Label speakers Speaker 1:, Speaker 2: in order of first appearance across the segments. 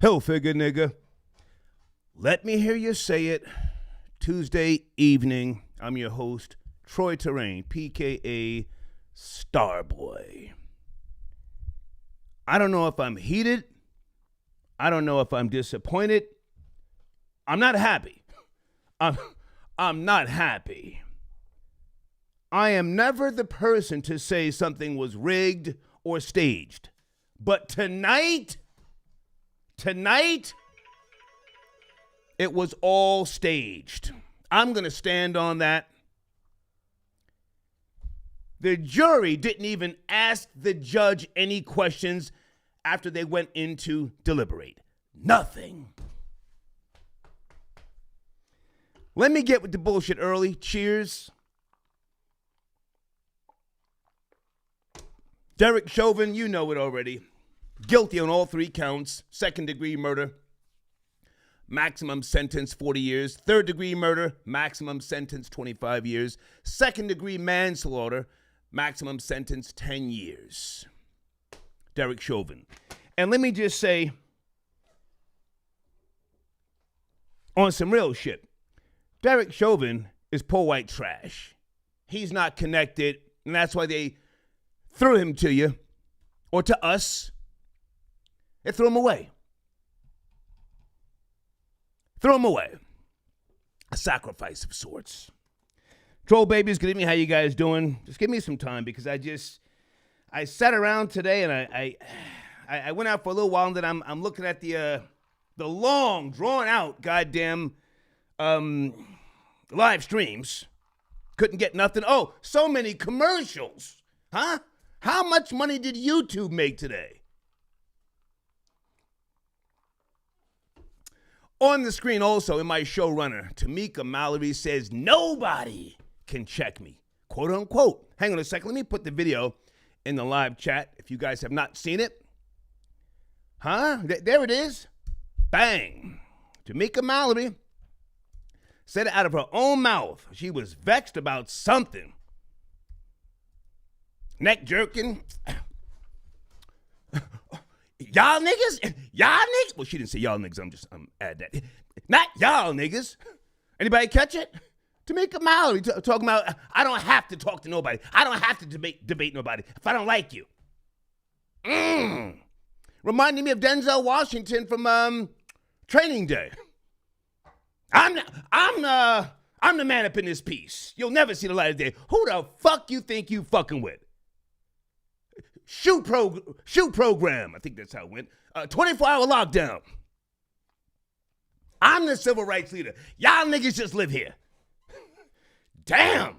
Speaker 1: Hell figure, nigga. Let me hear you say it. Tuesday evening, I'm your host, Troy Terrain, PKA Starboy. I don't know if I'm heated. I don't know if I'm disappointed. I'm not happy. I'm not happy. I am never the person to say something was rigged or staged. But tonight, it was all staged. I'm going to stand on that. The jury didn't even ask the judge any questions after they went in to deliberate. Nothing. Let me get with the bullshit early. Cheers. Derek Chauvin, you know it already. Guilty on all 3 counts. Second-degree murder. Maximum sentence 40 years. Third-degree murder. Maximum sentence 25 years. Second-degree manslaughter. Maximum sentence 10 years. Derek Chauvin. And let me just say, on some real shit, Derek Chauvin is poor white trash. He's not connected, and that's why they threw him to you, or to us. They threw him away. Throw him away. A sacrifice of sorts. Troll babies, good evening. How you guys doing? Just give me some time because I sat around today and I went out for a little while and then I'm looking at the long, drawn out goddamn live streams. Couldn't get nothing. Oh, so many commercials. Huh? How much money did YouTube make today? On the screen also, in my showrunner, Tamika Mallory says, nobody can check me, quote unquote. Hang on a second. Let me put the video in the live chat if you guys have not seen it. Huh? There it is. Bang. Tamika Mallory said it out of her own mouth. She was vexed about something. Neck jerking. Y'all niggas? Well, she didn't say y'all niggas. I'm add that. Not y'all niggas. Anybody catch it? Tamika Mallory talking about, I don't have to talk to nobody. I don't have to debate nobody if I don't like you. Reminding me of Denzel Washington from Training Day. I'm the man up in this piece. You'll never see the light of day. Who the fuck you think you fucking with? Shoot program. I think that's how it went. 24-hour lockdown. I'm the civil rights leader. Y'all niggas just live here. Damn.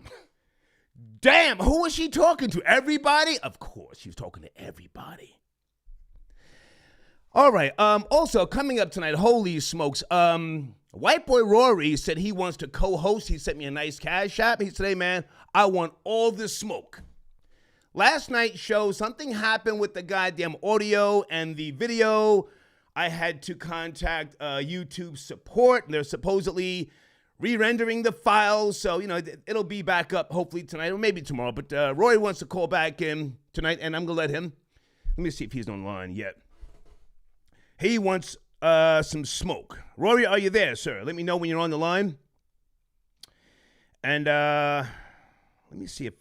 Speaker 1: Who was she talking to? Everybody? Of course, she was talking to everybody. All right. Also, coming up tonight, holy smokes. White boy Rory said he wants to co-host. He sent me a nice cash app. He said, hey, man, I want all the smoke. Last night's show, something happened with the goddamn audio and the video. I had to contact YouTube support, and they're supposedly re-rendering the files. So, it'll be back up hopefully tonight or maybe tomorrow. But Rory wants to call back in tonight, and I'm going to let him. Let me see if he's online yet. He wants some smoke. Rory, are you there, sir? Let me know when you're on the line. And let me see if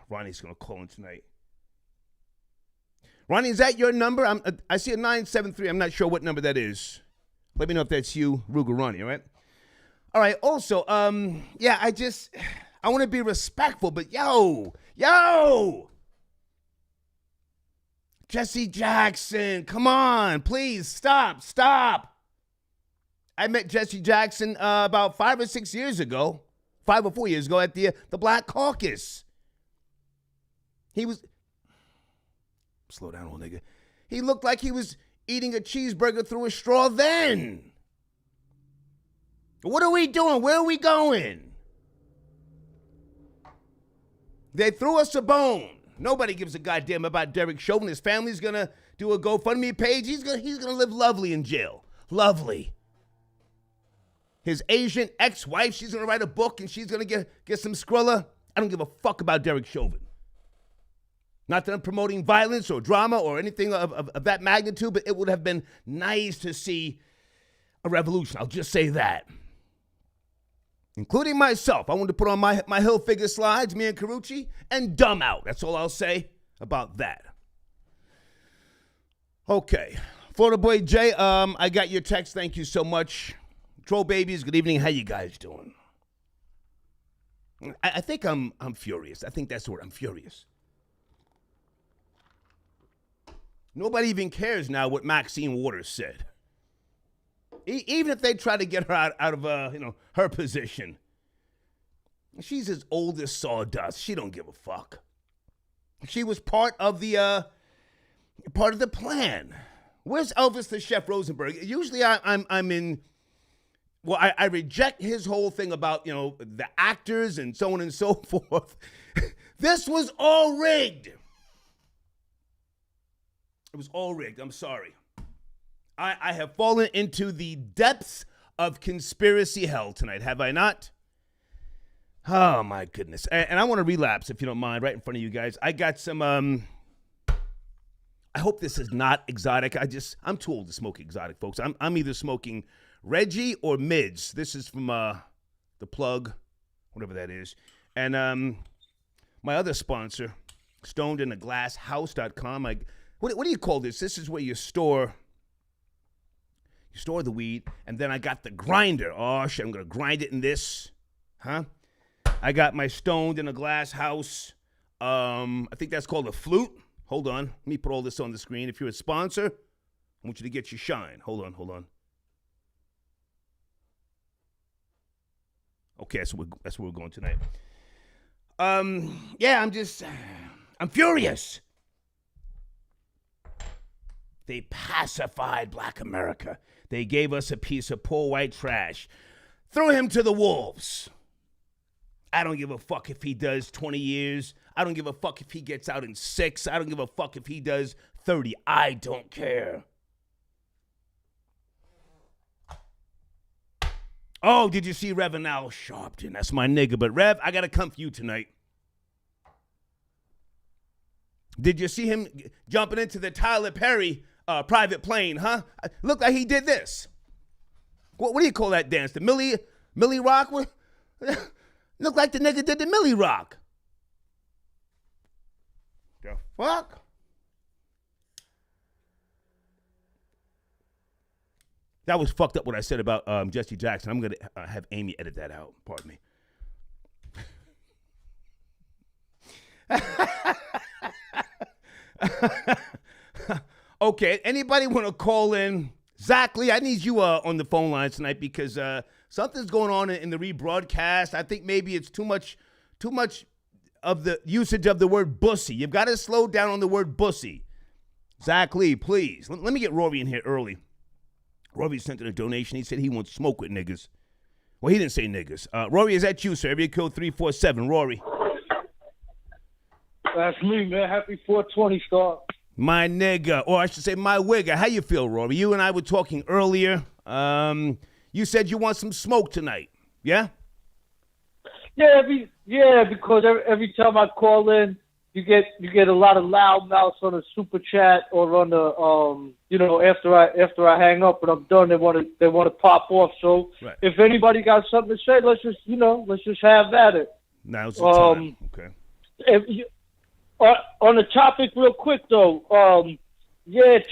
Speaker 1: Ronnie's going to call in tonight. Ronnie, is that your number? I see a 973. I'm not sure what number that is. Let me know if that's you, Ruger Ronnie, all right? All right, also, yeah, I want to be respectful, but yo! Jesse Jackson, come on, please, stop. I met Jesse Jackson about 5 or 6 years ago. 5 or 4 years ago at the Black Caucus. He was... Slow down, old nigga. He looked like he was eating a cheeseburger through a straw then. What are we doing? Where are we going? They threw us a bone. Nobody gives a goddamn about Derek Chauvin. His family's going to do a GoFundMe page. He's gonna live lovely in jail. Lovely. His Asian ex-wife, she's going to write a book and she's going to get some Skrilla. I don't give a fuck about Derek Chauvin. Not that I'm promoting violence or drama or anything of that magnitude, but it would have been nice to see a revolution. I'll just say that. Including myself. I wanted to put on my Hill figure slides, me and Carucci, and dumb out. That's all I'll say about that. Okay. Florida Boy Jay, I got your text. Thank you so much. Troll babies, good evening. How you guys doing? I think I'm furious. I think that's the word. I'm furious. Nobody even cares now what Maxine Waters said. Even if they try to get her out of her position. She's as old as sawdust. She don't give a fuck. She was part of the plan. Where's Elvis the Chef Rosenberg? Usually I'm in. Well, I reject his whole thing about the actors and so on and so forth. This was all rigged. It was all rigged. I'm sorry. I have fallen into the depths of conspiracy hell tonight, have I not? Oh, my goodness. And I want to relapse, if you don't mind, right in front of you guys. I got some, I hope this is not exotic. I'm too old to smoke exotic, folks. I'm either smoking Reggie or Mids. This is from The Plug, whatever that is. And my other sponsor, stonedinaglasshouse.com. What do you call this? This is where you store the weed, and then I got the grinder. Oh, shit, I'm going to grind it in this. Huh? I got my Stoned in a Glass House. I think that's called a flute. Hold on. Let me put all this on the screen. If you're a sponsor, I want you to get your shine. Hold on. Okay, that's where we're going tonight. Yeah, I'm furious. They pacified Black America. They gave us a piece of poor white trash. Throw him to the wolves. I don't give a fuck if he does 20 years. I don't give a fuck if he gets out in 6. I don't give a fuck if he does 30. I don't care. Oh, did you see Rev and Al Sharpton? That's my nigga. But Rev, I got to come for you tonight. Did you see him jumping into the Tyler Perry private plane, huh? Looked like he did this. What do you call that dance? The Millie Rock? Looked like the nigga did the Millie Rock. The fuck? That was fucked up what I said about Jesse Jackson. I'm going to have Amy edit that out. Pardon me. Okay, anybody want to call in? Zach Lee, I need you on the phone lines tonight because something's going on in the rebroadcast. I think maybe it's too much of the usage of the word bussy. You've got to slow down on the word bussy. Zach Lee, please. Let me get Rory in here early. Rory sent in a donation. He said he wants smoke with niggas. Well, he didn't say niggas. Rory, is that you, sir? Area code 347. Rory.
Speaker 2: That's me, man. Happy 420 start.
Speaker 1: My nigga, or I should say my wigger. How you feel, Rory? You and I were talking earlier. You said you want some smoke tonight. Yeah?
Speaker 2: Yeah, because every time I call in, you get a lot of loud mouths on the super chat or on the after I hang up and I'm done, they want to pop off. So right. If anybody got something to say, let's just have at it.
Speaker 1: Now's the time. Okay. On the topic, real quick though.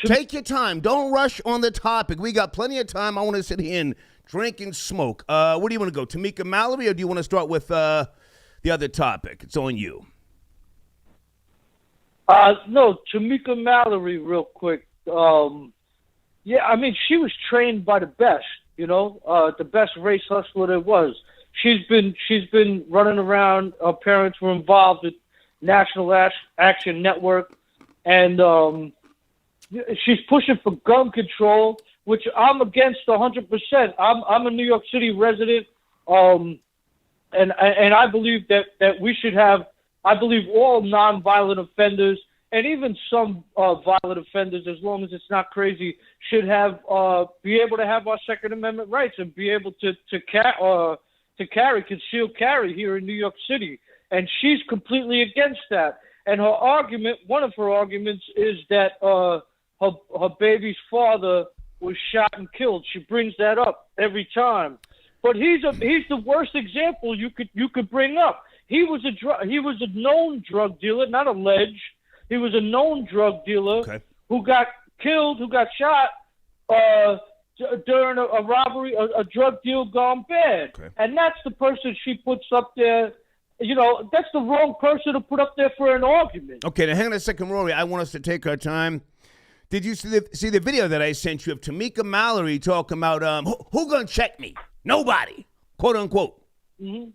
Speaker 1: Take your time. Don't rush on the topic. We got plenty of time. I want to sit here and drink and smoke. Where do you want to go? Tamika Mallory, or do you want to start with the other topic? It's on you.
Speaker 2: No, Tamika Mallory, real quick. Yeah, I mean, she was trained by the best. The best race hustler there was. She's been running around. Her parents were involved with National Action Network, and she's pushing for gun control, which I'm against 100%. I'm a New York City resident, and I believe that we should have. I believe all nonviolent offenders and even some violent offenders, as long as it's not crazy, should have be able to have our Second Amendment rights and be able to carry concealed carry here in New York City. And she's completely against that. And her argument, one of her arguments, is that her baby's father was shot and killed. She brings that up every time. But he's the worst example you could bring up. He was a known drug dealer, not alleged. He was a known drug dealer who got killed, who got shot during a robbery, a drug deal gone bad. And that's the person she puts up there. You know, that's the wrong person to put up there for an argument.
Speaker 1: Okay, now hang on a second, Rory. I want us to take our time. Did you see the video that I sent you of Tamika Mallory talking about who gonna check me? Nobody, quote unquote.
Speaker 2: Mm-hmm.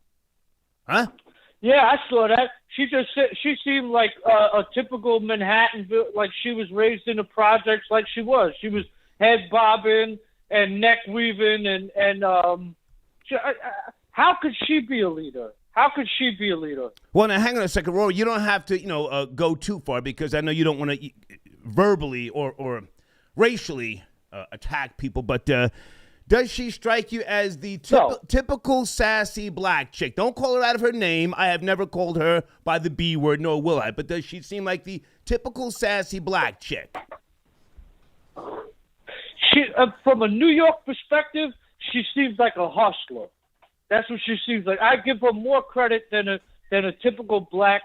Speaker 1: Huh?
Speaker 2: Yeah, I saw that. She seemed like a typical Manhattan, like she was raised in the projects, like she was. She was head bobbing and neck weaving, and how could she be a leader? How could she be a leader?
Speaker 1: Well, now hang on a second, Rory. You don't have to, go too far because I know you don't want to verbally or racially attack people. But does she strike you as the typical sassy black chick? Don't call her out of her name. I have never called her by the B word, nor will I. But does she seem like the typical sassy black chick?
Speaker 2: She, from a New York perspective, she seems like a hustler. That's what she seems like. I give her more credit than a typical black,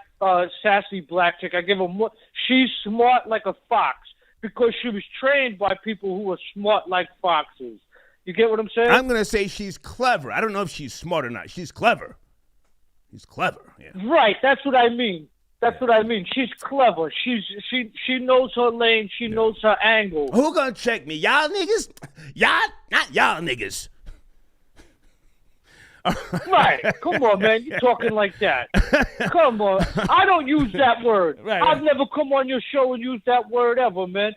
Speaker 2: sassy black chick. I give her more. She's smart like a fox because she was trained by people who are smart like foxes. You get what I'm saying?
Speaker 1: I'm going to say she's clever. I don't know if she's smart or not. She's clever. She's clever. Yeah.
Speaker 2: Right. That's what I mean. That's what I mean. She's clever. She knows her lane. She knows her angle.
Speaker 1: Who gonna check me? Y'all niggas? Y'all? Not y'all niggas.
Speaker 2: Right. Come on, man. You're talking like that. Come on. I don't use that word.
Speaker 1: Right.
Speaker 2: I've never come on your show and used that word ever, man.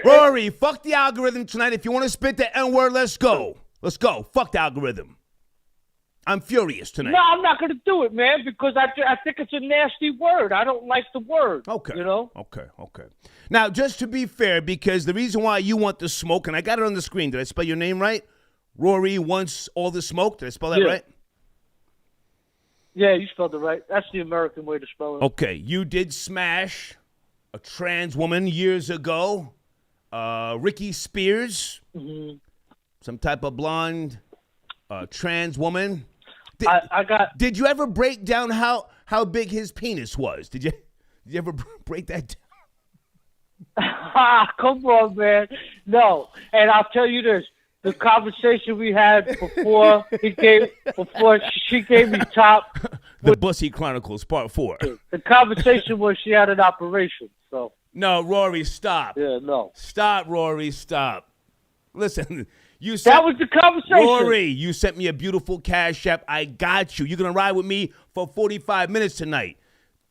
Speaker 1: Rory, fuck the algorithm tonight. If you want to spit the N-word, let's go. Let's go. Fuck the algorithm. I'm furious tonight.
Speaker 2: No, I'm not going to do it, man, because I think it's a nasty word. I don't like the word.
Speaker 1: Okay.
Speaker 2: You know?
Speaker 1: Okay. Now, just to be fair, because the reason why you want the smoke, and I got it on the screen. Did I spell your name right? Rory wants all the smoke. Did I spell that right?
Speaker 2: Yeah, you spelled it right. That's the American way to spell it.
Speaker 1: Okay. You did smash a trans woman years ago. Ricky Spears. Mm-hmm. Some type of blonde trans woman. Did you ever break down how big his penis was? Did you ever break that down?
Speaker 2: Come on, man. No. And I'll tell you this. The conversation we had before she gave me top.
Speaker 1: The Bussy Chronicles, Part 4.
Speaker 2: The conversation was she had an operation. So.
Speaker 1: No, Rory, stop.
Speaker 2: Yeah, no.
Speaker 1: Stop, Rory, stop. Listen,
Speaker 2: that was the conversation.
Speaker 1: Rory, you sent me a beautiful cash app. I got you. You're going to ride with me for 45 minutes tonight.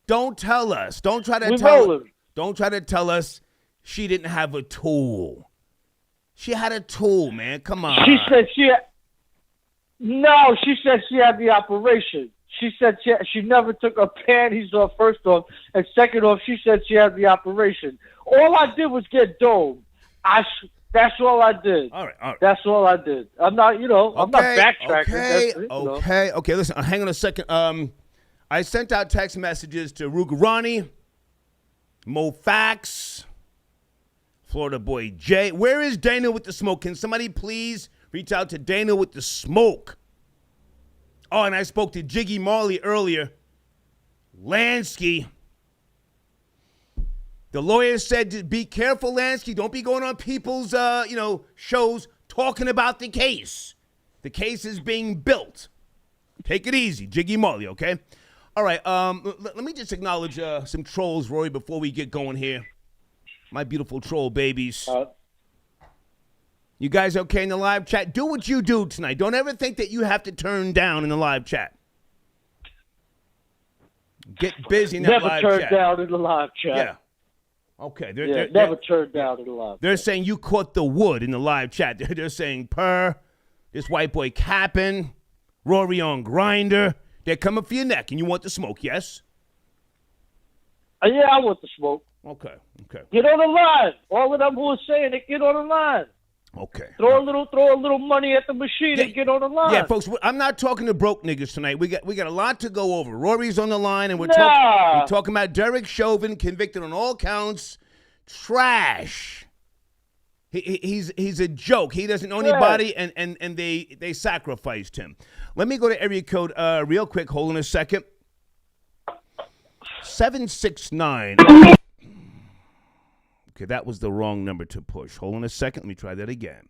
Speaker 1: Don't tell us. Don't try to tell us she didn't have a tool. She had a tool, man. Come on.
Speaker 2: She said she had the operation. She said she never took her panties off, first off. And second off, she said she had the operation. All I did was get dome. That's all I did.
Speaker 1: All right.
Speaker 2: That's all I did. I'm not, I'm not backtracking.
Speaker 1: Okay. Listen, hang on a second. I sent out text messages to Rugarani, Mo Fax, Florida boy Jay. Where is Dana with the smoke? Can somebody please reach out to Dana with the smoke? Oh, and I spoke to Jiggy Marley earlier. Lansky. The lawyer said, be careful, Lansky. Don't be going on people's, shows talking about the case. The case is being built. Take it easy, Jiggy Marley, okay? All right, let me just acknowledge some trolls, Rory, before we get going here. My beautiful troll babies. You guys okay in the live chat? Do what you do tonight. Don't ever think that you have to turn down in the live chat. Get busy in that live chat.
Speaker 2: Never turn down in the live chat.
Speaker 1: Yeah. Okay.
Speaker 2: Never turn down in the live chat.
Speaker 1: They're saying you caught the wood in the live chat. They're saying this white boy capping, Rory on grinder. They're coming for your neck, and you want the smoke, yes?
Speaker 2: Yeah, I want the smoke.
Speaker 1: Okay.
Speaker 2: Get on the line. All of them who are saying it, get on the line.
Speaker 1: Okay.
Speaker 2: Throw a little money at the machine and get on the line.
Speaker 1: Yeah, folks, I'm not talking to broke niggas tonight. We got a lot to go over. Rory's on the line, and we're talking about Derek Chauvin, convicted on all counts. Trash. He's a joke. He doesn't know anybody, and they sacrificed him. Let me go to area code real quick. Hold on a second. 769. Okay, that was the wrong number to push. Hold on a second. Let me try that again.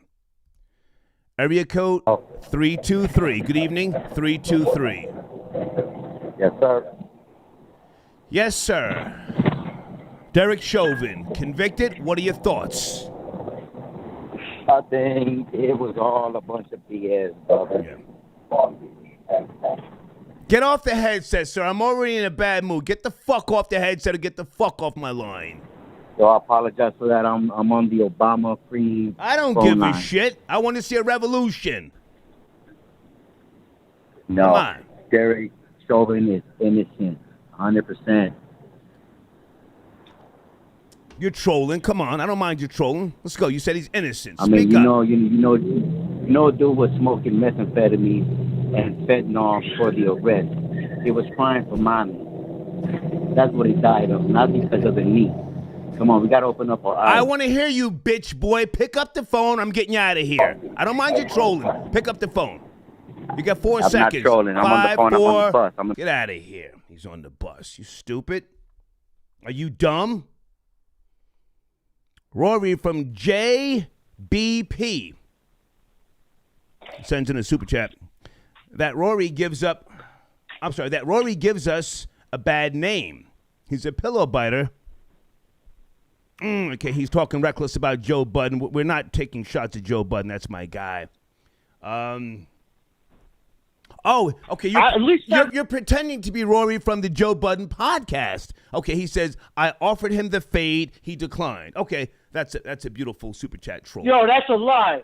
Speaker 1: Area code 323. Good evening, 323.
Speaker 3: Yes, sir.
Speaker 1: Yes, sir. Derek Chauvin, convicted. What are your thoughts?
Speaker 3: I think it was all a bunch of BS, brother.
Speaker 1: Yeah. Get off the headset, sir. I'm already in a bad mood. Get the fuck off the headset or get the fuck off my line.
Speaker 3: So I apologize for that. I'm on the Obama free.
Speaker 1: I don't give a shit. I want to see a revolution.
Speaker 3: No,
Speaker 1: come on.
Speaker 3: Derek Chauvin is innocent, 100%.
Speaker 1: You're trolling. Come on, I don't mind you trolling. Let's go. You said he's innocent.
Speaker 3: I mean,
Speaker 1: Speak up.
Speaker 3: you know, dude was smoking methamphetamine and fentanyl for the arrest. He was crying for mommy. That's what he died of, not because of the knee. Come on, we got to open up our eyes.
Speaker 1: I want to hear you, bitch boy. Pick up the phone. I'm getting you out of here. I don't mind you trolling. Pick up the phone. You got 4 seconds.
Speaker 3: I'm not trolling. I'm on the phone.
Speaker 1: 4.
Speaker 3: I'm on the bus.
Speaker 1: Get out of here. He's on the bus. You stupid. Are you dumb? Rory from JBP sends in a super chat. That Rory gives us a bad name. He's a pillow biter. Okay, he's talking reckless about Joe Budden. We're not taking shots at Joe Budden. That's my guy. Oh, okay. You're pretending to be Rory from the Joe Budden podcast. Okay, he says, I offered him the fade. He declined. Okay, that's a beautiful super chat troll.
Speaker 2: Yo, that's a lie.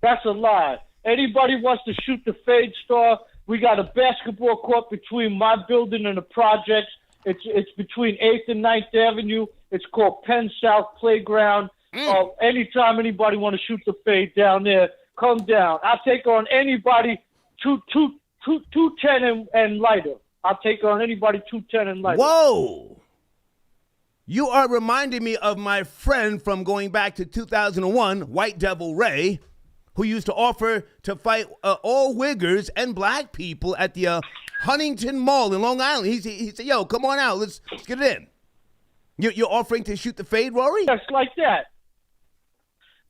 Speaker 2: That's a lie. Anybody wants to shoot the fade star, we got a basketball court between my building and the projects. It's between 8th and 9th Avenue. It's called Penn South Playground. Anytime anybody want to shoot the fade down there, come down. I'll take on anybody 210 and lighter. I'll take on anybody 210 and lighter.
Speaker 1: Whoa. You are reminding me of my friend from going back to 2001, White Devil Ray, who used to offer to fight all Wiggers and black people at the Huntington Mall in Long Island. He said, yo, come on out. Let's get it in. You're offering to shoot the fade, Rory?
Speaker 2: Just like that.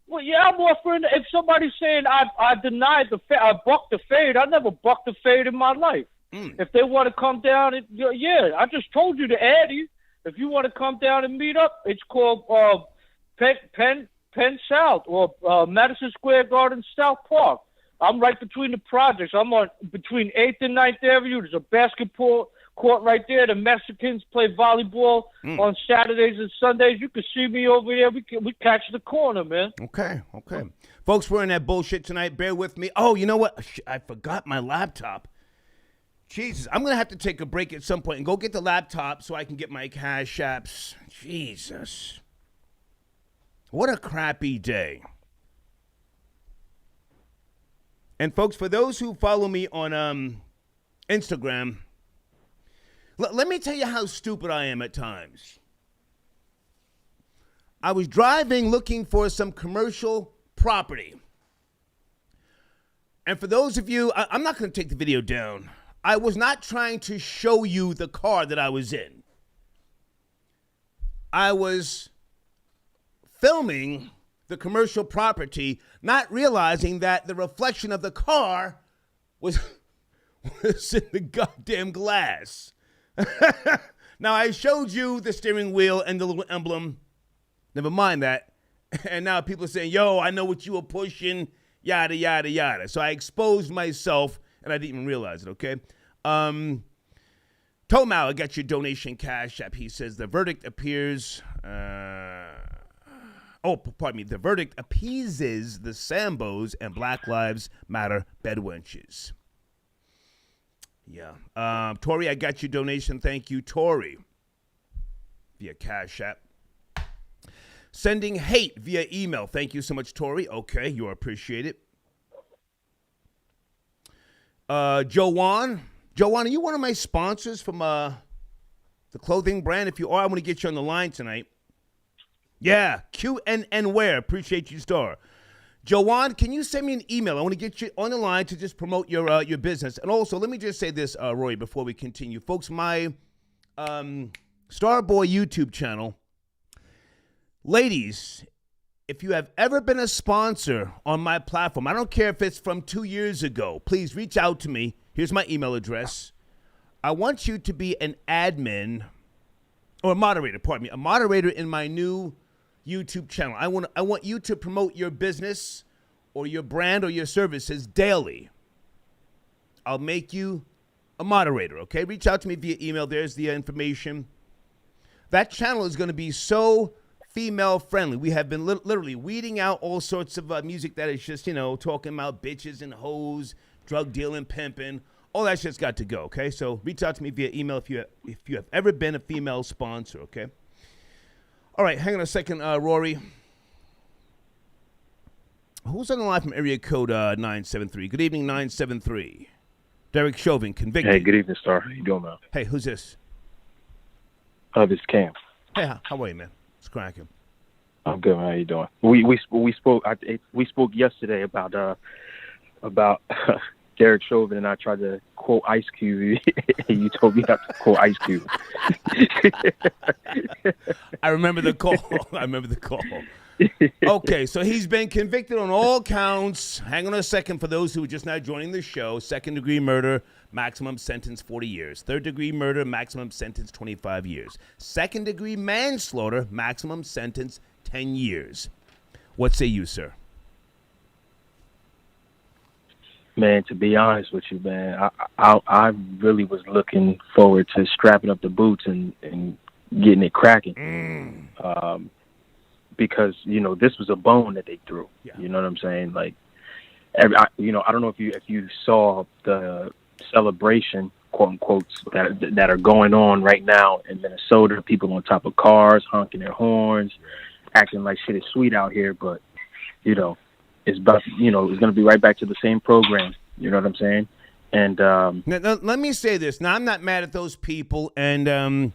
Speaker 2: Well, yeah, I'm offering. If somebody's saying I denied the fade, I bucked the fade, I never bucked the fade in my life. If they want to come down, I just told you to Eddie. If you want to come down and meet up, it's called Penn South or Madison Square Garden South Park. I'm right between the projects. I'm on between 8th and 9th Avenue. There's a basketball court right there. The Mexicans play volleyball on Saturdays and Sundays. You can see me over there. We catch the corner, man.
Speaker 1: Okay. Folks, we're in that bullshit tonight. Bear with me. Oh, you know what? I forgot my laptop. Jesus, I'm going to have to take a break at some point and go get the laptop so I can get my cash apps. Jesus. What a crappy day. And folks, for those who follow me on Instagram, let me tell you how stupid I am at times. I was driving looking for some commercial property. And for those of you, I'm not going to take the video down. I was not trying to show you the car that I was in. I was filming the commercial property, not realizing that the reflection of the car was in the goddamn glass. Now, I showed you the steering wheel and the little emblem. Never mind that. And now people are saying, yo, I know what you were pushing, yada, yada, yada. So I exposed myself, and I didn't even realize it, okay? Tomau, I got your donation cash app. He says the verdict appears... the verdict appeases the Sambos and Black Lives Matter bedwenches. Yeah. Tori, I got your donation. Thank you, Tori. Via Cash App. Sending hate via email. Thank you so much, Tori. Okay, you are appreciated. Joanne, are you one of my sponsors from the clothing brand? If you are, I want to get you on the line tonight. Yeah, QNN Wear. Appreciate you, Star. Joanne, can you send me an email? I want to get you on the line to just promote your business. And also, let me just say this, Rory, before we continue. Folks, my Starboy YouTube channel, ladies, if you have ever been a sponsor on my platform, I don't care if it's from 2 years ago, please reach out to me. Here's my email address. I want you to be an admin, or a moderator, a moderator in my new YouTube channel. I want you to promote your business or your brand or your services daily. I'll make you a moderator, okay? Reach out to me via email. There's the information. That channel is going to be so female friendly. We have been literally weeding out all sorts of music that is just, talking about bitches and hoes, drug dealing, pimping. All that shit's got to go, okay? So reach out to me via email if you have ever been a female sponsor, okay? All right, hang on a second, Rory. Who's on the line from area code 973? Good evening, 973. Derek Chauvin, convicted.
Speaker 4: Hey, good evening, Star. How you doing, man?
Speaker 1: Hey, who's this?
Speaker 4: This is Cam.
Speaker 1: Hey, how are you, man? It's cracking.
Speaker 4: I'm good, man. How you doing? We spoke yesterday about Derek Chauvin, and I tried to quote Ice Cube, and you told me not to quote Ice Cube.
Speaker 1: I remember the call. Okay, so he's been convicted on all counts. Hang on a second for those who are just now joining the show. Second-degree murder, maximum sentence 40 years. Third-degree murder, maximum sentence 25 years. Second-degree manslaughter, maximum sentence 10 years. What say you, sir?
Speaker 4: Man, to be honest with you, man, I really was looking forward to strapping up the boots and getting it cracking. Because, this was a bone that they threw. Yeah. You know what I'm saying? Like, I don't know if you saw the celebration, quote unquote, that are going on right now in Minnesota. People on top of cars, honking their horns, acting like shit is sweet out here. But, it's about, it's going to be right back to the same program. You know what I'm saying? And
Speaker 1: now, let me say this. Now, I'm not mad at those people, and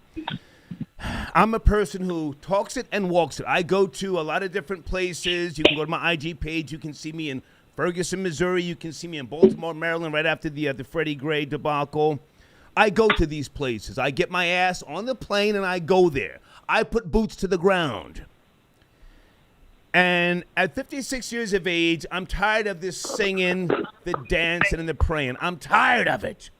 Speaker 1: I'm a person who talks it and walks it. I go to a lot of different places. You can go to my IG page. You can see me in Ferguson, Missouri. You can see me in Baltimore, Maryland, right after the Freddie Gray debacle. I go to these places. I get my ass on the plane, and I go there. I put boots to the ground. And at 56 years of age, I'm tired of this singing, the dancing, and the praying. I'm tired of it.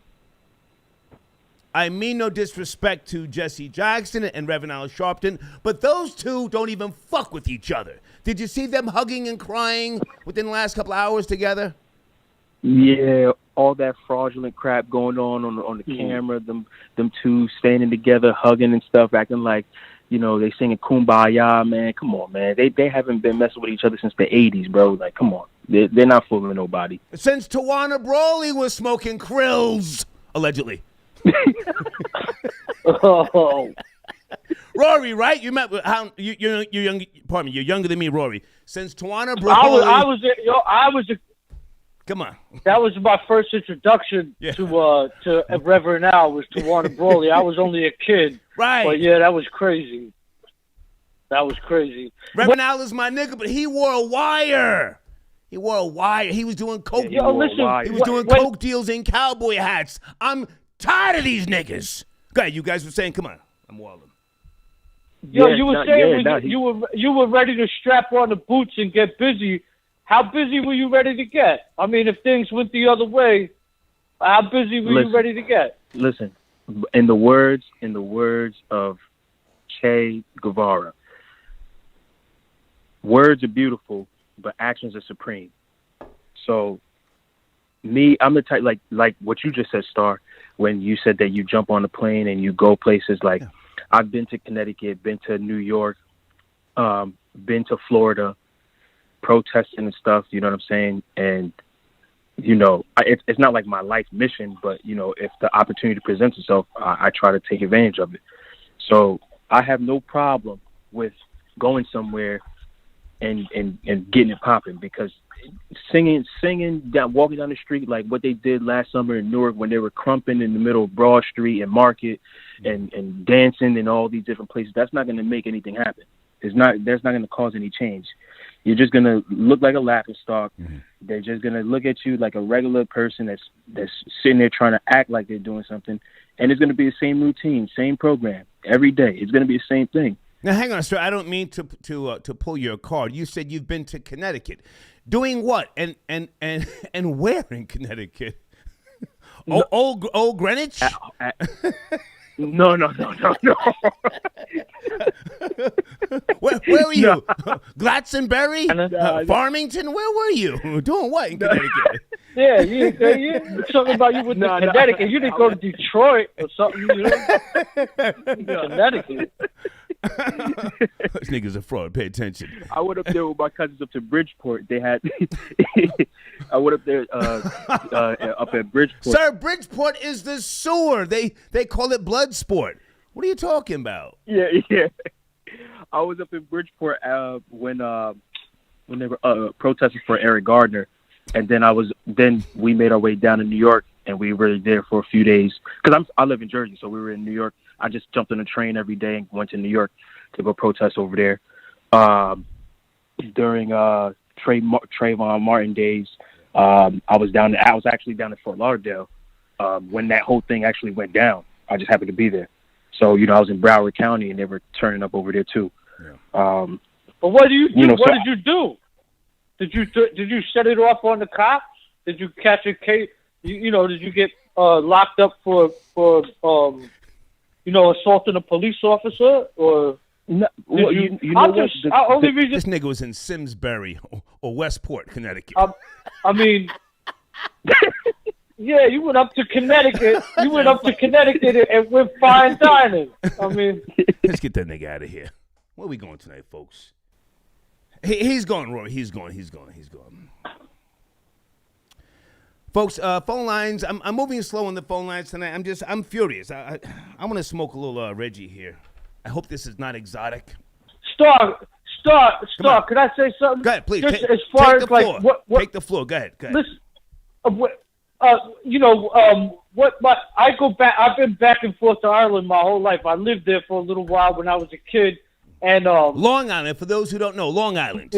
Speaker 1: I mean no disrespect to Jesse Jackson and Reverend Al Sharpton, but those two don't even fuck with each other. Did you see them hugging and crying within the last couple of hours together?
Speaker 4: Yeah, all that fraudulent crap going on the camera, them two standing together, hugging and stuff, acting like, they singing Kumbaya, man. Come on, man. They haven't been messing with each other since the 80s, bro. Like, come on. They're not fooling nobody.
Speaker 1: Since Tawana Brawley was smoking krills, allegedly.
Speaker 2: Oh.
Speaker 1: Rory, right? You met you're young. Pardon me. You're younger than me, Rory. Since Tawana Brawley,
Speaker 2: I was
Speaker 1: come on.
Speaker 2: That was my first introduction to Reverend Al, was Tawana Brawley. I was only a kid.
Speaker 1: Right.
Speaker 2: But yeah, that was crazy.
Speaker 1: Reverend Al is my nigga, but he wore a wire. He was doing coke. He was doing coke deals in cowboy hats. I'm tired of these niggas. Go ahead, you guys were saying, come on. I'm wilding.
Speaker 2: You were saying you were ready to strap on the boots and get busy. How busy were you ready to get? I mean, if things went the other way, how busy were you ready to get?
Speaker 4: Listen, in the words of Che Guevara, words are beautiful, but actions are supreme. So, I'm the type, like what you just said, Star, when you said that you jump on a plane and you go places like, I've been to Connecticut, been to New York, been to Florida, protesting and stuff, you know what I'm saying? And, it's not like my life mission, but, if the opportunity presents itself, I try to take advantage of it. So I have no problem with going somewhere and getting it popping, because singing down, walking down the street like what they did last summer in Newark when they were crumping in the middle of Broad Street and Market and dancing in all these different places, that's not going to make anything happen. There's not going to cause any change. You're just going to look like a laughingstock. Mm-hmm. They're just going to look at you like a regular person that's sitting there trying to act like they're doing something. And it's going to be the same routine, same program every day. It's going to be the same thing.
Speaker 1: Now, hang on, sir. I don't mean to pull your card. You said you've been to Connecticut. Doing what? And where in Connecticut?
Speaker 4: No.
Speaker 1: Old Greenwich?
Speaker 4: No.
Speaker 1: Where were you? No. Glastonbury? Farmington? Where were you? Doing what in Connecticut?
Speaker 2: Yeah, you talking about you went to Connecticut. You didn't go to Detroit or something, you know? Connecticut.
Speaker 1: This nigga's a fraud. Pay attention.
Speaker 4: I went up there with my cousins up to Bridgeport. They had. I went up there up at Bridgeport.
Speaker 1: Sir, Bridgeport is the sewer. They call it blood sport. What are you talking about?
Speaker 4: Yeah. I was up in Bridgeport when they were protesting for Eric Gardner, and then we made our way down to New York, and we were there for a few days because I live in Jersey, so we were in New York. I just jumped on a train every day and went to New York to go protest over there. During Trayvon Martin days, I was actually down in Fort Lauderdale when that whole thing actually went down. I just happened to be there. So, I was in Broward County, and they were turning up over there too.
Speaker 2: Yeah. But what do you do? What did you do? Did you set it off on the cops? Did you catch a case? Did you get locked up for assaulting a police officer? Or
Speaker 4: no,
Speaker 1: this nigga was in Simsbury or Westport, Connecticut.
Speaker 2: Yeah, you went up to Connecticut. You went up to Connecticut and went fine dining.
Speaker 1: Let's get that nigga out of here. Where are we going tonight, folks? He's gone, Rory. He's gone. Folks, phone lines. I'm moving slow on the phone lines tonight. I'm furious. I want to smoke a little Reggie here. I hope this is not exotic.
Speaker 2: Star. Could I say something?
Speaker 1: Go ahead, please.
Speaker 2: Just as far as like what?
Speaker 1: Take the floor. Go ahead.
Speaker 2: Listen, I go back. I've been back and forth to Ireland my whole life. I lived there for a little while when I was a kid, and
Speaker 1: Long Island. For those who don't know, Long Island.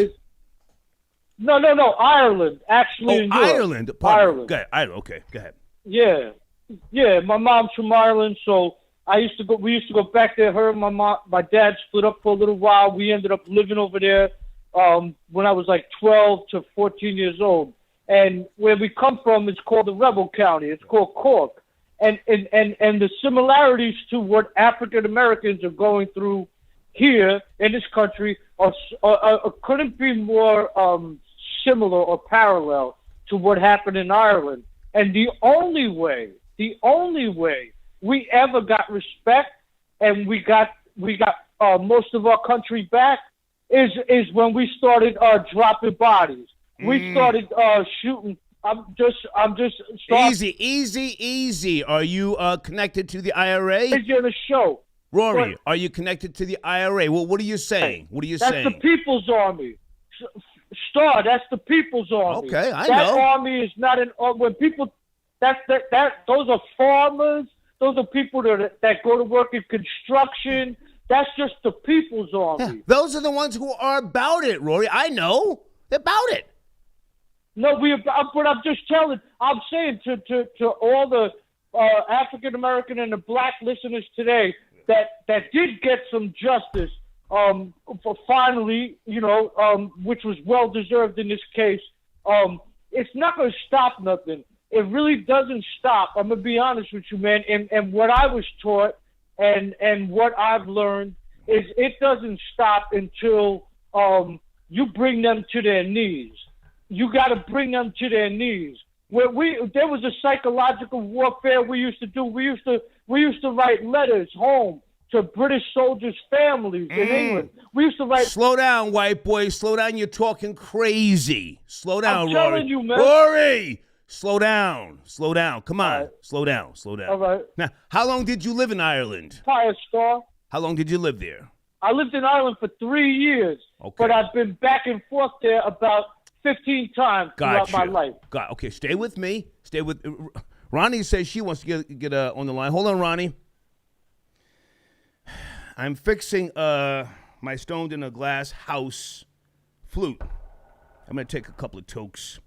Speaker 2: No, Ireland. Actually,
Speaker 1: Ireland.
Speaker 2: Ireland.
Speaker 1: Go ahead. Ireland. Okay, go ahead.
Speaker 2: Yeah. My mom's from Ireland, so we used to go back there. Her and my dad split up for a little while. We ended up living over there when I was like 12 to 14 years old. And where we come from, it's called the Rebel County. It's called Cork. And the similarities to what African Americans are going through here in this country couldn't be more similar or parallel to what happened in Ireland. And the only way we ever got respect and we got most of our country back is when we started dropping bodies. We started shooting. I'm just
Speaker 1: Easy. Are you connected to the IRA?
Speaker 2: It's in the show.
Speaker 1: Rory, are you connected to the IRA? Well, what are you saying?
Speaker 2: That's the People's Army. Star, that's the People's Army.
Speaker 1: Okay, I
Speaker 2: know. That
Speaker 1: know.
Speaker 2: army is not when people. Those are farmers. Those are people that go to work in construction. That's just the People's Army.
Speaker 1: Yeah, those are the ones who are about it, Rory. I know. They're about it.
Speaker 2: No, but I'm just saying to all the African American and the black listeners today that did get some justice for finally, which was well deserved in this case. It's not going to stop nothing. It really doesn't stop. I'm going to be honest with you, man. And what I was taught and what I've learned is it doesn't stop until you bring them to their knees. You got to bring them to their knees. There was a psychological warfare we used to do. We used to write letters home to British soldiers' families in England. We used to write.
Speaker 1: Slow down, white boy. Slow down. You're talking crazy. Slow down,
Speaker 2: I'm
Speaker 1: Rory.
Speaker 2: telling you, man.
Speaker 1: Rory, slow down. Come on.
Speaker 2: Right.
Speaker 1: Slow down.
Speaker 2: All right.
Speaker 1: Now, how long did you live in Ireland?
Speaker 2: Fire Star.
Speaker 1: How long did you live there?
Speaker 2: I lived in Ireland for 3 years, but I've been back and forth there about 15 times throughout my life.
Speaker 1: Okay, stay with me. Stay with Ronnie says she wants to get on the line. Hold on, Ronnie. I'm fixing my stoned in a glass house flute. I'm going to take a couple of tokes.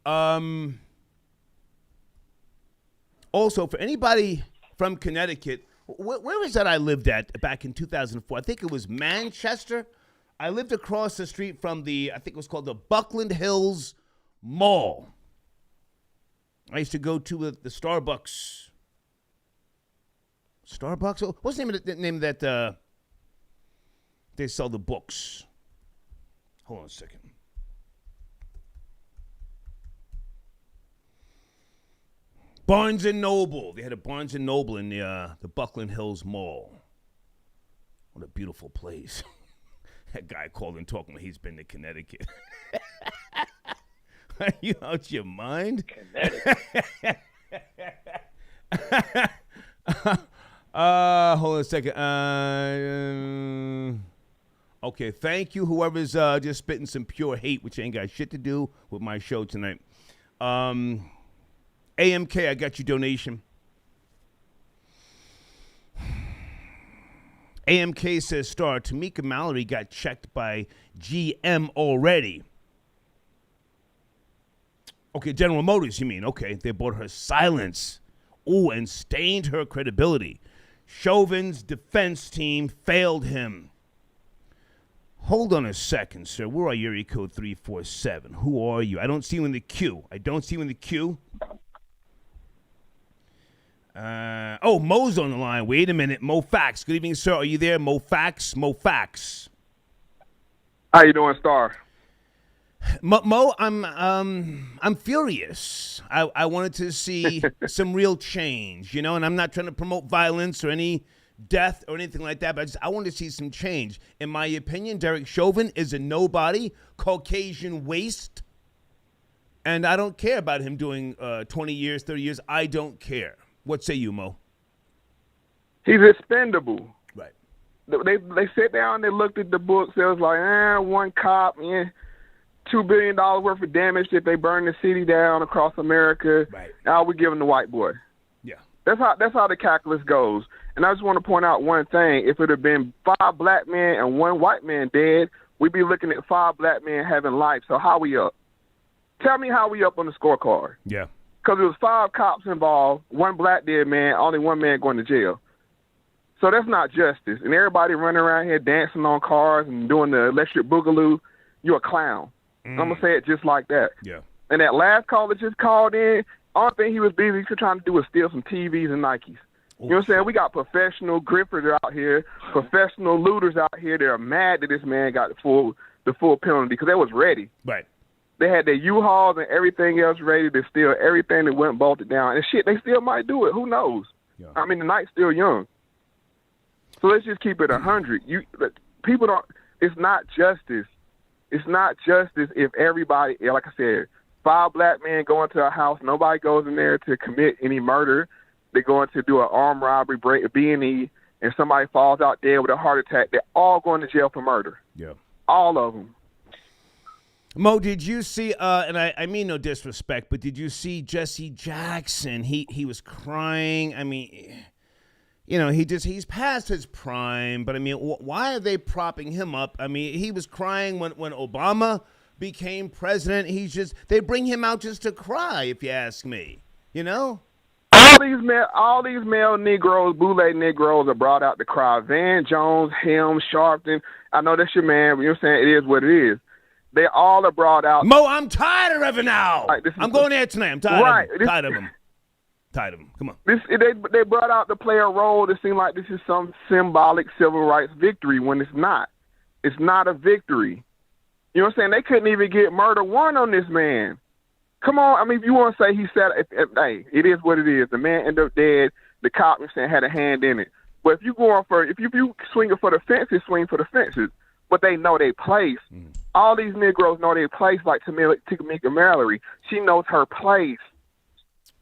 Speaker 1: Also, for anybody from Connecticut, where was that I lived at back in 2004? I think it was Manchester. I lived across the street from I think it was called the Buckland Hills Mall. I used to go to the Starbucks. Starbucks? What's the name of that they sell the books? Hold on a second. Barnes & Noble. They had a Barnes & Noble in the Buckland Hills Mall. What a beautiful place. That guy called and talking about he's been to Connecticut. Are you out your mind?
Speaker 2: Connecticut.
Speaker 1: Hold on a second. Okay, thank you, whoever's just spitting some pure hate, which ain't got shit to do with my show tonight. AMK, I got your donation. AMK says, Star, Tamika Mallory got checked by GM already. Okay, General Motors, you mean. Okay, they bought her silence. Ooh, and stained her credibility. Chauvin's defense team failed him. Hold on a second, sir. Where are you? Area code 347. Who are you? I don't see you in the queue. Mo's on the line. Wait a minute. Mo Fax. Good evening, sir. Are you there? Mo Fax.
Speaker 5: How you doing, Star?
Speaker 1: Mo, I'm furious. I wanted to see some real change, and I'm not trying to promote violence or any death or anything like that, but I want to see some change. In my opinion, Derek Chauvin is a nobody, Caucasian waste, and I don't care about him doing 20 years, 30 years. I don't care. What say you, Mo?
Speaker 5: He's expendable.
Speaker 1: Right.
Speaker 5: They sat down, they looked at the books. It was like, one cop, $2 billion worth of damage if they burn the city down across America.
Speaker 1: Right.
Speaker 5: Now we're giving the white boy.
Speaker 1: Yeah.
Speaker 5: That's how the calculus goes. And I just want to point out one thing. If it had been 5 black men and 1 white man dead, we'd be looking at 5 black men having life. So how we up? Tell me how we up on the scorecard.
Speaker 1: Yeah.
Speaker 5: Because there was 5 cops involved, 1 black dead man, only 1 man going to jail. So that's not justice. And everybody running around here dancing on cars and doing the electric boogaloo, you're a clown. I'm going to say it just like that.
Speaker 1: Yeah.
Speaker 5: And that last caller just called in, only thing he was busy trying to do was steal some TVs and Nikes. You know what I'm saying? We got professional grifters out here, professional looters out here that are mad that this man got the full penalty because they was ready.
Speaker 1: Right.
Speaker 5: They had their U-Hauls and everything else ready to steal everything that went bolted down. And shit, they still might do it. Who knows? Yeah. I mean, the night's still young. So let's just keep it 100. People don't. It's not justice. It's not justice if everybody, like I said, 5 black men go into a house. Nobody goes in there to commit any murder. They go in to do an armed robbery, break a B&E, and somebody falls out dead with a heart attack. They're all going to jail for murder.
Speaker 1: Yeah.
Speaker 5: All of them.
Speaker 1: Mo, did you see, and I mean no disrespect, but did you see Jesse Jackson? He was crying. I mean, he's past his prime, but I mean, why are they propping him up? I mean, he was crying when Obama became president. They bring him out just to cry, if you ask me,
Speaker 5: All these male Negroes, boule Negroes are brought out to cry. Van Jones, him, Sharpton. I know that's your man, but you're saying it is what it is. They all are brought out.
Speaker 1: Mo, I'm tired of it now. Right, I'm going there tonight. I'm tired of him. Tired of him. Come on.
Speaker 5: They brought out to play a role that seemed like this is some symbolic civil rights victory when it's not. It's not a victory. You know what I'm saying? They couldn't even get murder one on this man. Come on. I mean, if you want to say he said, hey, it is what it is. The man ended up dead. The cop had a hand in it. But if you swinging for the fences, swing for the fences. But they know their place. All these Negroes know their place, like Tamika Mallory. She knows her place.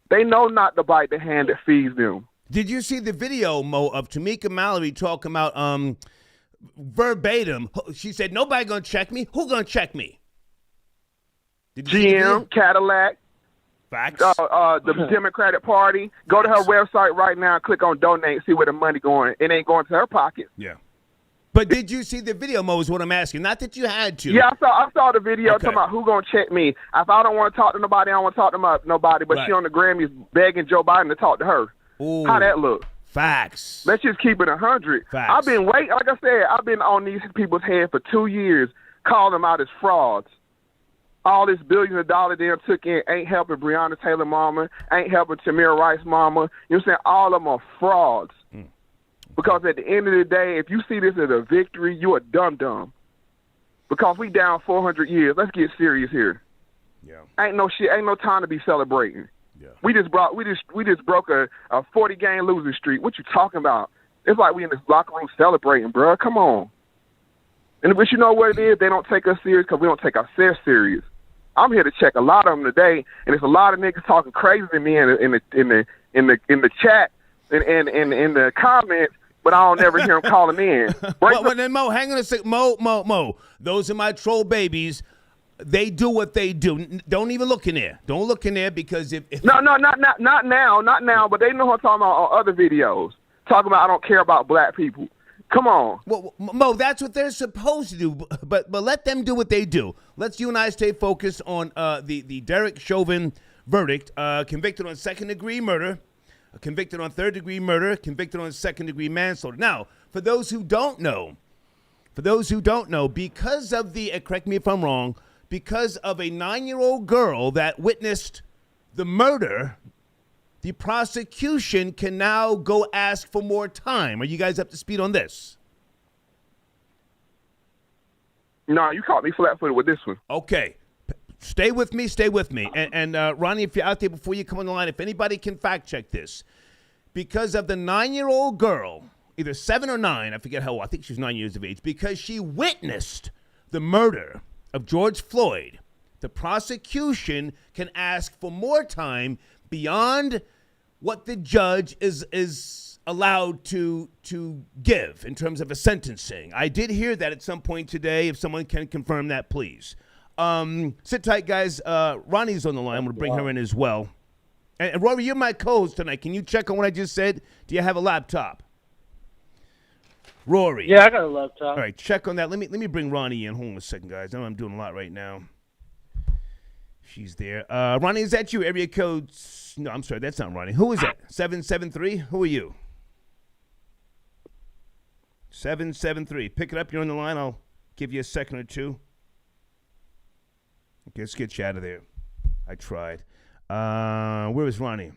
Speaker 5: They know not to bite the hand that feeds them.
Speaker 1: Did you see the video, Mo, of Tamika Mallory talking about verbatim? She said, "Nobody gonna check me. Who gonna check me?" Did you see the video?
Speaker 5: GM, Cadillac,
Speaker 1: Facts.
Speaker 5: the Democratic Party. Go to her website right now, click on donate, see where the money going. It ain't going to her pocket.
Speaker 1: Yeah. But did you see the video, Mo, is what I'm asking. Not that you had to.
Speaker 5: Yeah, I saw the video talking about who going to check me. If I don't want to talk to nobody, I don't want to talk to nobody. But she on the Grammys begging Joe Biden to talk to her.
Speaker 1: Ooh.
Speaker 5: How that look?
Speaker 1: Facts.
Speaker 5: Let's just keep it 100.
Speaker 1: Facts.
Speaker 5: I've been waiting. Like I said, I've been on these people's head for 2 years, calling them out as frauds. All this billions of dollars they took in ain't helping Breonna Taylor mama, ain't helping Tamir Rice mama. You know what I'm saying? All of them are frauds. Because at the end of the day, if you see this as a victory, you a dum-dum. Because we down 400 years. Let's get serious here.
Speaker 1: Yeah.
Speaker 5: Ain't no time to be celebrating.
Speaker 1: Yeah.
Speaker 5: We just broke a 40-game losing streak. What you talking about? It's like we in this locker room celebrating, bro. Come on. But you know what it is? They don't take us serious because we don't take ourselves serious. I'm here to check a lot of them today, and there's a lot of niggas talking crazy to me in the chat and in the comments. But I don't ever hear them calling in.
Speaker 1: Well, then, Mo, hang on a second. Mo. Those are my troll babies. They do what they do. Don't even look in there. Don't look in there because if
Speaker 5: No, not now. But they know what I'm talking about on other videos. Talking about I don't care about black people. Come on.
Speaker 1: Well, Mo, that's what they're supposed to do. But let them do what they do. Let's you and I stay focused on the Derek Chauvin verdict. Convicted on second-degree murder. Convicted on third-degree murder, convicted on second-degree manslaughter. Now, for those who don't know, because of correct me if I'm wrong, because of a 9-year-old girl that witnessed the murder, the prosecution can now go ask for more time. Are you guys up to speed on this?
Speaker 5: No, you caught me flat-footed with this one.
Speaker 1: Okay. Stay with me. And Ronnie, if you're out there before you come on the line, if anybody can fact check this, because of the 9-year-old girl, either 7 or 9, I forget how old, I think she was 9 years of age, because she witnessed the murder of George Floyd, the prosecution can ask for more time beyond what the judge is allowed to give in terms of a sentencing. I did hear that at some point today. If someone can confirm that, please. Sit tight, guys. Ronnie's on the line. I'm going to bring her in as well. And Rory, you're my co-host tonight. Can you check on what I just said? Do you have a laptop? Rory.
Speaker 2: Yeah, I got a laptop.
Speaker 1: All right, check on that. Let me bring Ronnie in. Hold on a second, guys. I know I'm doing a lot right now. She's there. Ronnie, is that you? Area code? No, I'm sorry. That's not Ronnie. Who is that? 773? Who are you? 773. Pick it up. You're on the line. I'll give you a second or two. Okay, let's get you out of there. I tried. Where is Ronnie?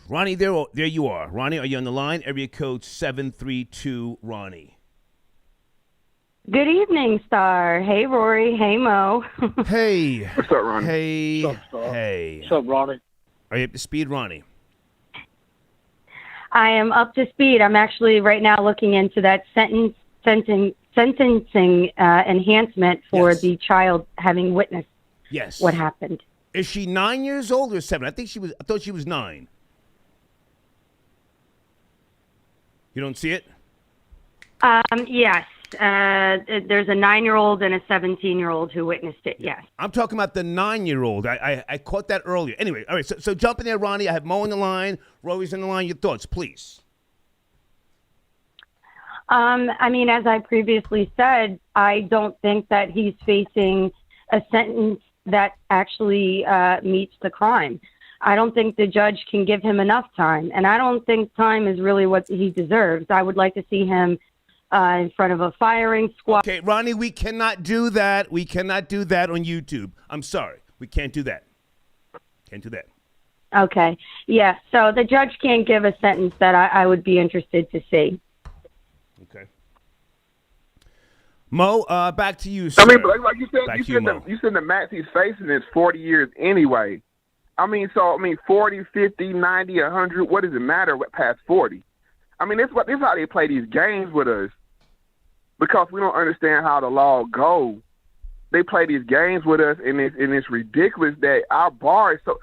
Speaker 1: Ronnie, there you are. Ronnie, are you on the line? Area code 732, Ronnie.
Speaker 6: Good evening, Star. Hey, Rory. Hey, Mo.
Speaker 1: Hey.
Speaker 5: What's up, Ronnie?
Speaker 1: Hey.
Speaker 2: What's up, Star?
Speaker 1: Hey.
Speaker 2: What's up, Ronnie?
Speaker 1: Are you up to speed, Ronnie?
Speaker 6: I am up to speed. I'm actually right now looking into that sentencing enhancement for the child having witnessed what happened.
Speaker 1: Is she 9 years old or 7? I thought she was 9. You don't see it?
Speaker 6: Yes. There's a 9-year-old and a 17-year-old who witnessed it. Yes.
Speaker 1: I'm talking about the 9-year-old. I caught that earlier. Anyway, all right. So jump in there, Ronnie. I have Mo on the line. Rory's on the line. Your thoughts, please.
Speaker 6: I mean, as I previously said, I don't think that he's facing a sentence that actually meets the crime. I don't think the judge can give him enough time, and I don't think time is really what he deserves. I would like to see him in front of a firing squad.
Speaker 1: Okay, Ronnie, we cannot do that. We cannot do that on YouTube. I'm sorry. We can't do that. Can't do that.
Speaker 6: Okay. Yeah, so the judge can't give a sentence that I would be interested to see.
Speaker 1: Okay. Mo, back to you, sir.
Speaker 5: I mean, like you said,
Speaker 1: Mo.
Speaker 5: you said the max he's facing is 40 years anyway. I mean, 40, 50, 90, 100, what does it matter past 40? I mean, this is how they play these games with us because we don't understand how the law goes. They play these games with us, and it's ridiculous that our bar is so.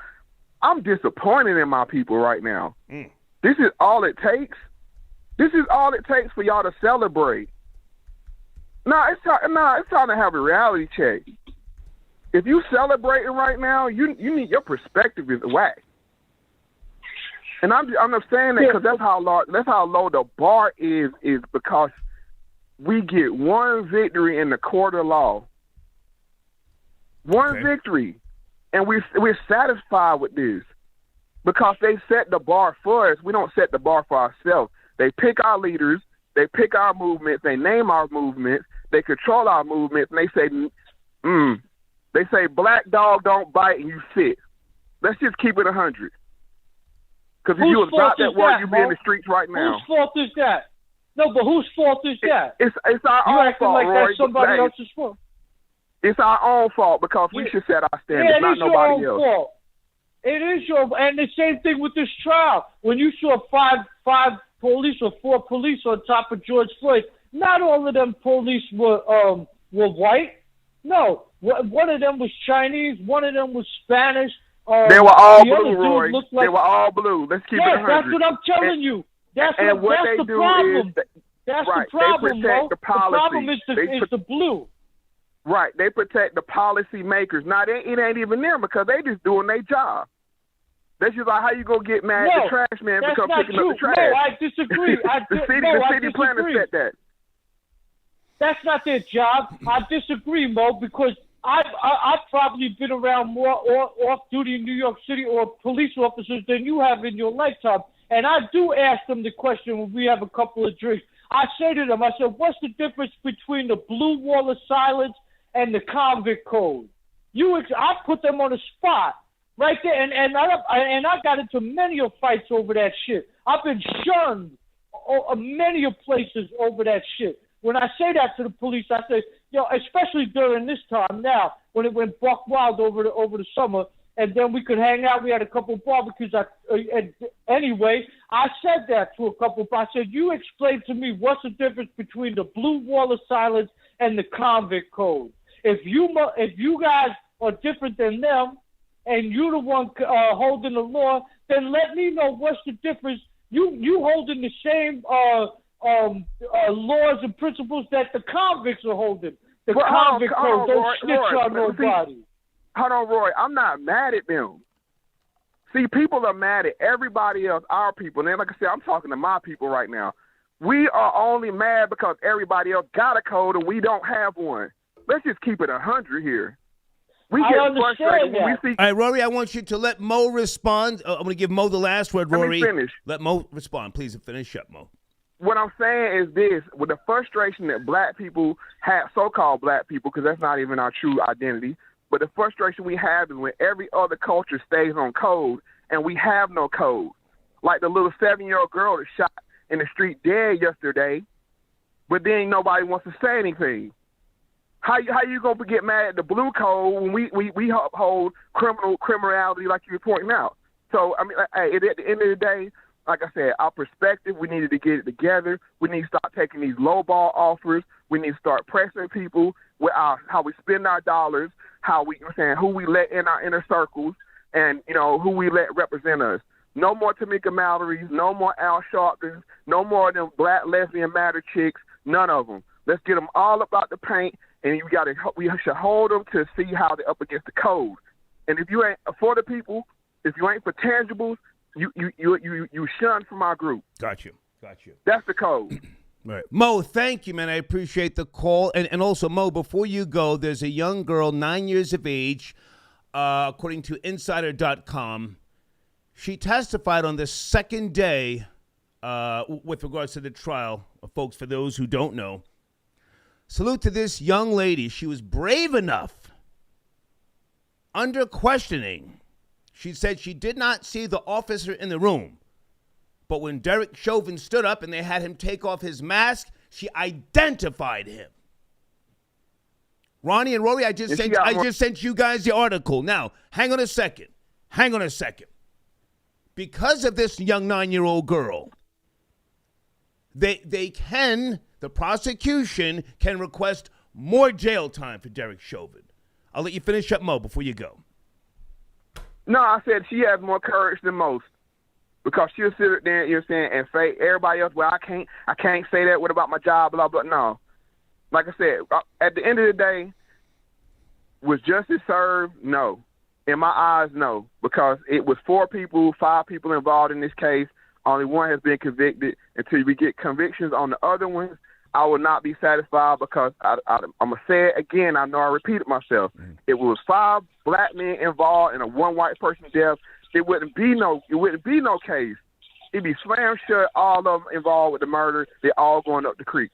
Speaker 5: I'm disappointed in my people right now. This is all it takes. This is all it takes for y'all to celebrate. It's time to have a reality check. If you celebrating right now, you need, your perspective is whack. And I'm saying that because that's how low the bar is because we get one victory in the court of law. One victory. And we're satisfied with this because they set the bar for us. We don't set the bar for ourselves. They pick our leaders. They pick our movements. They name our movements. They control our movements. And they say, black dog don't bite and you sit. Let's just keep it 100. Because if you was about that word, you'd be in the streets right now.
Speaker 2: Whose fault is that? No, but whose fault is that?
Speaker 5: It's our own fault,
Speaker 2: like
Speaker 5: Rory.
Speaker 2: That's somebody else's fault.
Speaker 5: It's our own fault because we should set our standards, not nobody else.
Speaker 2: Fault. It is your and the same thing with this trial. When you saw five police or 4 police on top of George Floyd, not all of them police were white. No, one of them was Chinese. One of them was Spanish.
Speaker 5: They were all blue, Rory. They were all blue. Let's keep it 100.
Speaker 2: That's what I'm telling you. That's the problem. That's the problem, Mo. The problem is the blue.
Speaker 5: Right. They protect the policy makers. Now, it ain't even them because they just doing their job. That's just like how you gonna get mad at the trash man because picking up the trash.
Speaker 2: No, I disagree.
Speaker 5: The city planner said that.
Speaker 2: That's not their job. I disagree, Mo, because I've probably been around more off-duty in New York City or police officers than you have in your lifetime. And I do ask them the question when we have a couple of drinks. I say to them, I said, what's the difference between the blue wall of silence and the convict code? I put them on the spot right there. And I got into many of fights over that shit. I've been shunned many of places over that shit. When I say that to the police, I say, especially during this time now, when it went buck wild over the summer, and then we could hang out. We had a couple of barbecues. Anyway, I said that to a couple. I said, you explain to me what's the difference between the blue wall of silence and the convict code. If you guys are different than them, and you're the one holding the law, then let me know what's the difference. You holding the same laws and principles that the convicts are holding. The convict code don't snitch on nobody.
Speaker 5: Hold on, Roy. I'm not mad at them. See, people are mad at everybody else, our people. And like I said, I'm talking to my people right now. We are only mad because everybody else got a code and we don't have one. Let's just keep it 100 here. We get frustrated when we see.
Speaker 1: All right, Rory, I want you to let Mo respond. I'm going to give Mo the last word, Rory.
Speaker 5: Let me finish.
Speaker 1: Let Mo respond. Please finish up, Mo.
Speaker 5: What I'm saying is this, with the frustration that black people have, so-called black people, because that's not even our true identity, but the frustration we have is when every other culture stays on code and we have no code. Like the little 7-year-old girl that shot in the street dead yesterday, but then nobody wants to say anything. How you going to get mad at the blue code when we uphold criminality like you were pointing out? So, I mean, at the end of the day, like I said, our perspective, we needed to get it together. We need to start taking these lowball offers. We need to start pressing people with how we spend our dollars, who we let in our inner circles, and, who we let represent us. No more Tamika Mallory's, no more Al Sharptons, no more of them black lesbian matter chicks, none of them. Let's get them all up out the paint, and we should hold them to see how they're up against the code. And if you ain't for the people, if you ain't for tangibles, you shun from our group.
Speaker 1: Got you.
Speaker 5: That's the code.
Speaker 1: Right. Mo, thank you, man. I appreciate the call. And also, Mo, before you go, there's a young girl, 9 years of age, according to Insider.com. She testified on the second day with regards to the trial. Folks, for those who don't know, salute to this young lady. She was brave enough, under questioning. She said she did not see the officer in the room. But when Derek Chauvin stood up and they had him take off his mask, she identified him. Ronnie and Rory, I just sent you guys the article. Now, hang on a second. Because of this young 9-year-old girl, the prosecution can request more jail time for Derek Chauvin. I'll let you finish up, Mo, before you go.
Speaker 5: No, I said she has more courage than most because she'll sit there, you know what I'm saying, and say everybody else, well, I can't say that. What about my job? Blah blah. No, like I said, at the end of the day, was justice served? No. In my eyes, no, because it was 5 people involved in this case. Only one has been convicted. Until we get convictions on the other ones, I will not be satisfied because I'm going to say it again. I know I repeated myself. It was 5 black men involved and a 1 white person death. It wouldn't be no case. It'd be slam shut, all of them involved with the murder. They're all going up the creek.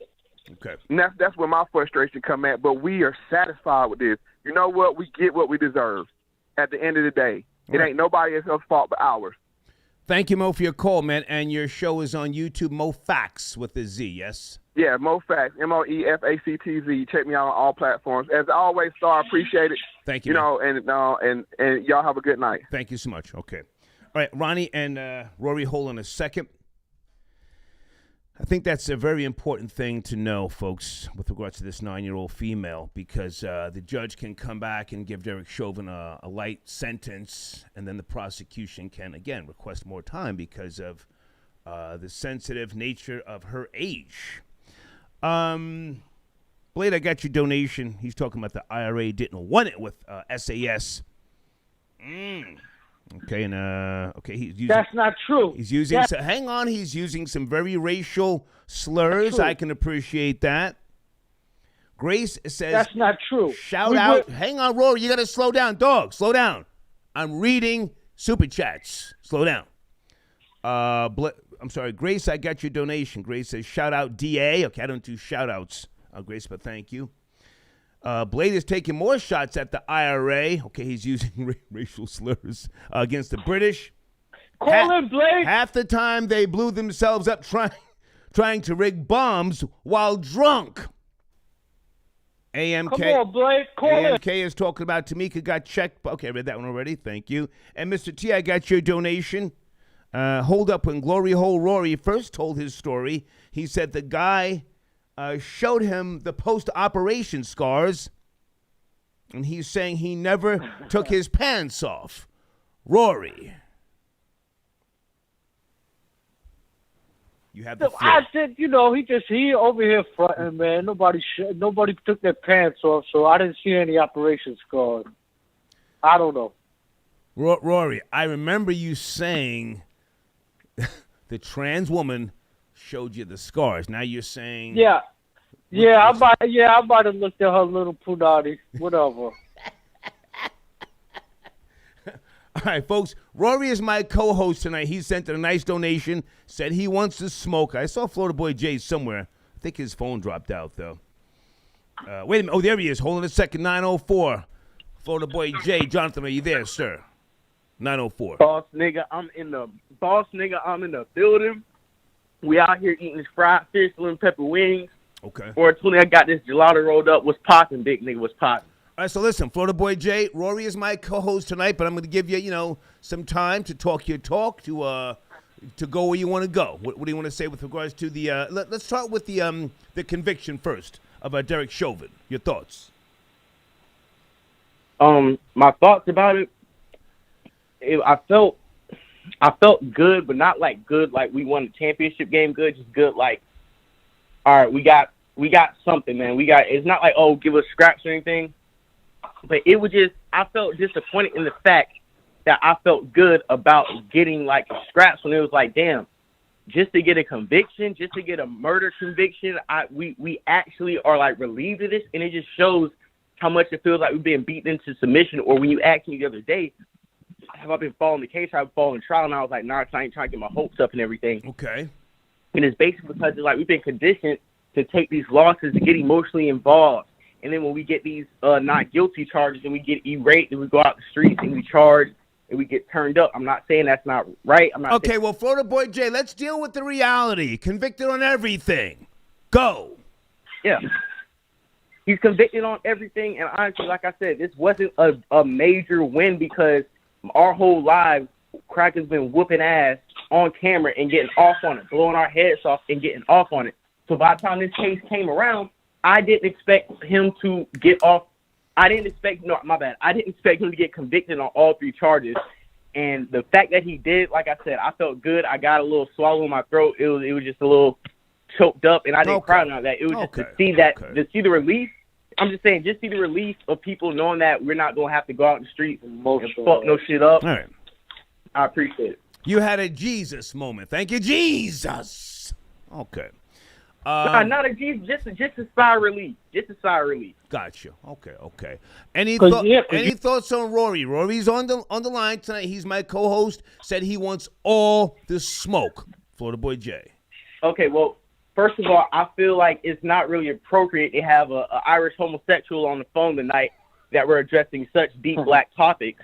Speaker 1: Okay.
Speaker 5: And that's where my frustration come at. But we are satisfied with this. You know what? We get what we deserve. At the end of the day, it ain't nobody else's fault but ours.
Speaker 1: Thank you, Mo, for your call, man. And your show is on YouTube, Mo Facts with a Z, yes?
Speaker 5: Yeah, Mo Facts, MOEFACTZ. Check me out on all platforms. As always, Star, appreciate it.
Speaker 1: Thank you.
Speaker 5: You know, and y'all have a good night.
Speaker 1: Thank you so much. Okay. All right, Ronnie and Rory, hold on a second. I think that's a very important thing to know, folks, with regards to this 9-year-old female, because the judge can come back and give Derek Chauvin a light sentence, and then the prosecution can, again, request more time because of the sensitive nature of her age. Blade, I got your donation. He's talking about the IRA didn't want it with SAS. Okay, and okay, he's using.
Speaker 2: That's not true.
Speaker 1: He's using. Hang on, he's using some very racial slurs. I can appreciate that. Grace says
Speaker 2: that's not true.
Speaker 1: Shout out. Hang on, Rory, you got to slow down, dog. Slow down. I'm reading super chats. Slow down. I'm sorry, Grace. I got your donation. Grace says shout out DA. Okay, I don't do shout outs, Grace, but thank you. Blade is taking more shots at the IRA. Okay, he's using racial slurs against the British.
Speaker 2: Call him, Blade.
Speaker 1: Half the time they blew themselves up trying to rig bombs while drunk. AMK.
Speaker 2: Come on, Blade. Call
Speaker 1: AMK is talking about Tamika got checked. Okay, I read that one already. Thank you. And Mr. T, I got your donation. Hold up, when Glory Hole Rory first told his story, he said the guy showed him the post-operation scars, and he's saying he never took his pants off. Rory. You have the floor.
Speaker 2: I said, he over here fronting, man. Nobody took their pants off, so I didn't see any operation scars. I don't know.
Speaker 1: Rory, I remember you saying the trans woman showed you the scars. Now you're saying I might have looked at her little punani, whatever. All right, folks. Rory is my co-host tonight. He sent a nice donation. Said he wants to smoke. I saw Florida Boy Jay somewhere. I think his phone dropped out though. Wait a minute. Oh, there he is. Hold on a second. 904. Florida Boy Jay. Jonathan, are you there, sir? 904.
Speaker 7: Boss nigga, I'm in the building. We out here eating this fried fish, lemon pepper wings.
Speaker 1: Okay.
Speaker 7: 420, I got this gelato rolled up. What's popping, big nigga? What's popping?
Speaker 1: All right, so listen, Florida Boy Jay, Rory is my co-host tonight, but I'm going to give you, some time to talk your talk, to go where you want to go. What do you want to say with regards to the? Let's start with the conviction first of Derek Chauvin. Your thoughts?
Speaker 7: My thoughts about it. I felt good, but not like good like we won the championship game. Good, just good like. All right, we got something, man. It's not like, oh, give us scraps or anything. But it was just, I felt disappointed in the fact that I felt good about getting like scraps when it was like, damn, just to get a conviction, just to get a murder conviction, we actually are like relieved of this, and it just shows how much it feels like we've been beaten into submission. Or when you asked me the other day, have I been following the case? Or have I following the trial? And I was like, nah, I ain't trying to get my hopes up and everything.
Speaker 1: Okay.
Speaker 7: And it's basically because like we've been conditioned to take these losses, to get emotionally involved. And then when we get these not guilty charges and we get irate and we go out the streets and we charge and we get turned up, I'm not saying that's not right. I'm not.
Speaker 1: Okay, well, Florida Boy Jay, let's deal with the reality. Convicted on everything. Go.
Speaker 7: Yeah. He's convicted on everything. And honestly, like I said, this wasn't a major win because our whole lives, Crack has been whooping ass on camera and getting off on it, blowing our heads off and getting off on it. So by the time this case came around, I didn't expect him to get off. I didn't expect him to get convicted on all 3 charges. And the fact that he did, like I said, I felt good. I got a little swallow in my throat. It was just a little choked up, and I didn't cry on that. It was just to see that, to see the relief. I'm just saying, just see the relief of people knowing that we're not gonna have to go out in the streets and fuck no shit up.
Speaker 1: All right.
Speaker 7: I appreciate it.
Speaker 1: You had a Jesus moment. Thank you, Jesus. Okay.
Speaker 7: Not a Jesus, just a sigh of relief. Just a sigh of relief.
Speaker 1: Got you. Okay. Any thoughts on Rory? Rory's on the line tonight. He's my co-host. Said he wants all the smoke. Florida Boy J.
Speaker 7: Okay, well, first of all, I feel like it's not really appropriate to have a Irish homosexual on the phone tonight that we're addressing such deep black topics.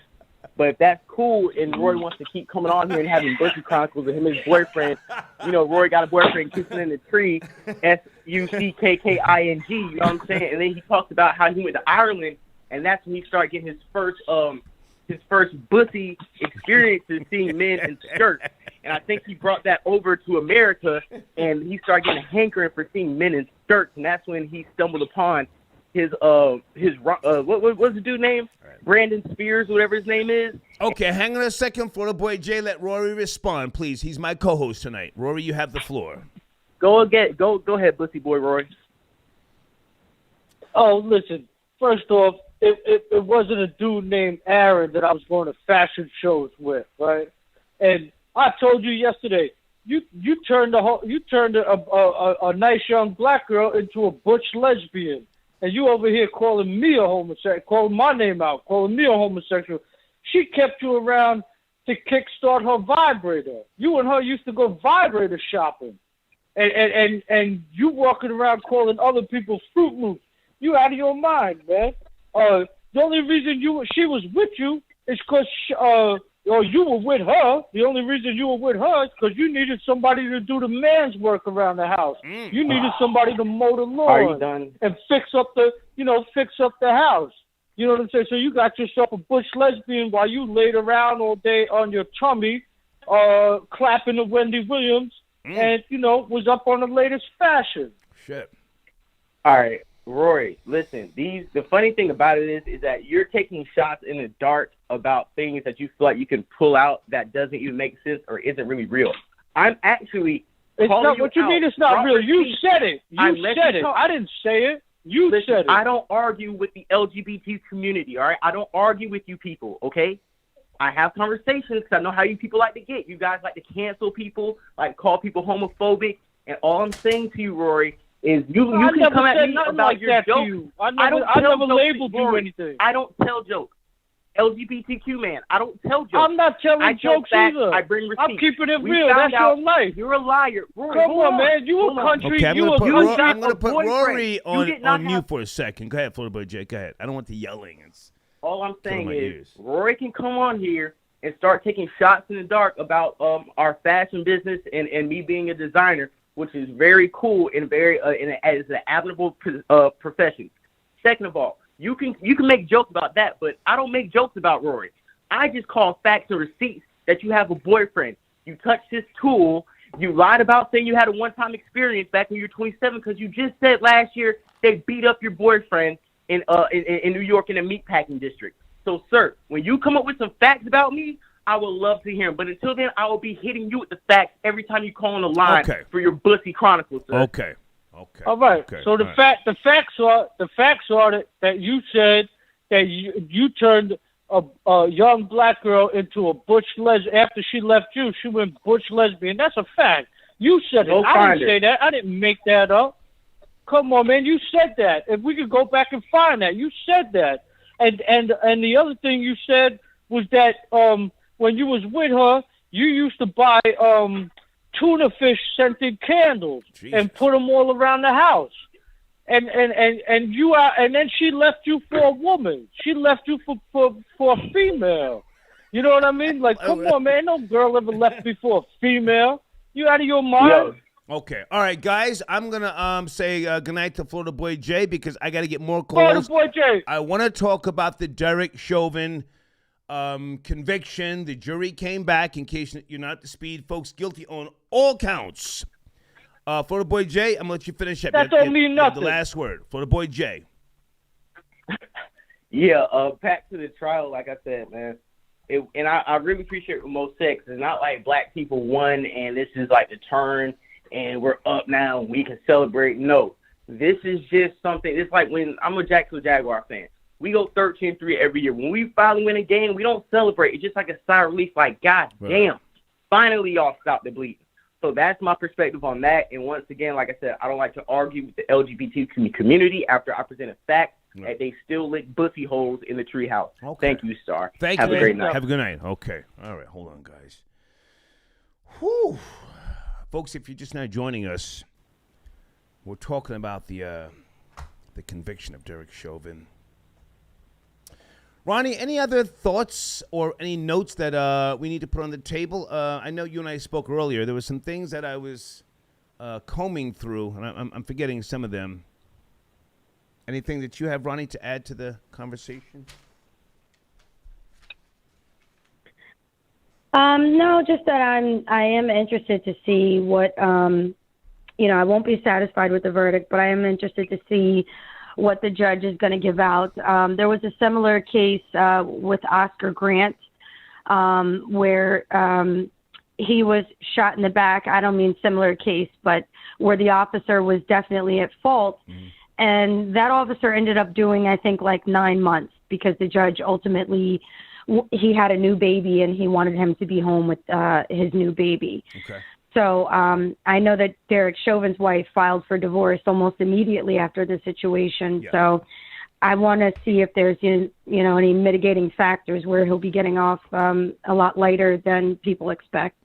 Speaker 7: But if that's cool and Rory wants to keep coming on here and having Bussy Chronicles of him and his boyfriend, Rory got a boyfriend kissing in the tree, SUCKKING, you know what I'm saying? And then he talks about how he went to Ireland, and that's when he started getting his first Bussy experience in seeing men in skirts. And I think he brought that over to America, and he started getting a hankering for seeing men in skirts, and that's when he stumbled upon his what was the dude's name? Right. Brandon Spears, whatever his name is.
Speaker 1: Okay, hang on a second, Florida Boy J. Let Rory respond, please. He's my co-host tonight. Rory, you have the floor.
Speaker 7: Go ahead, Bussy Boy Rory.
Speaker 2: Oh, listen. First off, it wasn't a dude named Aaron that I was going to fashion shows with, right? And I told you yesterday, you turned a nice young black girl into a butch lesbian. And you over here calling me a homosexual, calling my name out, calling me a homosexual. She kept you around to kickstart her vibrator. You and her used to go vibrator shopping. And you walking around calling other people Fruit Loops. You out of your mind, man. The only reason she was with you is because you were with her. The only reason you were with her is because you needed somebody to do the man's work around the house. You needed somebody to mow the lawn and fix up the house. You know what I'm saying? So you got yourself a butch lesbian while you laid around all day on your tummy, clapping to Wendy Williams, and was up on the latest fashion.
Speaker 1: Shit.
Speaker 7: All right, Rory, listen. The funny thing about it is that you're taking shots in the dark about things that you feel like you can pull out that doesn't even make sense or isn't really real. I'm actually
Speaker 2: It's not what you mean. It's not real. You said it. You said it. I didn't say it. You said it.
Speaker 7: I don't argue with the LGBT community. All right, I don't argue with you people. Okay, I have conversations because I know how you people like to get. You guys like to cancel people, like call people homophobic, and all I'm saying to you, Rory, is you can come at me about
Speaker 2: like
Speaker 7: your jokes.
Speaker 2: I never labeled you anything.
Speaker 7: I don't tell jokes. LGBTQ man, I don't tell jokes.
Speaker 2: I'm not telling jokes either.
Speaker 7: I bring receipts.
Speaker 2: I'm keeping it real. That's your life.
Speaker 7: You're a liar. Rory,
Speaker 2: come on, man. You a country.
Speaker 1: Okay, I'm going to put Rory on mute for a second. Go ahead, Florida Boy J. Go ahead. I don't want the yelling.
Speaker 7: All I'm saying is Rory can come on here and start taking shots in the dark about our fashion business and me being a designer, which is very cool and very as an admirable profession. Second of all, you can make jokes about that, but I don't make jokes about Rory. I just call facts and receipts that you have a boyfriend. You touched his tool. You lied about saying you had a one-time experience back when you were 27 because you just said last year they beat up your boyfriend in New York in a meatpacking district. So, sir, when you come up with some facts about me, I would love to hear them. But until then, I will be hitting you with the facts every time you call on the line for your Bussy Chronicles, sir.
Speaker 1: Okay.
Speaker 2: All right. Okay. So the facts are that you said that you turned a young black girl into a butch lesbian after she left you. She went butch lesbian. That's a fact. You said it. I didn't say that. I didn't make that up. Come on, man. You said that. If we could go back and find that, you said that. And the other thing you said was that when you was with her, you used to buy tuna fish scented candles and put them all around the house. And then she left you for a woman. She left you for a female. You know what I mean? Like, come on, man. No girl ever left me for a female. You out of your mind?
Speaker 7: Yeah.
Speaker 1: Okay. All right, guys. I'm going to say goodnight to Florida Boy J because I got to get more calls.
Speaker 2: Florida Boy J.
Speaker 1: I want to talk about the Derek Chauvin conviction. The jury came back, in case you're not the speed, folks, guilty on all counts. Florida Boy J, I'm going to let you finish up.
Speaker 2: That don't mean nothing.
Speaker 1: The last word. Florida Boy J.
Speaker 7: Yeah, back to the trial, like I said, man. and I really appreciate what Mo said, 'cause it's not like black people won and this is like the turn and we're up now and we can celebrate. No, this is just something. It's like when I'm a Jacksonville Jaguar fan. We go 13-3 every year. When we finally win a game, we don't celebrate. It's just like a sigh of relief, like, God damn, finally y'all stopped the bleeding. So that's my perspective on that. And once again, like I said, I don't like to argue with the LGBT community after I present a fact that they still lick bussy holes in the treehouse. Okay. Thank you, Star. Have a great night.
Speaker 1: Have a good night. Okay. All right. Hold on, guys. Whew. Folks, if you're just now joining us, we're talking about the conviction of Derek Chauvin. Ronnie, any other thoughts or any notes that we need to put on the table? I know you and I spoke earlier. There were some things that I was combing through, and I'm forgetting some of them. Anything that you have, Ronnie, to add to the conversation?
Speaker 6: No, just that I am interested to see what, I won't be satisfied with the verdict, but I am interested to see what the judge is going to give out. There was a similar case with Oscar Grant where he was shot in the back. I don't mean similar case, but where the officer was definitely at fault. Mm-hmm. And that officer ended up doing, I think, like 9 months because the judge ultimately, he had a new baby and he wanted him to be home with his new baby. Okay. So I know that Derek Chauvin's wife filed for divorce almost immediately after the situation. Yeah. So I want to see if there's, any mitigating factors where he'll be getting off a lot later than people expect.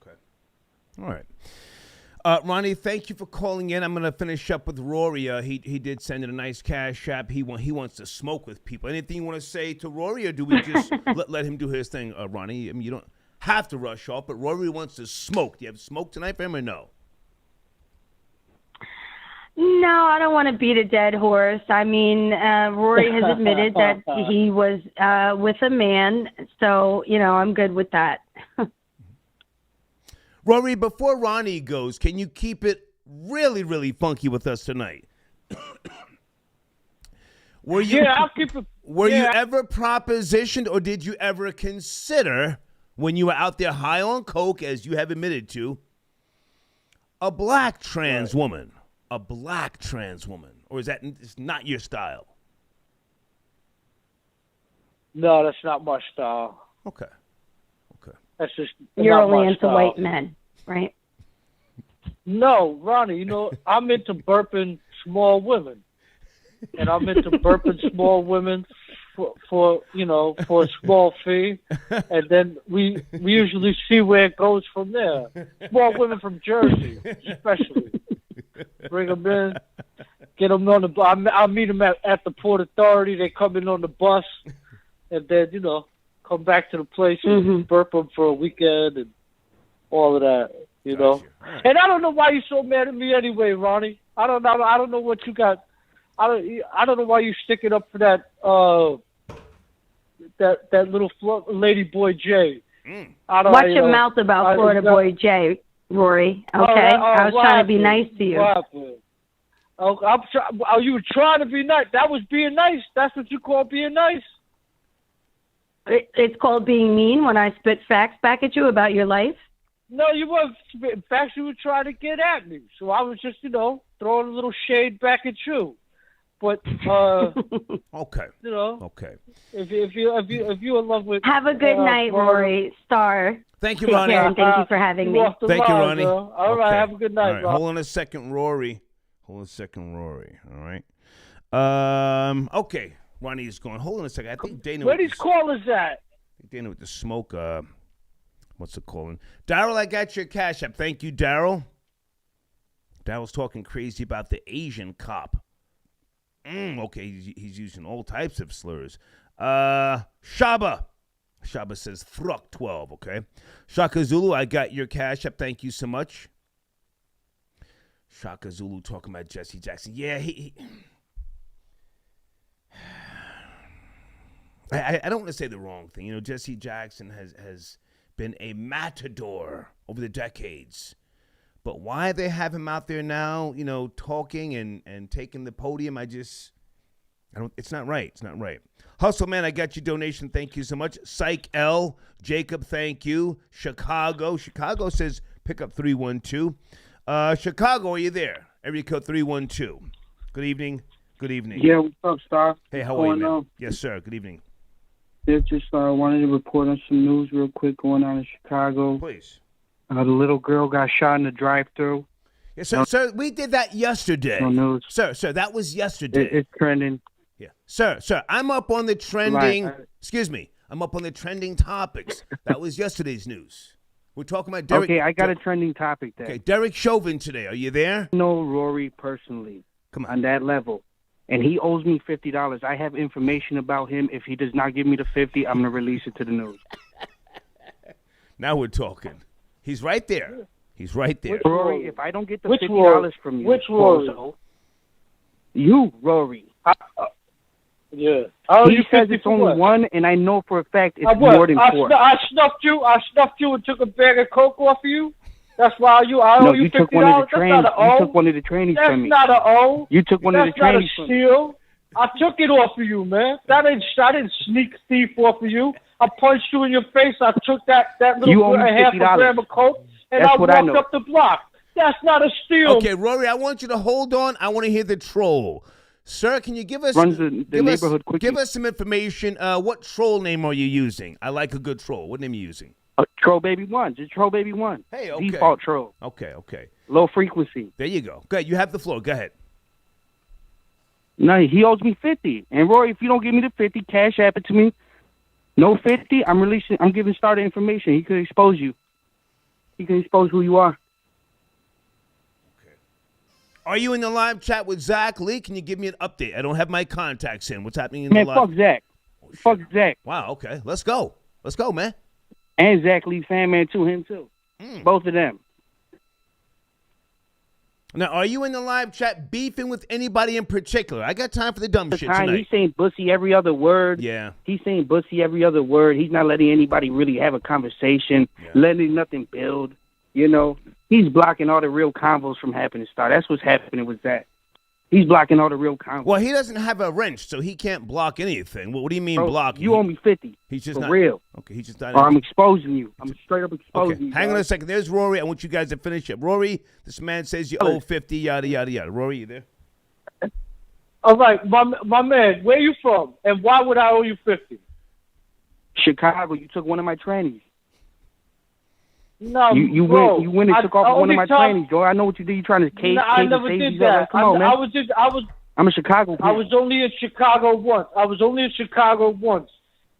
Speaker 1: Okay. All right. Ronnie, thank you for calling in. I'm going to finish up with Rory. He did send in a nice cash app. He wants to smoke with people. Anything you want to say to Rory, or do we just let him do his thing, Ronnie? I mean, you don't have to rush off, but Rory wants to smoke. Do you have smoke tonight for him or no?
Speaker 6: No, I don't want to beat a dead horse. I mean, Rory has admitted that he was with a man, so, I'm good with that.
Speaker 1: Rory, before Ronnie goes, can you keep it really, really funky with us tonight?
Speaker 2: I'll keep it.
Speaker 1: Were you ever propositioned, or did you ever consider, when you were out there high on coke, as you have admitted to, a black trans woman? A black trans woman? Or is that it's not your style?
Speaker 2: No, that's not my style.
Speaker 1: Okay.
Speaker 2: That's just
Speaker 6: you're only into
Speaker 2: style.
Speaker 6: White men, right?
Speaker 2: No, Ronnie, I'm into burping small women. And I'm into burping small women for a small fee. And then we usually see where it goes from there. Small women from Jersey, especially. Bring them in, get them on the I'll meet them at the Port Authority. They come in on the bus, and then, come back to the place and burp them for a weekend and all of that, Right. And I don't know why you're so mad at me anyway, Ronnie. I don't know what you got. I don't know why you sticking up for that that little lady boy Jay.
Speaker 6: Watch your mouth about Florida boy Jay, Rory. Okay, I was trying to be nice to you.
Speaker 2: You were trying to be nice. That was being nice. That's what you call being nice.
Speaker 6: It's called being mean when I spit facts back at you about your life?
Speaker 2: No, you weren't spitting facts. You were trying to get at me. So I was just, throwing a little shade back at you. But,
Speaker 1: okay. Okay.
Speaker 2: If you're in love with...
Speaker 6: Have a good night, Rory. Star.
Speaker 1: Thank you, Ronnie.
Speaker 6: And thank you for having me.
Speaker 1: Thank you, Ronnie.
Speaker 2: All right, have a good night,
Speaker 1: all right. Hold on a second, Rory. All right. Okay. Ronnie is going. Hold on a second. I think Dana.
Speaker 2: Where these callers at?
Speaker 1: Dana with the smoke. What's it calling? Daryl, I got your cash app. Thank you, Daryl. Daryl's talking crazy about the Asian cop. Okay, he's using all types of slurs. Shaba says Thruck 12. Okay. Shaka Zulu, I got your cash app. Thank you so much. Shaka Zulu talking about Jesse Jackson. Yeah, he I don't want to say the wrong thing. Jesse Jackson has been a matador over the decades. But why they have him out there now, talking and taking the podium, It's not right. It's not right. Hustle, man, I got your donation. Thank you so much. Psych L. Jacob, thank you. Chicago says pick up 312. Chicago, are you there? Area code 312. Good evening. Good evening.
Speaker 8: Yeah, what's up, Star?
Speaker 1: Hey, how are you, man? Yes, sir. Good evening.
Speaker 8: Yeah, just wanted to report on some news real quick going on in Chicago.
Speaker 1: Please.
Speaker 8: The little girl got shot in the drive-thru.
Speaker 1: Yes, sir, we did that yesterday.
Speaker 8: No news.
Speaker 1: Sir, that was yesterday.
Speaker 8: It's trending.
Speaker 1: Yeah. Sir, I'm up on the trending, excuse me, I'm up on the trending topics. That was yesterday's news. We're talking about Derek.
Speaker 8: Okay, I got a trending topic there.
Speaker 1: Okay, Derek Chauvin today. Are you there?
Speaker 8: No, Rory personally.
Speaker 1: Come
Speaker 8: on that level. And he owes me $50. I have information about him. If he does not give me the $50, I'm going to release it to the news.
Speaker 1: Now we're talking. He's right there. He's right there.
Speaker 8: Rory, if I don't get the $50 from you,
Speaker 2: which Rory?
Speaker 8: You, Rory.
Speaker 2: Yeah.
Speaker 8: He says it's only one, and I know for a fact it's more than four.
Speaker 2: I snuffed you and took a bag of coke off of you. That's why I owe you $50.
Speaker 8: Took one of the trains. You took one of the trainees from me.
Speaker 2: That's not an O.
Speaker 8: You took one of the trainees from me.
Speaker 2: That's not a steal. I took it off of you, man. I didn't sneak thief off of you. I punched you in your face. I took that little half a gram of coke, and I walked up the block. That's not a steal.
Speaker 1: Okay, Rory, I want you to hold on. I want to hear the troll. Sir, can you give us give us some information? What troll name are you using? I like a good troll. What name are you using?
Speaker 8: Troll Baby 1. Just Troll Baby 1.
Speaker 1: Hey, okay.
Speaker 8: Default troll.
Speaker 1: Okay.
Speaker 8: Low frequency.
Speaker 1: There you go. Good. You have the floor. Go ahead.
Speaker 8: No, he owes me $50. And Rory, if you don't give me the $50, cash app it to me. No $50, I'm giving Starter information. He could expose you. He can expose who you are.
Speaker 1: Are you in the live chat with Zach Lee? Can you give me an update? I don't have my contacts in. What's happening in the live?
Speaker 8: Man, fuck Zach. Fuck Zach.
Speaker 1: Wow, okay. Let's go. Let's go, man.
Speaker 8: And Zach Lee, fan man too, him too. Both of them.
Speaker 1: Now, are you in the live chat beefing with anybody in particular? I got time for the dumb shit tonight.
Speaker 8: He's saying bussy every other word.
Speaker 1: Yeah.
Speaker 8: He's saying bussy every other word. He's not letting anybody really have a conversation, letting nothing build. You know, he's blocking all the real convos from happening. That's what's happening with that. He's blocking all the real convos.
Speaker 1: Well, he doesn't have a wrench, so he can't block anything. What do you mean blocking?
Speaker 8: You owe me $50.
Speaker 1: He's just
Speaker 8: for real.
Speaker 1: Okay, he's just not.
Speaker 8: Or I'm exposing you. I'm straight up exposing you.
Speaker 1: Hang on a second. There's Rory. I want you guys to finish up. Rory, this man says you owe 50, yada, yada, yada. Rory, you there?
Speaker 2: All right, my man, where you from? And why would I owe you 50?
Speaker 8: Chicago. You took one of my trainees.
Speaker 2: No,
Speaker 8: you went and took off one of my trainees, Joe. I know what you did. You trying to cage.
Speaker 2: No, I never did that.
Speaker 8: Come on, man. I'm a Chicago kid.
Speaker 2: I was only in Chicago once.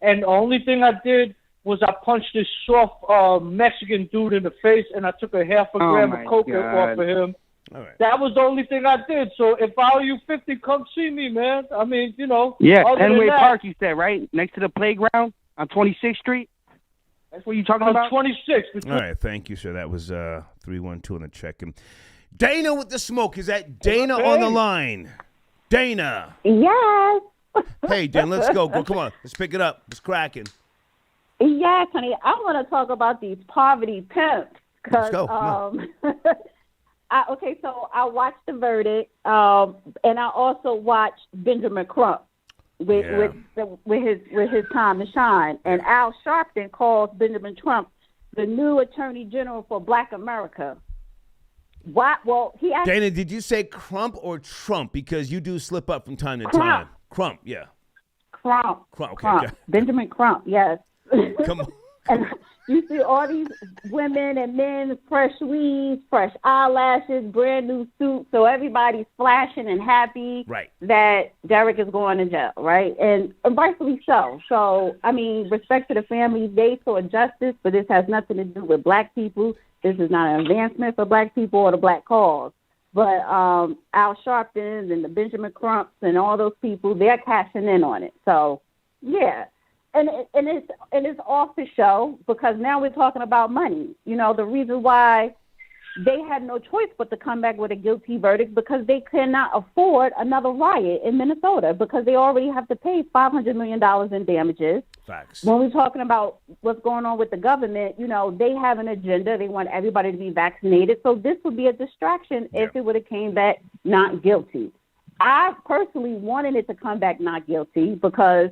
Speaker 2: And the only thing I did was I punched this soft Mexican dude in the face, and I took a half a gram of coke off of him.
Speaker 1: All right.
Speaker 2: That was the only thing I did. So if I owe you 50, come see me, man. I mean, you know.
Speaker 8: Yeah, Fenway Park, you said, right? Next to the playground on 26th Street? That's what you're talking about?
Speaker 2: 26.
Speaker 1: All right, thank you, sir. That was 312 on the check-in. Dana with the smoke. Is that Dana on the line? Dana.
Speaker 9: Yes.
Speaker 1: Hey, Dana, let's go. Come on. Let's pick it up. It's cracking.
Speaker 9: Yes, honey. I want to talk about these poverty pimps.
Speaker 1: Let's go.
Speaker 9: Okay, so I watched the verdict, and I also watched Benjamin Crump with his time to shine. And Al Sharpton calls Benjamin Trump the new Attorney General for Black America. Why? Well, he asked.
Speaker 1: Dana, did you say Crump or Trump? Because you do slip up from time to time. Crump, yeah.
Speaker 9: Crump.
Speaker 1: Okay.
Speaker 9: Crump. Benjamin Crump, yes.
Speaker 1: Come on.
Speaker 9: And you see all these women and men, fresh weaves, fresh eyelashes, brand new suits. So everybody's flashing and happy that Derek is going to jail, right? And rightfully so. So, I mean, respect to the families. They saw justice, but this has nothing to do with black people. This is not an advancement for black people or the black cause. But Al Sharpton and the Benjamin Crumps and all those people, they're cashing in on it. So, yeah. And it's off the show because now we're talking about money. You know, the reason why they had no choice but to come back with a guilty verdict because they cannot afford another riot in Minnesota because they already have to pay $500 million in damages.
Speaker 1: Facts.
Speaker 9: When we're talking about what's going on with the government, you know, they have an agenda. They want everybody to be vaccinated. So this would be a distraction if it would have came back not guilty. I personally wanted it to come back not guilty because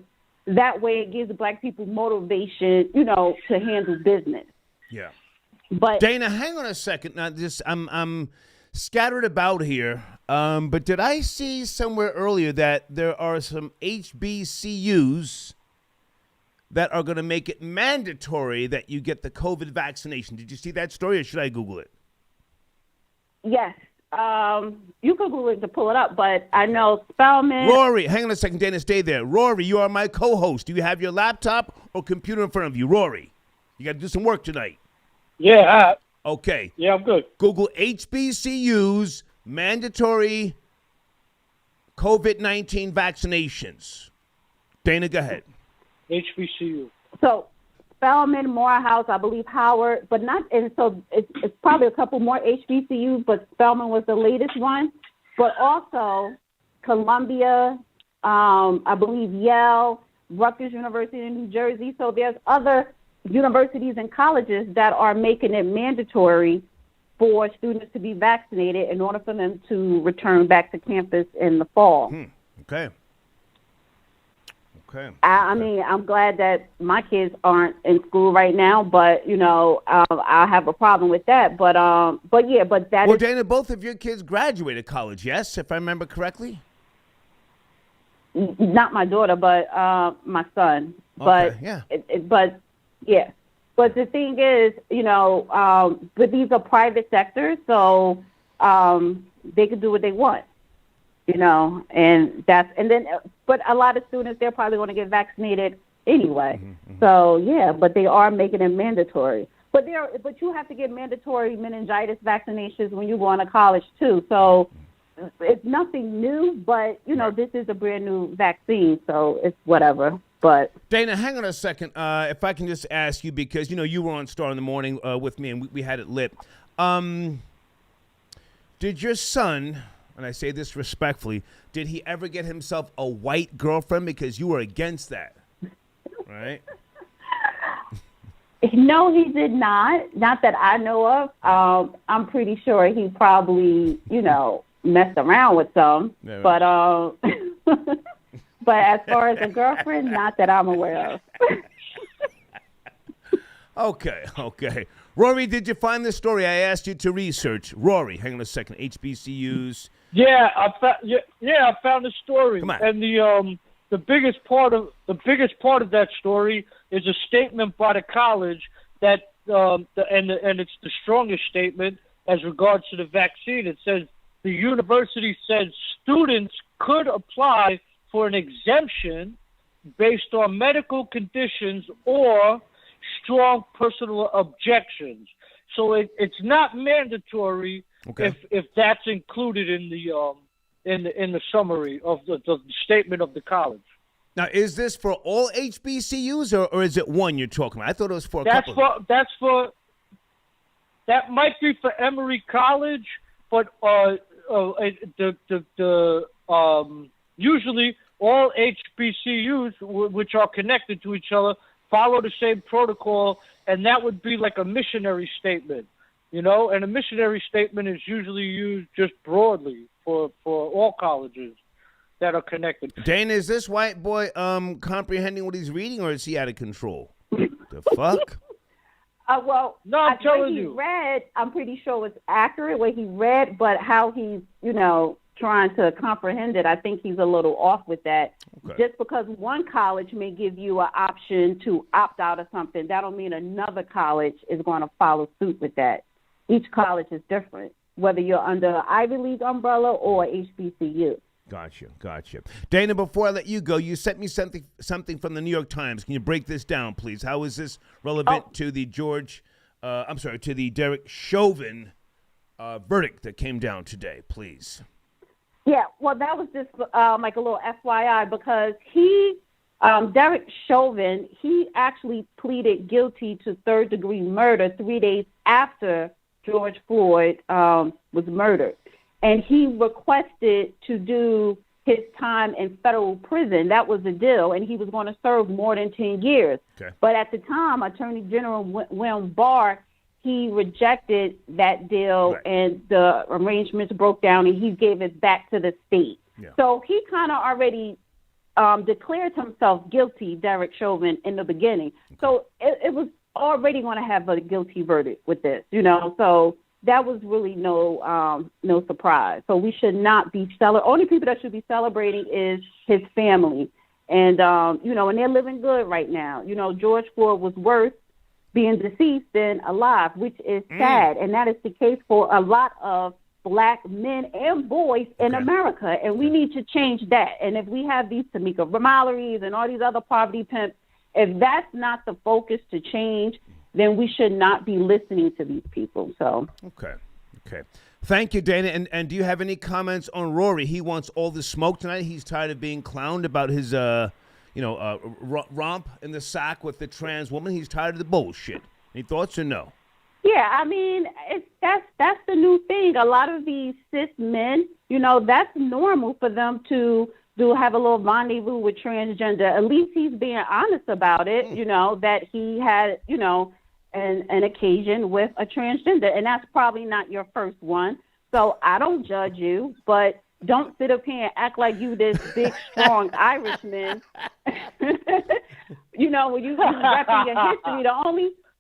Speaker 9: that way it gives black people motivation, to handle business.
Speaker 1: Yeah.
Speaker 9: But
Speaker 1: Dana, hang on a second. Now, I'm scattered about here. But did I see somewhere earlier that there are some HBCUs that are going to make it mandatory that you get the COVID vaccination? Did you see that story, or should I Google it?
Speaker 9: Yes. You can Google it to pull it up, but I know Spelman.
Speaker 1: Rory, hang on a second, Dana, stay there. Rory, you are my co-host. Do you have your laptop or computer in front of you? Rory, you got to do some work tonight.
Speaker 2: Yeah.
Speaker 1: Okay.
Speaker 2: Yeah, I'm good.
Speaker 1: Google HBCUs mandatory COVID-19 vaccinations. Dana, go ahead.
Speaker 2: HBCU.
Speaker 9: So Spelman, Morehouse, I believe Howard, but not, and so it's probably a couple more HBCUs, but Spelman was the latest one. But also Columbia, I believe Yale, Rutgers University in New Jersey. So there's other universities and colleges that are making it mandatory for students to be vaccinated in order for them to return back to campus in the fall.
Speaker 1: Okay.
Speaker 9: I mean, I'm glad that my kids aren't in school right now, but I have a problem with that. But that.
Speaker 1: Well, Dana, both of your kids graduated college, yes, if I remember correctly.
Speaker 9: Not my daughter, but my son.
Speaker 1: Okay, yeah.
Speaker 9: But the thing is, but these are private sectors, so they can do what they want. But a lot of students, they're probably going to get vaccinated anyway. So, yeah, but they are making it mandatory. But you have to get mandatory meningitis vaccinations when you go on to college, too. So it's nothing new, but, this is a brand new vaccine, so it's whatever. But
Speaker 1: Dana, hang on a second. If I can just ask you, because, you were on Star in the Morning with me, and we had it lit. Did your son, and I say this respectfully, did he ever get himself a white girlfriend? Because you were against that, right?
Speaker 9: No, he did not. Not that I know of. I'm pretty sure he probably, messed around with some. Yeah, right. But but as far as a girlfriend, not that I'm aware
Speaker 1: of. Okay. Rory, did you find this story I asked you to research? Rory, hang on a second. HBCUs.
Speaker 2: Yeah, I found the story.
Speaker 1: Come on.
Speaker 2: And the biggest part of that story is a statement by the college that and it's the strongest statement as regards to the vaccine. It says the university said students could apply for an exemption based on medical conditions or strong personal objections. So it's not mandatory.
Speaker 1: Okay.
Speaker 2: If that's included in the summary of the statement of the college.
Speaker 1: Now, is this for all HBCUs or is it one you're talking about? I thought it was for a couple.
Speaker 2: That might be for Emory College, but usually all HBCUs, which are connected to each other, follow the same protocol, and that would be like a missionary statement. And a missionary statement is usually used just broadly for all colleges that are connected.
Speaker 1: Dana, is this white boy comprehending what he's reading, or is he out of control? The fuck?
Speaker 9: Well,
Speaker 2: no, I'm telling you.
Speaker 9: I'm pretty sure it's accurate what he read, but how he's, trying to comprehend it, I think he's a little off with that. Okay. Just because one college may give you an option to opt out of something, that don't mean another college is going to follow suit with that. Each college is different, whether you're under an Ivy League umbrella or HBCU.
Speaker 1: Gotcha. Dana, before I let you go, you sent me something from the New York Times. Can you break this down, please? How is this relevant to the to the Derek Chauvin verdict that came down today, please?
Speaker 9: Yeah, well, that was just like a little FYI because Derek Chauvin, he actually pleaded guilty to third-degree murder 3 days after George Floyd was murdered. And he requested to do his time in federal prison. That was the deal, and he was going to serve more than 10 years.
Speaker 1: Okay.
Speaker 9: But at the time, Attorney General William Barr, he rejected that deal, right. And the arrangements broke down, and he gave it back to the state.
Speaker 1: Yeah.
Speaker 9: So he kind of already declared himself guilty, Derek Chauvin, in the beginning. Okay. So it was already going to have a guilty verdict with this, So that was really no surprise. So we should not be only people that should be celebrating is his family. And, and they're living good right now. George Floyd was worse being deceased than alive, which is sad. And that is the case for a lot of Black men and boys in America. And we need to change that. And if we have these Tamika Mallory's and all these other poverty pimps, if that's not the focus to change, then we should not be listening to these people. So
Speaker 1: okay. Thank you, Dana. And do you have any comments on Rory? He wants all the smoke tonight. He's tired of being clowned about his romp in the sack with the trans woman. He's tired of the bullshit. Any thoughts or no?
Speaker 9: Yeah, I mean, that's the new thing. A lot of these cis men, that's normal for them to have a little rendezvous with transgender. At least he's being honest about it, that he had, an occasion with a transgender. And that's probably not your first one. So I don't judge you, but don't sit up here and act like you this big, strong Irishman. When you repping your history,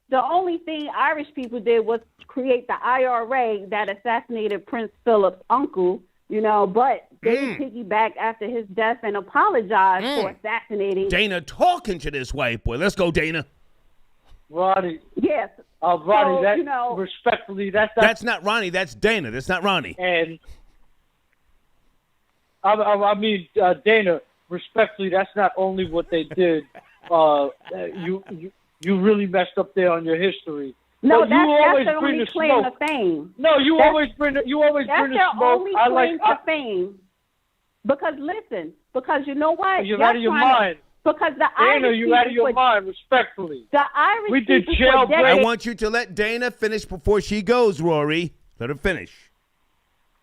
Speaker 9: the only thing Irish people did was create the IRA that assassinated Prince Philip's uncle, but they piggybacked after his death and apologized for assassinating.
Speaker 1: Dana talking to this white boy. Let's go, Dana.
Speaker 2: Ronnie.
Speaker 9: Yes.
Speaker 2: Ronnie,
Speaker 9: so,
Speaker 2: respectfully,
Speaker 1: that's not Ronnie. That's Dana. That's not Ronnie.
Speaker 2: And I mean, Dana, respectfully, that's not only what they did. You really messed up there on your history.
Speaker 9: No,
Speaker 2: but
Speaker 9: that's
Speaker 2: always
Speaker 9: their
Speaker 2: bring
Speaker 9: only
Speaker 2: the
Speaker 9: claim
Speaker 2: smoke.
Speaker 9: to fame.
Speaker 2: No, you always bring the smoke.
Speaker 9: That's their only claim to fame. Because you know what?
Speaker 2: You're out of your mind.
Speaker 9: Because the
Speaker 2: Dana,
Speaker 9: Irish
Speaker 2: you're out of your mind, respectfully.
Speaker 9: The Irish
Speaker 2: we did
Speaker 9: jail.
Speaker 1: I want you to let Dana finish before she goes, Rory. Let her finish.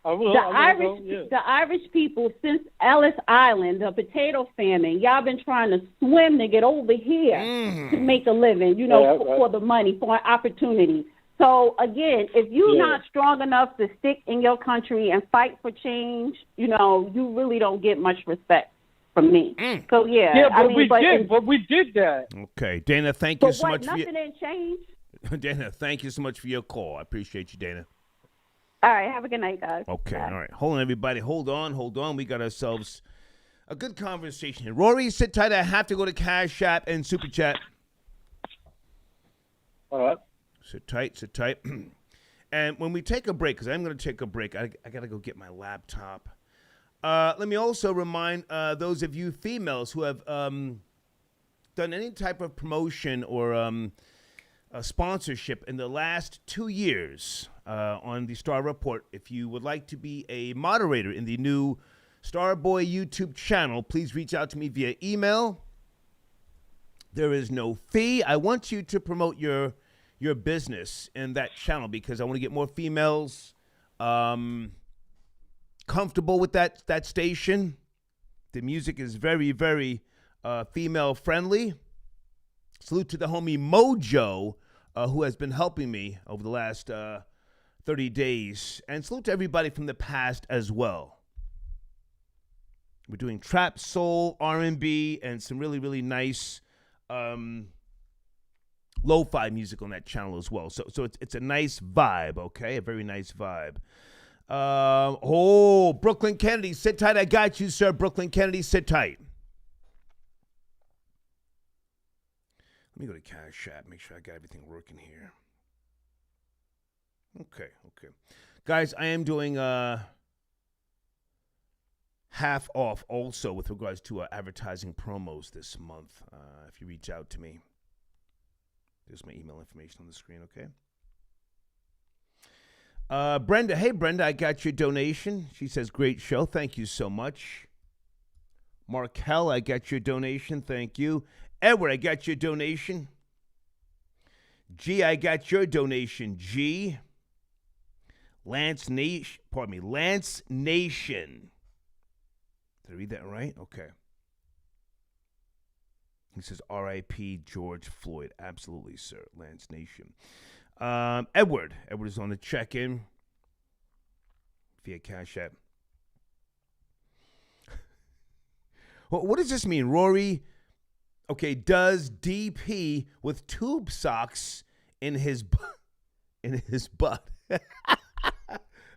Speaker 9: The Irish people, since Ellis Island, the potato famine, y'all been trying to swim to get over here to make a living, for the money, for an opportunity. So, again, if you're not strong enough to stick in your country and fight for change, you really don't get much respect from me. So, yeah.
Speaker 2: Yeah, but we did that.
Speaker 1: Okay. Dana, thank you so much.
Speaker 9: Nothing didn't change?
Speaker 1: Dana, thank you so much for your call. I appreciate you, Dana.
Speaker 9: All right. Have a good night, guys.
Speaker 1: Okay. Bye. All right. Hold on, everybody. Hold on. We got ourselves a good conversation here. Rory, sit tight. I have to go to Cash App and Super Chat.
Speaker 2: All right.
Speaker 1: Sit tight. And when we take a break, because I'm going to take a break, I got to go get my laptop. Let me also remind those of you females who have done any type of promotion or sponsorship in the last 2 years on the Star Report. If you would like to be a moderator in the new Starboy YouTube channel, please reach out to me via email. There is no fee. I want you to promote your business in that channel because I want to get more females comfortable with that station. The music is very, very female friendly. Salute to the homie Mojo, who has been helping me over the last 30 days. And salute to everybody from the past as well. We're doing trap, soul, R&B, and some really, really nice lo-fi music on that channel as well. So it's a nice vibe, okay? A very nice vibe. Brooklyn Kennedy, sit tight. I got you, sir. Brooklyn Kennedy, sit tight. Let me go to Cash App, make sure I got everything working here. Okay. Guys, I am doing half off also with regards to advertising promos this month. If you reach out to me, there's my email information on the screen, okay? Brenda, hey Brenda, I got your donation. She says, great show. Thank you so much. Markel, I got your donation. Thank you. Edward, I got your donation. G, I got your donation. G. Lance Nation. Did I read that right? Okay. He says, R.I.P. George Floyd. Absolutely, sir. Lance Nation. Edward is on the check-in via Cash App. What does this mean? Rory, okay, does DP with tube socks in his butt.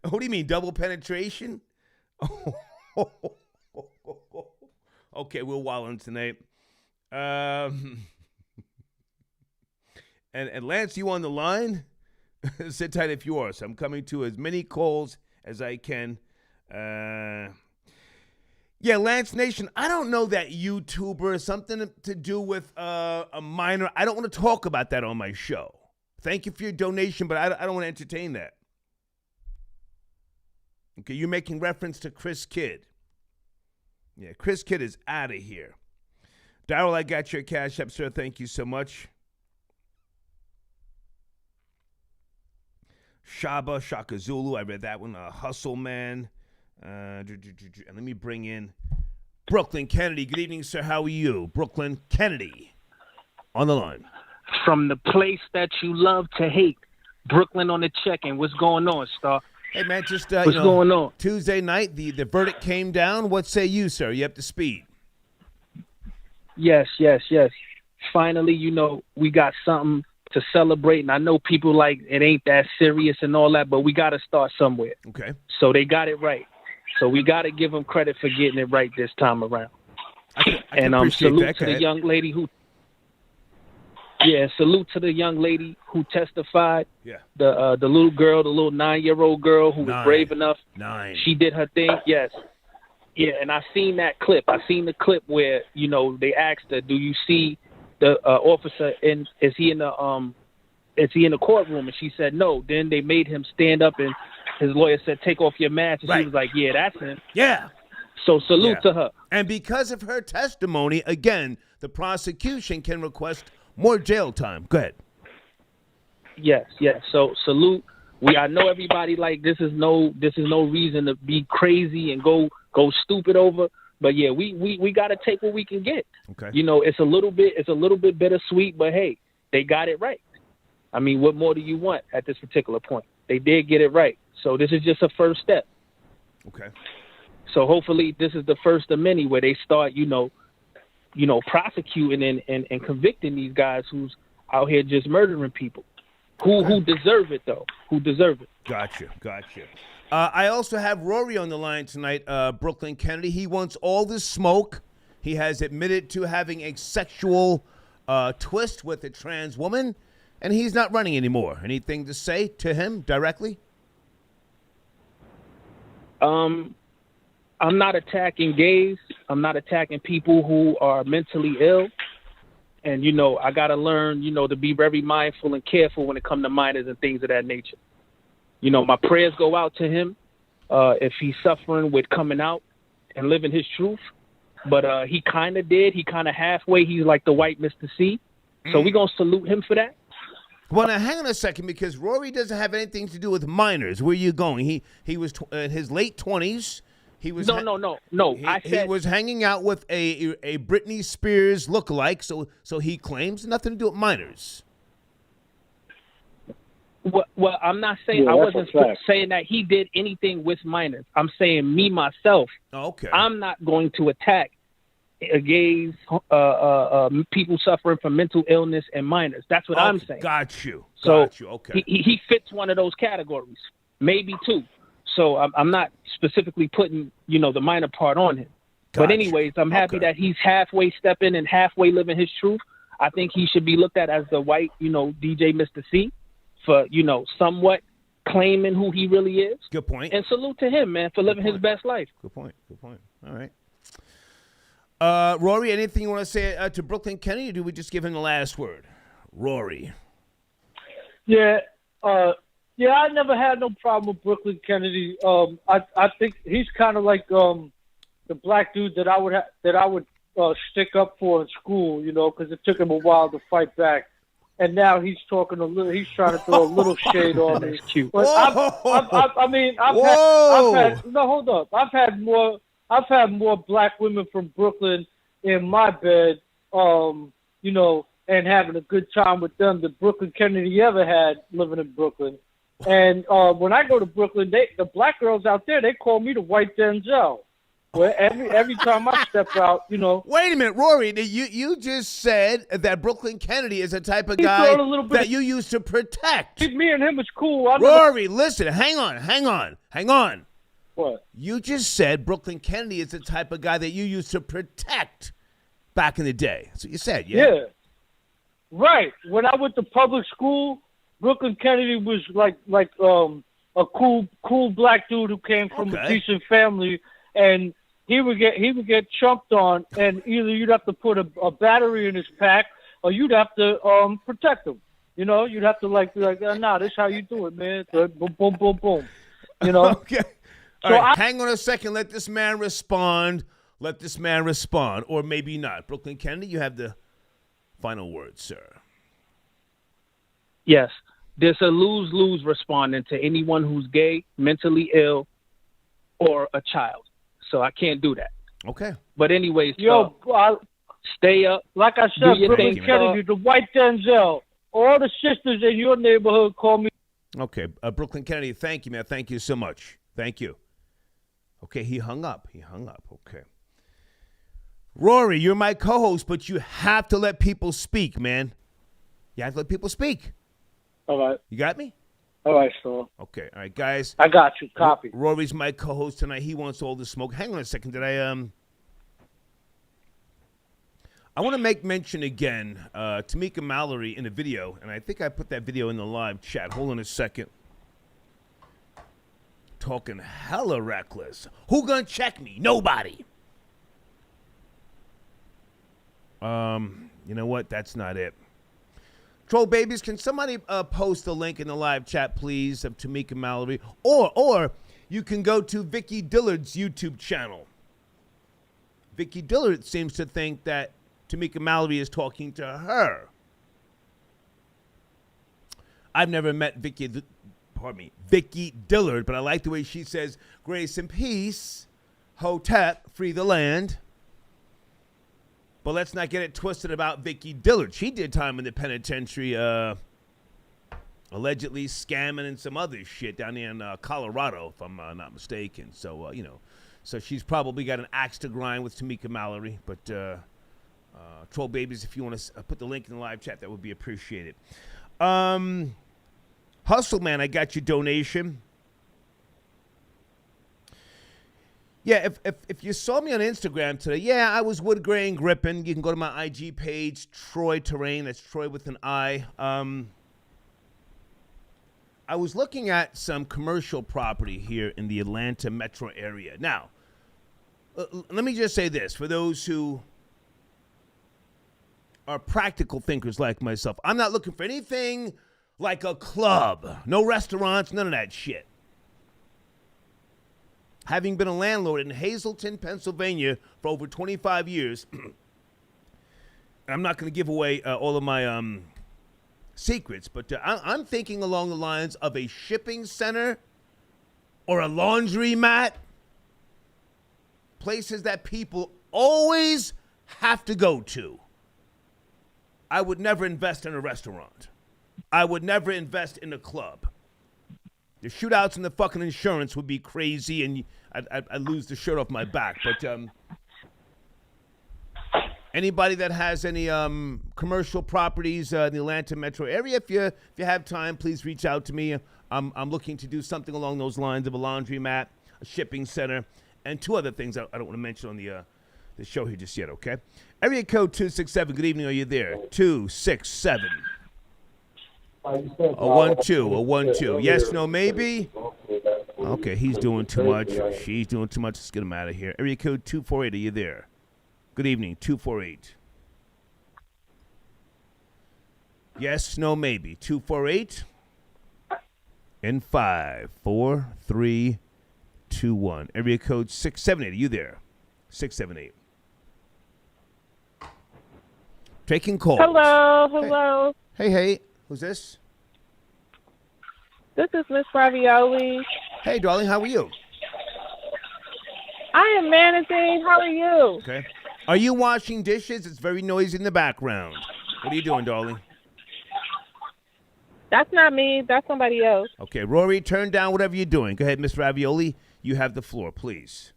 Speaker 1: What do you mean, double penetration? Okay, we're wilding tonight. And Lance, you on the line? Sit tight if you are. So I'm coming to as many calls as I can. Yeah, Lance Nation, I don't know that YouTuber, something to do with a minor. I don't want to talk about that on my show. Thank you for your donation, but I don't want to entertain that. Okay, you're making reference to Chris Kidd. Yeah, Chris Kidd is out of here. Darryl, I got your cash up, sir. Thank you so much. Shaka Zulu, I read that one. Hustle Man. And let me bring in Brooklyn Kennedy. Good evening, sir. How are you? Brooklyn Kennedy on the line.
Speaker 10: From the place that you love to hate, Brooklyn on the check-in. What's going on, Star?
Speaker 1: Hey, man, just
Speaker 10: what's going on?
Speaker 1: Tuesday night, the verdict came down. What say you, sir? You up to speed?
Speaker 10: Yes. Finally, we got something to celebrate, and I know people like it ain't that serious and all that, but we got to start somewhere.
Speaker 1: Okay.
Speaker 10: So they got it right. So we got to give them credit for getting it right this time around.
Speaker 1: I can
Speaker 10: salute to the young lady who. Yeah, salute to the young lady who testified.
Speaker 1: Yeah.
Speaker 10: The little girl, the little 9-year-old girl who was brave enough.
Speaker 1: 9.
Speaker 10: She did her thing. Yes. Yeah, and I seen that clip. I seen the clip where they asked her, "Do you see the officer? Is he in the courtroom?" And she said no. Then they made him stand up, and his lawyer said, "Take off your mask." And she was like, "Yeah, that's him."
Speaker 1: Yeah.
Speaker 10: So salute to her.
Speaker 1: And because of her testimony, again, the prosecution can request more jail time. Go ahead.
Speaker 10: Yes. So salute. I know everybody like this is no reason to be crazy and go stupid over. But yeah, we got to take what we can get.
Speaker 1: Okay.
Speaker 10: It's a little bit bittersweet, but hey, they got it right. I mean, what more do you want at this particular point? They did get it right. So this is just a first step.
Speaker 1: Okay.
Speaker 10: So hopefully this is the first of many where they start, prosecuting and convicting these guys who's out here just murdering people. Who deserve it, though? Who deserve it?
Speaker 1: Gotcha. I also have Rory on the line tonight, Brooklyn Kennedy. He wants all this smoke. He has admitted to having a sexual twist with a trans woman, and he's not running anymore. Anything to say to him directly?
Speaker 10: I'm not attacking gays. I'm not attacking people who are mentally ill. And, I got to learn, to be very mindful and careful when it comes to minors and things of that nature. My prayers go out to him if he's suffering with coming out and living his truth. But he kind of did. He kind of halfway. He's like the white Mr. C. So we're going to salute him for that.
Speaker 1: Well, now, hang on a second, because Rory doesn't have anything to do with minors. Where are you going? He was in his late 20s. He was
Speaker 10: No.
Speaker 1: He was hanging out with a Britney Spears lookalike, so he claims nothing to do with minors.
Speaker 10: Well, I'm not saying I wasn't saying that he did anything with minors. I'm saying me myself.
Speaker 1: Okay.
Speaker 10: I'm not going to attack gays, people suffering from mental illness, and minors. That's what I'm saying.
Speaker 1: Got you.
Speaker 10: Okay. He fits one of those categories, maybe two. So I'm not specifically putting, the minor part on him. But anyways, I'm happy that he's halfway stepping and halfway living his truth. I think he should be looked at as the white, DJ Mr. C for, somewhat claiming who he really is.
Speaker 1: Good point.
Speaker 10: And salute to him, man, for living his best life.
Speaker 1: Good point. All right. Rory, anything you want to say to Brooklyn Kennedy, or do we just give him the last word? Rory.
Speaker 2: Yeah, I never had no problem with Brooklyn Kennedy. I think he's kind of like the black dude that I would stick up for in school, because it took him a while to fight back, and now he's talking a little. He's trying to throw a little shade on me.
Speaker 10: That's cute.
Speaker 2: But I've had more black women from Brooklyn in my bed, and having a good time with them than Brooklyn Kennedy ever had living in Brooklyn. And when I go to Brooklyn, the black girls out there, they call me the white Denzel. Well, every time I step out, you know.
Speaker 1: Wait a minute, Rory. You just said that Brooklyn Kennedy is the type of guy that you used to protect.
Speaker 2: Me and him is cool.
Speaker 1: Rory, listen. Hang on.
Speaker 2: What?
Speaker 1: You just said Brooklyn Kennedy is the type of guy that you used to protect back in the day. That's what you said, yeah?
Speaker 2: Yeah. Right. When I went to public school, Brooklyn Kennedy was like a cool black dude who came from a decent family, and he would get chumped on, and either you'd have to put a battery in his pack, or you'd have to protect him. You know, you'd have to be like, nah, this is how you do it, man. Boom, boom, boom, boom. You know.
Speaker 1: Okay. All right, hang on a second. Let this man respond. Or maybe not. Brooklyn Kennedy, you have the final word, sir.
Speaker 10: Yes. There's a lose-lose responding to anyone who's gay, mentally ill, or a child. So I can't do that.
Speaker 1: Okay.
Speaker 10: But anyways, stay up.
Speaker 2: Like I said, Brooklyn Kennedy, the white Denzel, all the sisters in your neighborhood call me.
Speaker 1: Okay. Brooklyn Kennedy, thank you, man. Thank you so much. Thank you. Okay, he hung up. Okay. Rory, you're my co-host, but you have to let people speak, man. You have to let people speak.
Speaker 2: All right.
Speaker 1: You got me?
Speaker 2: All right, so.
Speaker 1: Okay, all right, guys.
Speaker 2: I got you. Copy.
Speaker 1: Rory's my co-host tonight. He wants all the smoke. Hang on a second. I want to make mention again, Tamika Mallory in a video, and I think I put that video in the live chat. Hold on a second. Talking hella reckless. Who gonna check me? Nobody. You know what? That's not it. Troll babies, can somebody post the link in the live chat, please, of Tamika Mallory? Or you can go to Vicky Dillard's YouTube channel. Vicky Dillard seems to think that Tamika Mallory is talking to her. I've never met Vicky Dillard, but I like the way she says, grace and peace, hotep, free the land. But let's not get it twisted about Vicky Dillard. She did time in the penitentiary, allegedly scamming and some other shit down there in Colorado, if I'm not mistaken. So, so she's probably got an axe to grind with Tamika Mallory. But, troll babies, if you want to put the link in the live chat, that would be appreciated. Hustle, man, I got your donation. Yeah, if you saw me on Instagram today, I was wood grain gripping. You can go to my IG page, Troy Terrain. That's Troy with an I. I was looking at some commercial property here in the Atlanta metro area. Now, let me just say this. For those who are practical thinkers like myself, I'm not looking for anything like a club. No restaurants, none of that shit. Having been a landlord in Hazleton, Pennsylvania for over 25 years, I'm not going to give away all of my secrets, but I'm thinking along the lines of a shipping center or a laundromat, places that people always have to go to. I would never invest in a restaurant. I would never invest in a club. The shootouts and the fucking insurance would be crazy, and I'd lose the shirt off my back. But anybody that has any commercial properties in the Atlanta metro area, if you have time, please reach out to me. I'm looking to do something along those lines of a laundromat, a shipping center, and two other things I don't want to mention on the show here just yet. Okay, area code 267. Good evening. Are you there? 267. A 1-2. Yes, no, maybe. Okay, he's doing too much. She's doing too much. Let's get him out of here. Area code 248. Are you there? Good evening. 248. Yes, no, maybe. 248. And 5, 4, 3, 2, 1. Area code 678. Are you there? 678. Taking calls.
Speaker 11: Hello.
Speaker 1: Hey. Who's this?
Speaker 11: This is Miss Ravioli.
Speaker 1: Hey, darling, how are you?
Speaker 11: I am managing. How are you?
Speaker 1: Okay. Are you washing dishes? It's very noisy in the background. What are you doing, darling?
Speaker 11: That's not me. That's somebody else.
Speaker 1: Okay, Rory, turn down whatever you're doing. Go ahead, Miss Ravioli. You have the floor, please.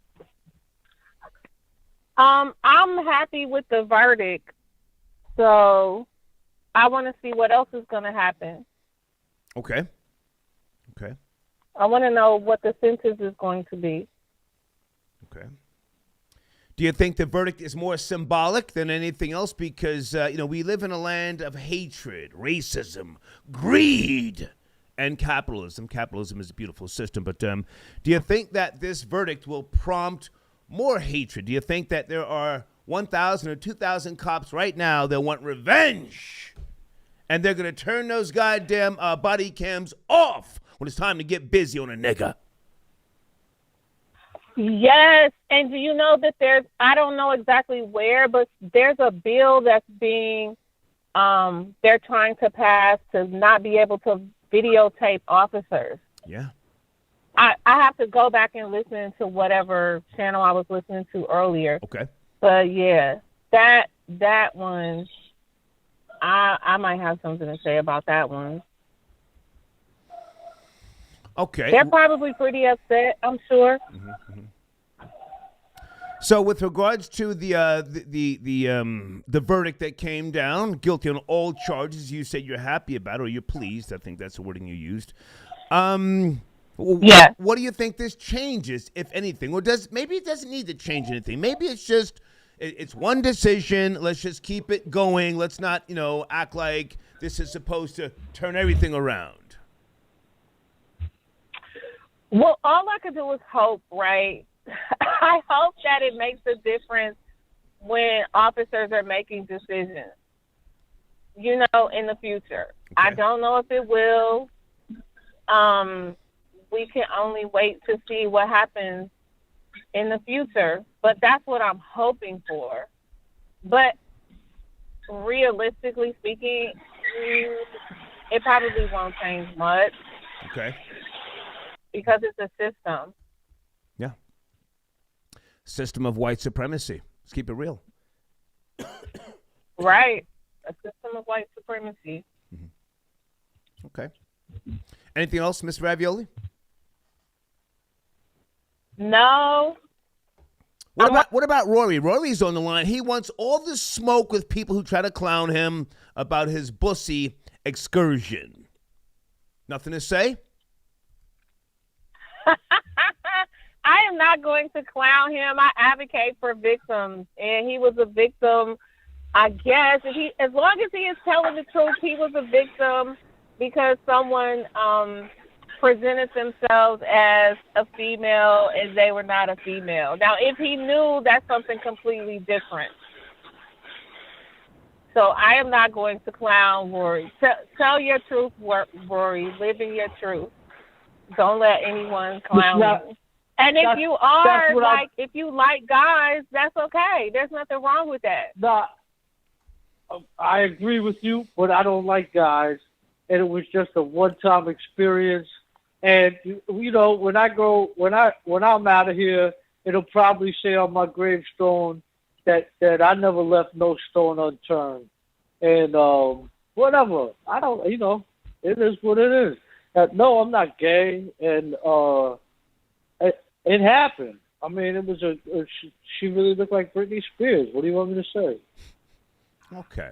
Speaker 11: I'm happy with the verdict, so I want to see what else is going to happen.
Speaker 1: Okay.
Speaker 11: I want to know what the sentence is going to be.
Speaker 1: Okay. Do you think the verdict is more symbolic than anything else? Because, we live in a land of hatred, racism, greed, and capitalism. Capitalism is a beautiful system. But do you think that this verdict will prompt more hatred? Do you think that there are 1,000 or 2,000 cops right now that want revenge? And they're going to turn those goddamn body cams off when it's time to get busy on a nigga?
Speaker 11: Yes, and do you know that I don't know exactly where, but there's a bill that's being, they're trying to pass to not be able to videotape officers.
Speaker 1: Yeah.
Speaker 11: I have to go back and listen to whatever channel I was listening to earlier.
Speaker 1: Okay.
Speaker 11: But yeah, that one, I might have something to say about that one.
Speaker 1: Okay.
Speaker 11: They're probably pretty upset, I'm sure.
Speaker 1: Mm-hmm. So, with regards to the verdict that came down, guilty on all charges, you said you're happy about it, or you're pleased. I think that's the wording you used.
Speaker 11: Yeah.
Speaker 1: What do you think this changes, if anything, or maybe it doesn't need to change anything? Maybe it's just it's one decision. Let's just keep it going. Let's not act like this is supposed to turn everything around.
Speaker 11: Well, all I could do is hope, right? I hope that it makes a difference when officers are making decisions, in the future. Okay. I don't know if it will. We can only wait to see what happens in the future, but that's what I'm hoping for. But realistically speaking, it probably won't change much.
Speaker 1: Okay.
Speaker 11: Because it's a system.
Speaker 1: Yeah. System of white supremacy. Let's keep it real.
Speaker 11: Right. A system of white supremacy.
Speaker 1: Mm-hmm. Okay. Anything else, Miss Ravioli?
Speaker 11: No.
Speaker 1: What about Rory? Rory's on the line. He wants all the smoke with people who try to clown him about his bussy excursion. Nothing to say?
Speaker 11: I am not going to clown him. I advocate for victims, and he was a victim. I guess as long as he is telling the truth, he was a victim because someone presented themselves as a female and they were not a female. Now, if he knew, that's something completely different. So I am not going to clown Rory. Tell your truth, Rory. Live in your truth. Don't let anyone clown you. And if you are if you like guys, that's okay. There's nothing wrong with that.
Speaker 2: No, I agree with you, but I don't like guys, and it was just a one-time experience. And when I'm out of here, it'll probably say on my gravestone that I never left no stone unturned. And whatever, I don't. It is what it is. No, I'm not gay, and it happened. I mean, it was she really looked like Britney Spears. What do you want me to say?
Speaker 1: Okay.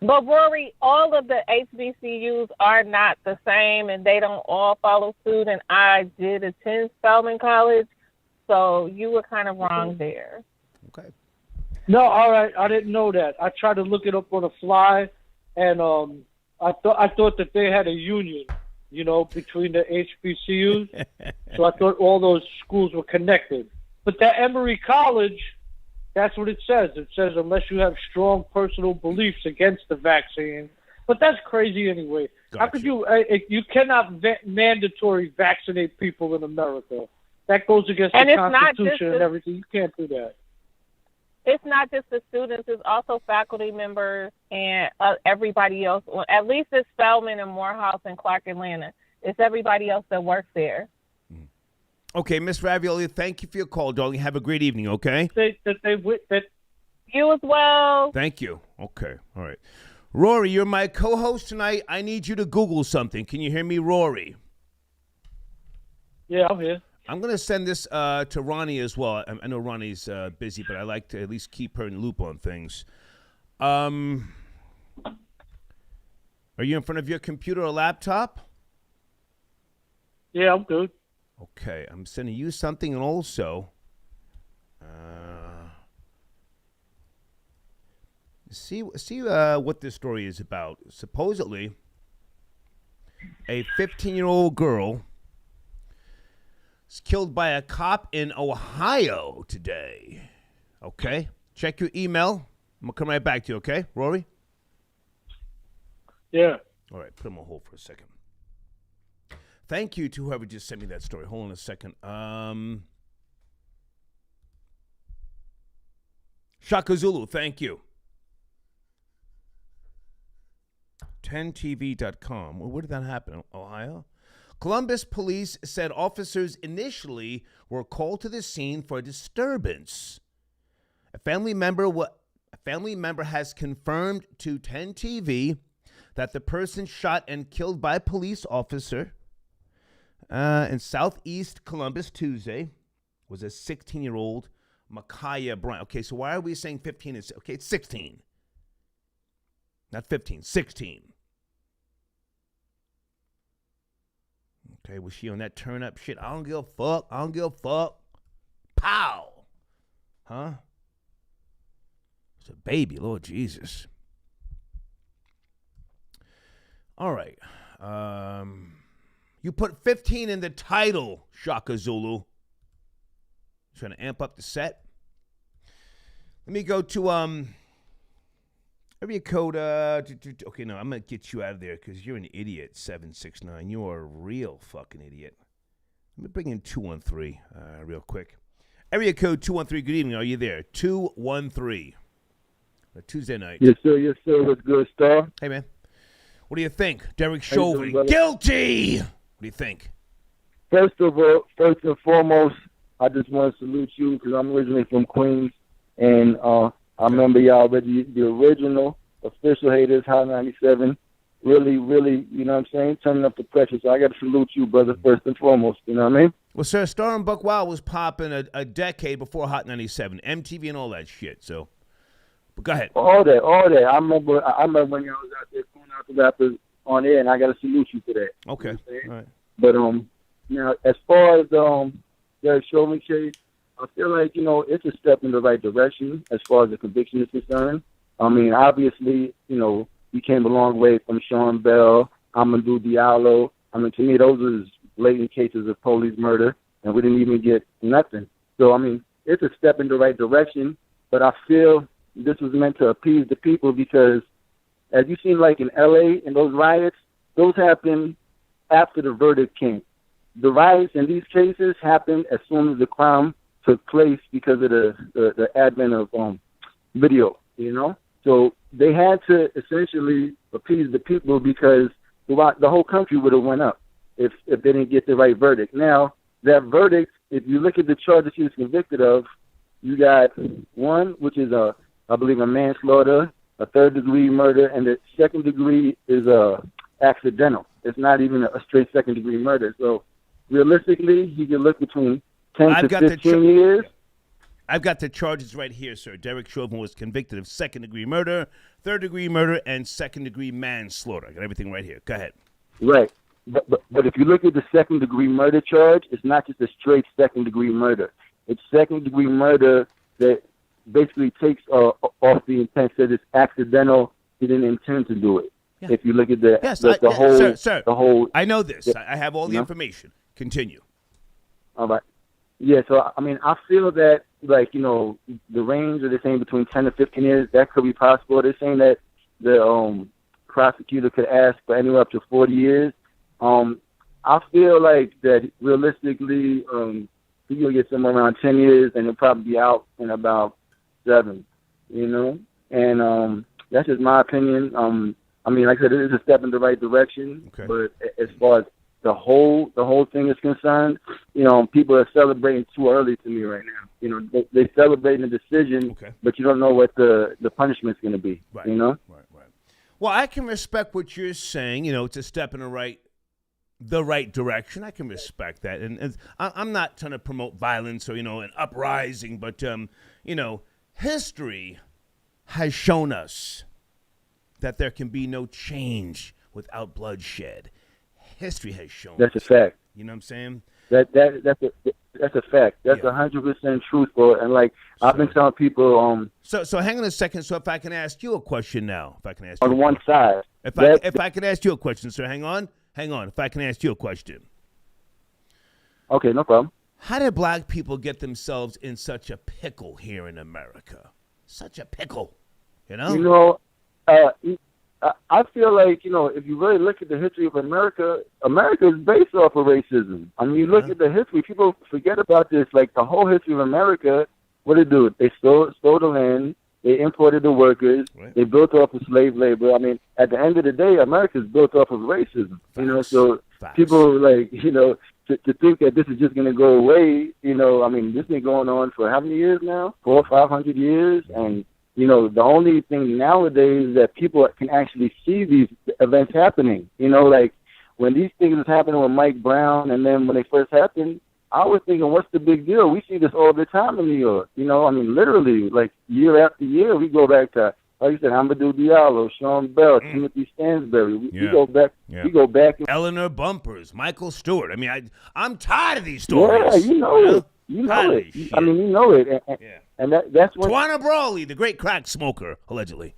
Speaker 11: But Rory, all of the HBCUs are not the same, and they don't all follow suit. And I did attend Spelman College, so you were kind of wrong there.
Speaker 1: Okay.
Speaker 2: No, all right. I didn't know that. I tried to look it up on the fly, and I thought that they had a union, between the HBCUs. So I thought all those schools were connected. But that Emory College, that's what it says. It says unless you have strong personal beliefs against the vaccine. But that's crazy anyway. Gotcha. How could you cannot mandatory vaccinate people in America. That goes against the Constitution and everything. You can't do that.
Speaker 11: It's not just the students. It's also faculty members and everybody else. Well, at least it's Spelman and Morehouse and Clark Atlanta. It's everybody else that works there.
Speaker 1: Okay, Miss Ravioli, thank you for your call, darling. Have a great evening, okay?
Speaker 11: You as well.
Speaker 1: Thank you. Okay, all right. Rory, you're my co-host tonight. I need you to Google something. Can you hear me, Rory?
Speaker 2: Yeah, I'm here.
Speaker 1: I'm going to send this to Ronnie as well. I know Ronnie's busy, but I like to at least keep her in the loop on things. Are you in front of your computer or laptop?
Speaker 2: Yeah, I'm good.
Speaker 1: Okay, I'm sending you something, and also see what this story is about. Supposedly, a 15-year-old girl was killed by a cop in Ohio today. Okay, check your email. I'm gonna come right back to you. Okay, Rory?
Speaker 2: Yeah.
Speaker 1: All right, put him on hold for a second. Thank you to whoever just sent me that story. Hold on a second. Shaka Zulu, thank you. 10tv.com. Well, where did that happen? Ohio? Columbus police said officers initially were called to the scene for a disturbance. A family member has confirmed to 10TV that the person shot and killed by a police officer in southeast Columbus Tuesday was a 16-year-old Micaiah Bryant. Okay, so why are we saying 15? Okay, it's 16. Not 15, 16. Okay, was she on that turn-up shit? I don't give a fuck. I don't give a fuck. Pow. Huh? It's a baby, Lord Jesus. All right. You put 15 in the title, Shaka Zulu. Trying to amp up the set. Let me go to area code. Okay, no, I'm gonna get you out of there because you're an idiot. 769. You are a real fucking idiot. Let me bring in 213 real quick. Area code 213. Good evening. Are you there? 213. A Tuesday night.
Speaker 12: Yes, sir. Yes, sir. What's good, Star?
Speaker 1: Hey, man. What do you think? Derek Chauvin, guilty. What do you think?
Speaker 12: First and foremost, I just want to salute you because I'm originally from Queens, and I remember y'all already, the original official haters, Hot 97. Really, really, you know what I'm saying, turning up the pressure. So I got to salute you, brother, first and foremost. You know what I mean?
Speaker 1: Well, sir, Star and Buck Wild was popping a decade before Hot 97, MTV and all that shit. So, but go ahead.
Speaker 12: All that. I remember when y'all was out there calling out the rappers on air, and I got to salute you for that.
Speaker 1: Okay.
Speaker 12: You know
Speaker 1: all right.
Speaker 12: But now as far as Derek Chauvin case, I feel like, you know, it's a step in the right direction as far as the conviction is concerned. I mean, obviously, you know, we came a long way from Sean Bell, Amadou Diallo. I mean, to me, those are blatant cases of police murder, and we didn't even get nothing. So, I mean, it's a step in the right direction, but I feel this was meant to appease the people because, as you seen, like in L.A., in those riots, those happened after the verdict came. The riots in these cases happened as soon as the crime took place because of the advent of video, you know? So they had to essentially appease the people because the whole country would have went up if they didn't get the right verdict. Now, that verdict, if you look at the charges he was convicted of, you got one, which is I believe a manslaughter, a third-degree murder, and the second degree is accidental. It's not even a straight second-degree murder. So realistically, he can look between 10 to 15 years.
Speaker 1: I've got the charges right here, sir. Derek Chauvin was convicted of second-degree murder, third-degree murder, and second-degree manslaughter. I got everything right here. Go ahead.
Speaker 12: Right. But if you look at the second-degree murder charge, it's not just a straight second-degree murder. It's second-degree murder that basically takes off the intent that it's accidental. He didn't intend to do it. Yeah. If you look at the whole,
Speaker 1: sir,
Speaker 12: the whole.
Speaker 1: I know this. I have all the information. Continue.
Speaker 12: All right. Yeah. So I mean, I feel that, like, you know, the range that they're saying between 10 to 15 years, that could be possible. They're saying that the prosecutor could ask for anywhere up to 40 years. I feel like that realistically, he's gonna get somewhere around 10 years, and he'll probably be out in about 7. You know, and that's just my opinion. I mean, like I said, it is a step in the right direction. Okay. But as far as the whole thing is concerned, you know, people are celebrating too early to me right now. You know, they celebrating the decision, but you don't know what the punishment's going to be.
Speaker 1: Right.
Speaker 12: You know.
Speaker 1: Right. Well, I can respect what you're saying. You know, it's a step in the right the right direction. I can respect that. And I'm not trying to promote violence or, an uprising, but, history has shown us that there can be no change without bloodshed. History has shown
Speaker 12: That's
Speaker 1: us.
Speaker 12: a fact.
Speaker 1: You know what I'm saying?
Speaker 12: That's a fact. That's 100% truthful. And I've been telling people,
Speaker 1: So hang on a second. So if I can ask you a question now,
Speaker 12: on one side,
Speaker 1: if I can ask you a question, sir, hang on. If I can ask you a question.
Speaker 12: Okay, no problem.
Speaker 1: How did black people get themselves in such a pickle here in America? Such a pickle,
Speaker 12: I feel like, if you really look at the history of America, America is based off of racism. I mean, you look at the history, people forget about this. Like, the whole history of America, what did they do? They stole the land, they imported the workers, they built off of slave labor. I mean, at the end of the day, America is built off of racism. So people, to think that this is just going to go away, I mean, this has been going on for how many years now? 400 or 500 years? And the only thing nowadays is that people can actually see these events happening. When these things was happening with Mike Brown, and then when they first happened, I was thinking, what's the big deal? We see this all the time in New York. I mean, literally, year after year, we go back to, like you said, Amadou Diallo, Sean Bell, Timothy Stansbury. We go back. We go back.
Speaker 1: Eleanor Bumpers, Michael Stewart. I mean, I'm tired of these stories.
Speaker 12: Yeah, you know it. I mean, you know it. And that's when
Speaker 1: Tawana Brawley, the great crack smoker, allegedly.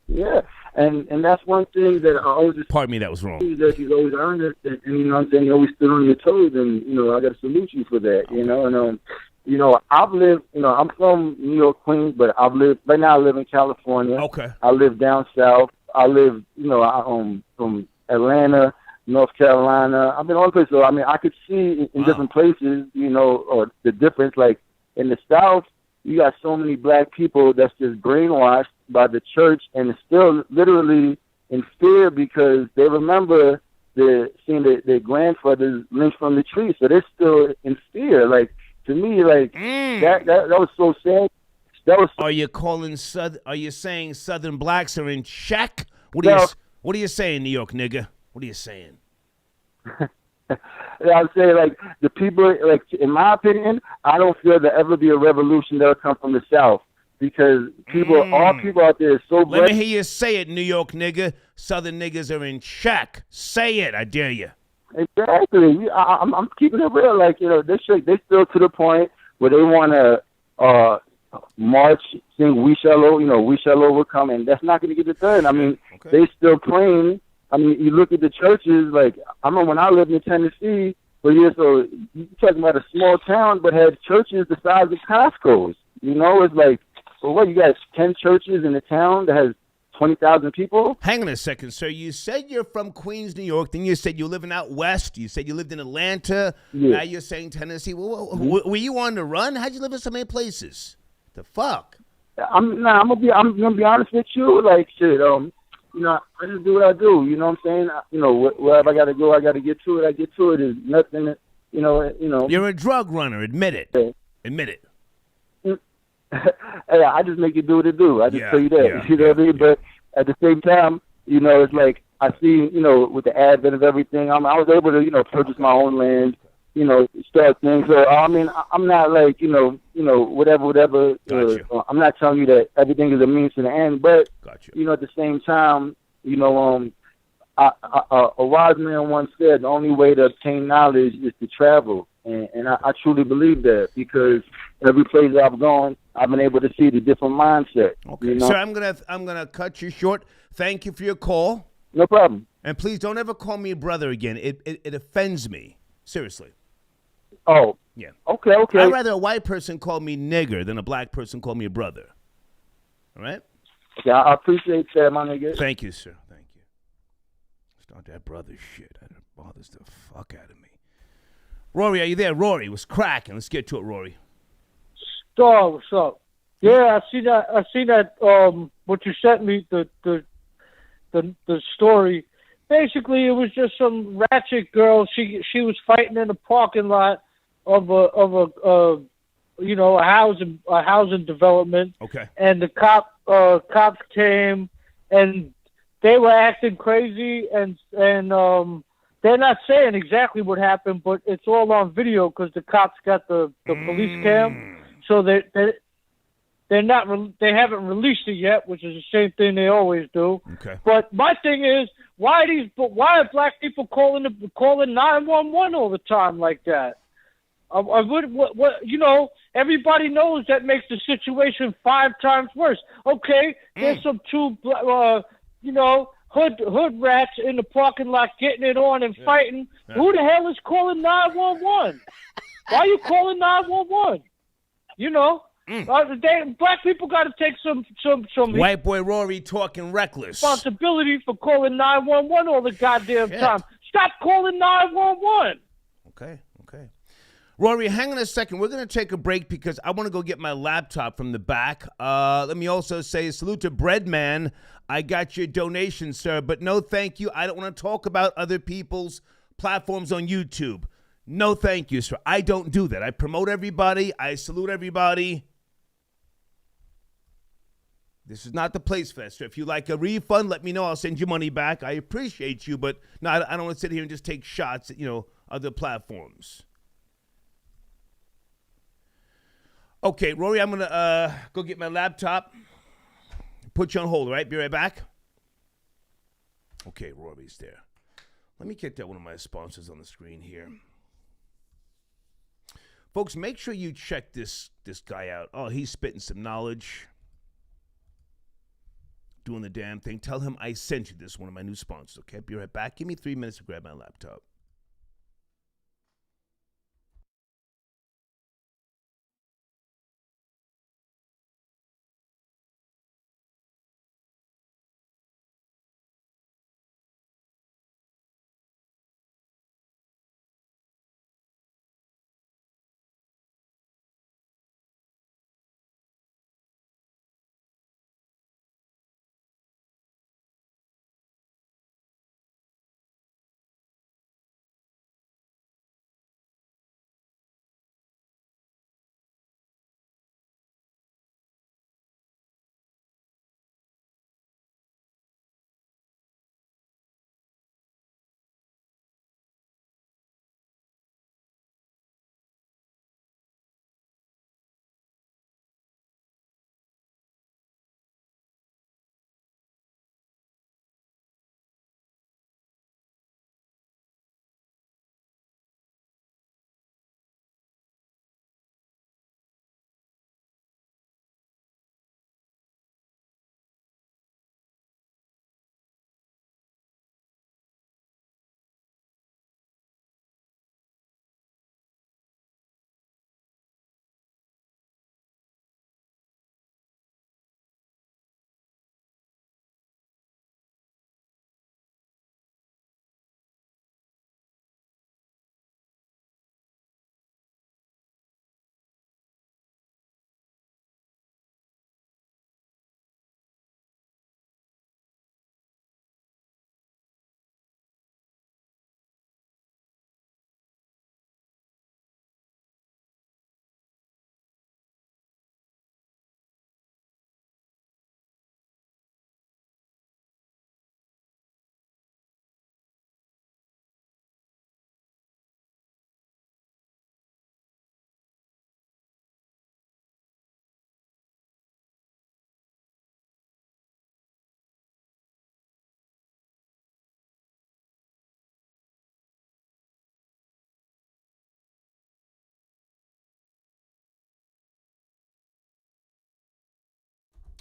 Speaker 12: Yeah, and that's one thing that I always just...
Speaker 1: Pardon me, that was wrong.
Speaker 12: That you've always earned it, and what I'm saying, you always stood on your toes, and, I got to salute you for that, and, I've lived, I'm from New York, Queens, but right now I live in California.
Speaker 1: Okay.
Speaker 12: I live down south. I live, from Atlanta, North Carolina. I've been all places. So, I mean, I could see in different places, or the difference, like in the South, you got so many black people that's just brainwashed by the church and still literally in fear because they remember seeing their grandfathers lynched from the tree. So they're still in fear. Like, to me, that was so sad.
Speaker 1: Are you saying Southern blacks are in check? What are you saying, New York nigga? What are you saying?
Speaker 12: I'd say, the people, in my opinion, I don't feel there'll ever be a revolution that'll come from the South because all people out there are so
Speaker 1: Let me hear you say it, New York nigga. Southern niggas are in check. Say it, I dare you.
Speaker 12: Exactly. I'm keeping it real. They still to the point where they want to march, sing "We Shall Overcome," and that's not going to get it done. I mean, they still praying. I mean, you look at the churches, I remember when I lived in Tennessee for years, so you're talking about a small town, but had churches the size of Costco's. It's you got 10 churches in a town that has 20,000 people?
Speaker 1: Hang on a second, sir. You said you're from Queens, New York. Then you said you're living out west. You said you lived in Atlanta. Yeah. Now you're saying Tennessee. Were you on the run? How'd you live in so many places? The fuck?
Speaker 12: I'm gonna be honest with you. I just do what I do. You know what I'm saying? Wherever I got to go, I got to get to it. I get to it. There's nothing,
Speaker 1: You're a drug runner. Admit it.
Speaker 12: Yeah.
Speaker 1: Admit it.
Speaker 12: Hey, I just make it do what it do. I just tell you that. You know what I mean? But at the same time, it's like I see, with the advent of everything, I was able to, purchase my own land, start things. So, I mean, I'm not whatever. I'm not telling you that everything is a means to the end, but, at the same time, a wise man once said the only way to obtain knowledge is to travel. And I truly believe that because every place I've gone, I've been able to see the different mindset.
Speaker 1: Okay, sir, I'm gonna cut you short. Thank you for your call.
Speaker 12: No problem.
Speaker 1: And please don't ever call me brother again. It offends me. Seriously.
Speaker 12: Oh.
Speaker 1: Yeah.
Speaker 12: Okay.
Speaker 1: I'd rather a white person call me nigger than a black person call me a brother. All right?
Speaker 12: Okay, I appreciate that, my nigga.
Speaker 1: Thank you, sir. Thank you. Start that brother shit. That bothers the fuck out of me. Rory, are you there? Rory was cracking. Let's get to it, Rory.
Speaker 2: Star, what's up? Yeah, I see that. What you sent me, the story. Basically, it was just some ratchet girl. She was fighting in the parking lot of a housing development.
Speaker 1: Okay.
Speaker 2: And the cops came and they were acting crazy and they're not saying exactly what happened, but it's all on video because the cops got the police cam. So they haven't released it yet, which is the same thing they always do.
Speaker 1: Okay.
Speaker 2: But my thing is, why are black people calling 911 all the time like that? Everybody knows that makes the situation 5 times worse. Okay, there's some two, hood rats in the parking lot getting it on and fighting. Yeah. Who the hell is calling 911? Why are you calling 911? Black people got to take some
Speaker 1: white boy Rory talking reckless
Speaker 2: responsibility for calling 911 all the goddamn time. Stop calling 911.
Speaker 1: Okay. Rory, hang on a second. We're going to take a break because I want to go get my laptop from the back. Let me also say salute to Breadman. I got your donation, sir, but no thank you. I don't want to talk about other people's platforms on YouTube. No thank you, sir. I don't do that. I promote everybody. I salute everybody. This is not the place for that, sir. If you like a refund, let me know. I'll send you money back. I appreciate you, but no, I don't want to sit here and just take shots at, other platforms. Okay, Rory, I'm going to go get my laptop. Put you on hold, all right? Be right back. Okay, Rory's there. Let me get that one of my sponsors on the screen here. Folks, make sure you check this guy out. Oh, he's spitting some knowledge. Doing the damn thing. Tell him I sent you this, one of my new sponsors, okay? Be right back. Give me 3 minutes to grab my laptop.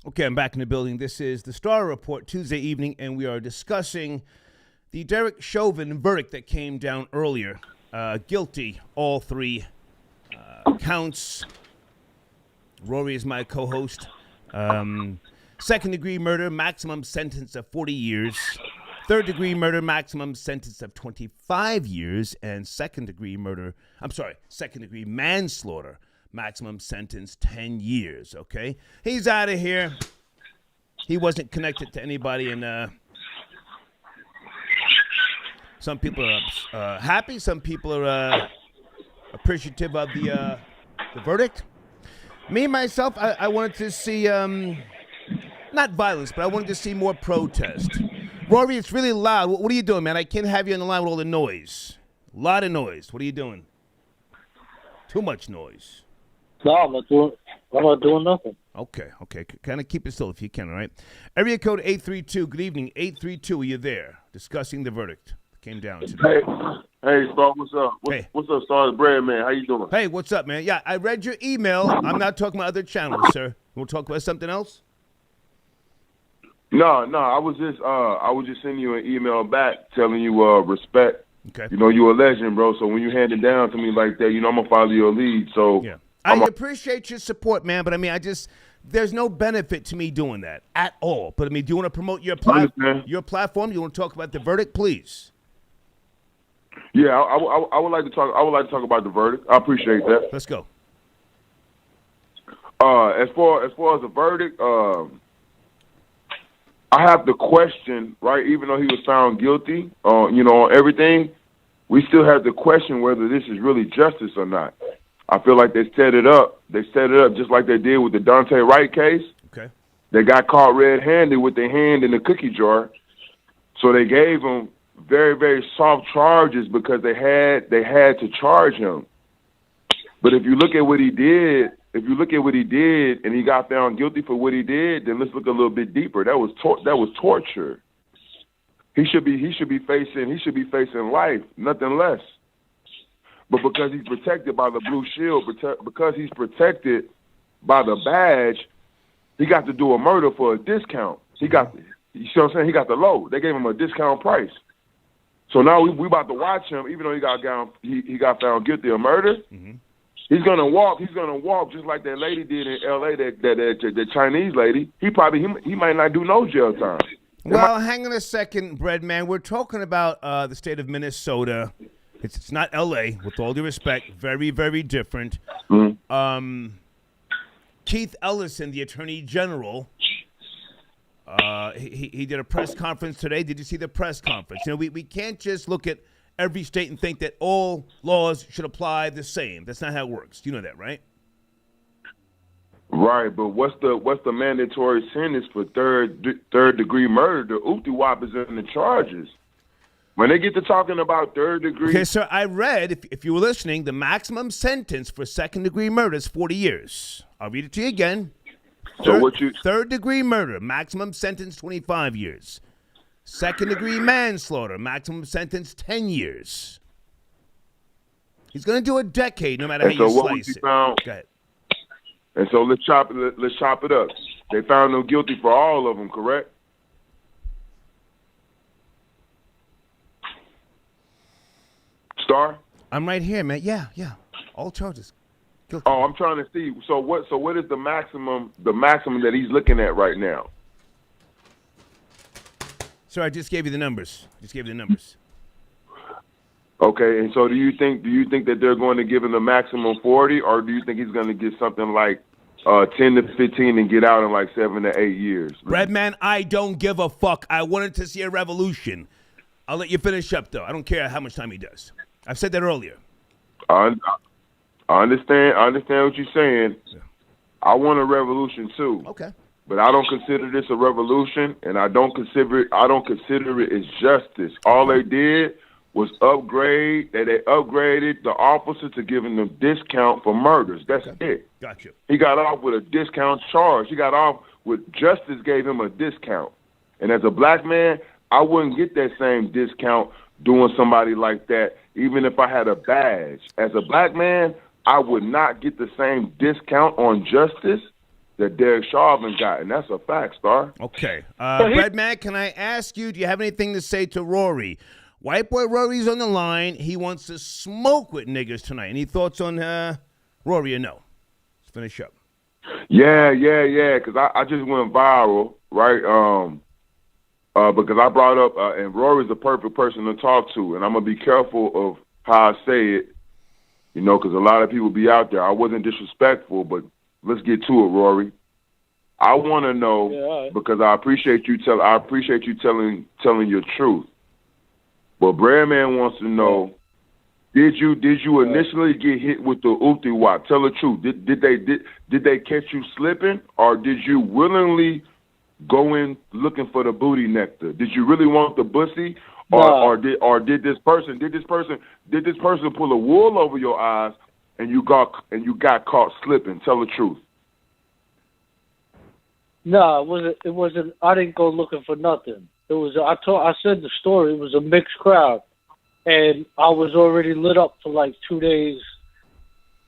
Speaker 1: Okay, I'm back in the building. This is the Star Report Tuesday evening, and we are discussing the Derek Chauvin verdict that came down earlier. Guilty, all 3 counts. Rory is my co-host. Second-degree murder, maximum sentence of 40 years. Third-degree murder, maximum sentence of 25 years. And second-degree manslaughter, maximum sentence 10 years, okay? He's out of here. He wasn't connected to anybody, and some people are happy. Some people are appreciative of the verdict. Me, myself, I wanted to see, not violence, but I wanted to see more protest. Rory, it's really loud. What are you doing, man? I can't have you on the line with all the noise. A lot of noise. What are you doing? Too much noise.
Speaker 2: No, I'm not doing nothing.
Speaker 1: Okay. Kind of keep it still if you can, all right? Area code 832. Good evening, 832. Are you there? Discussing the verdict that came down today.
Speaker 13: Hey, Star, what's up? What's up, Star? The bread man. How you doing?
Speaker 1: Hey, what's up, man? Yeah, I read your email. I'm not talking about other channels, sir. We'll talk about something else?
Speaker 13: No. I was just sending you an email back telling you respect.
Speaker 1: Okay.
Speaker 13: You know, you're a legend, bro. So when you hand it down to me like that, you know I'm gonna follow your lead. So
Speaker 1: yeah. I appreciate your support, man. But I mean, there's no benefit to me doing that at all. But I mean, do you want to promote your platform? You want to talk about the verdict, please?
Speaker 13: Yeah, I would like to talk. I would like to talk about the verdict. I appreciate that.
Speaker 1: Let's go.
Speaker 13: As far as the verdict, I have to question, right? Even though he was found guilty, on everything, we still have to question whether this is really justice or not. I feel like they set it up. They set it up just like they did with the Dante Wright case.
Speaker 1: Okay.
Speaker 13: They got caught red-handed with their hand in the cookie jar, so they gave him very, very soft charges because they had to charge him. But if you look at what he did, and he got found guilty for what he did, then let's look a little bit deeper. That was torture. He should be facing life, nothing less. But because he's protected by the blue shield, because he's protected by the badge, he got to do a murder for a discount. You see what I'm saying? He got the low. They gave him a discount price. So now we about to watch him, even though he got found guilty of murder. Mm-hmm. He's gonna walk just like that lady did in L.A. That Chinese lady. He might not do no jail time.
Speaker 1: Well, hang on a second, Bread Man. We're talking about the state of Minnesota. It's not L.A. With all due respect, very, very different. Mm-hmm. Keith Ellison, the Attorney General, he did a press conference today. Did you see the press conference? You know, we can't just look at every state and think that all laws should apply the same. That's not how it works. You know that, right?
Speaker 13: Right, but what's the mandatory sentence for third degree murder? The Uti-Wap is in the charges. When they get to talking about third degree...
Speaker 1: Okay, sir, I read, if you were listening, the maximum sentence for second degree murder is 40 years. I'll read it to you again. Third degree murder, maximum sentence 25 years. Second degree manslaughter, maximum sentence 10 years. He's going to do a decade no matter how you slice it. Go ahead.
Speaker 13: And so let's chop it up. They found him guilty for all of them, correct? Star?
Speaker 1: I'm right here, man. Yeah. All charges. Guilty.
Speaker 13: Oh, I'm trying to see. So what is the maximum that he's looking at right now?
Speaker 1: Sir, I just gave you the numbers.
Speaker 13: Okay, and so do you think that they're going to give him the maximum 40, or do you think he's going to get something like 10 to 15 and get out in like 7 to 8 years?
Speaker 1: Redman, I don't give a fuck. I wanted to see a revolution. I'll let you finish up, though. I don't care how much time he does. I've said that earlier.
Speaker 13: I understand what you're saying. Yeah. I want a revolution too.
Speaker 1: Okay.
Speaker 13: But I don't consider this a revolution, and I don't consider it as justice. All they did was upgraded the officer to giving them discount for murders. That's it.
Speaker 1: Gotcha.
Speaker 13: He got off with a discount charge. He got off with justice gave him a discount. And as a black man, I wouldn't get that same discount doing somebody like that, even if I had a badge. As a black man, I would not get the same discount on justice that Derek Chauvin got, and that's a fact, Star.
Speaker 1: Okay. Redman, can I ask you, do you have anything to say to Rory? White boy Rory's on the line. He wants to smoke with niggas tonight. Any thoughts on Rory or no? Let's finish up.
Speaker 13: Yeah, because I just went viral, right? Because I brought up, and Rory's the perfect person to talk to, and I'm going to be careful of how I say it, you know, because a lot of people be out there. I wasn't disrespectful, but let's get to it, Rory. I want to know, because I appreciate you telling your truth. But Breadman wants to know, did you initially get hit with the Uti-Wap? Tell the truth. Did they catch you slipping, or did you willingly go in looking for the booty nectar? Did you really want the pussy, or did this person pull a wool over your eyes and you got caught slipping? Tell the truth.
Speaker 2: No, it wasn't. I didn't go looking for nothing. It was. I said the story. It was a mixed crowd, and I was already lit up for like 2 days.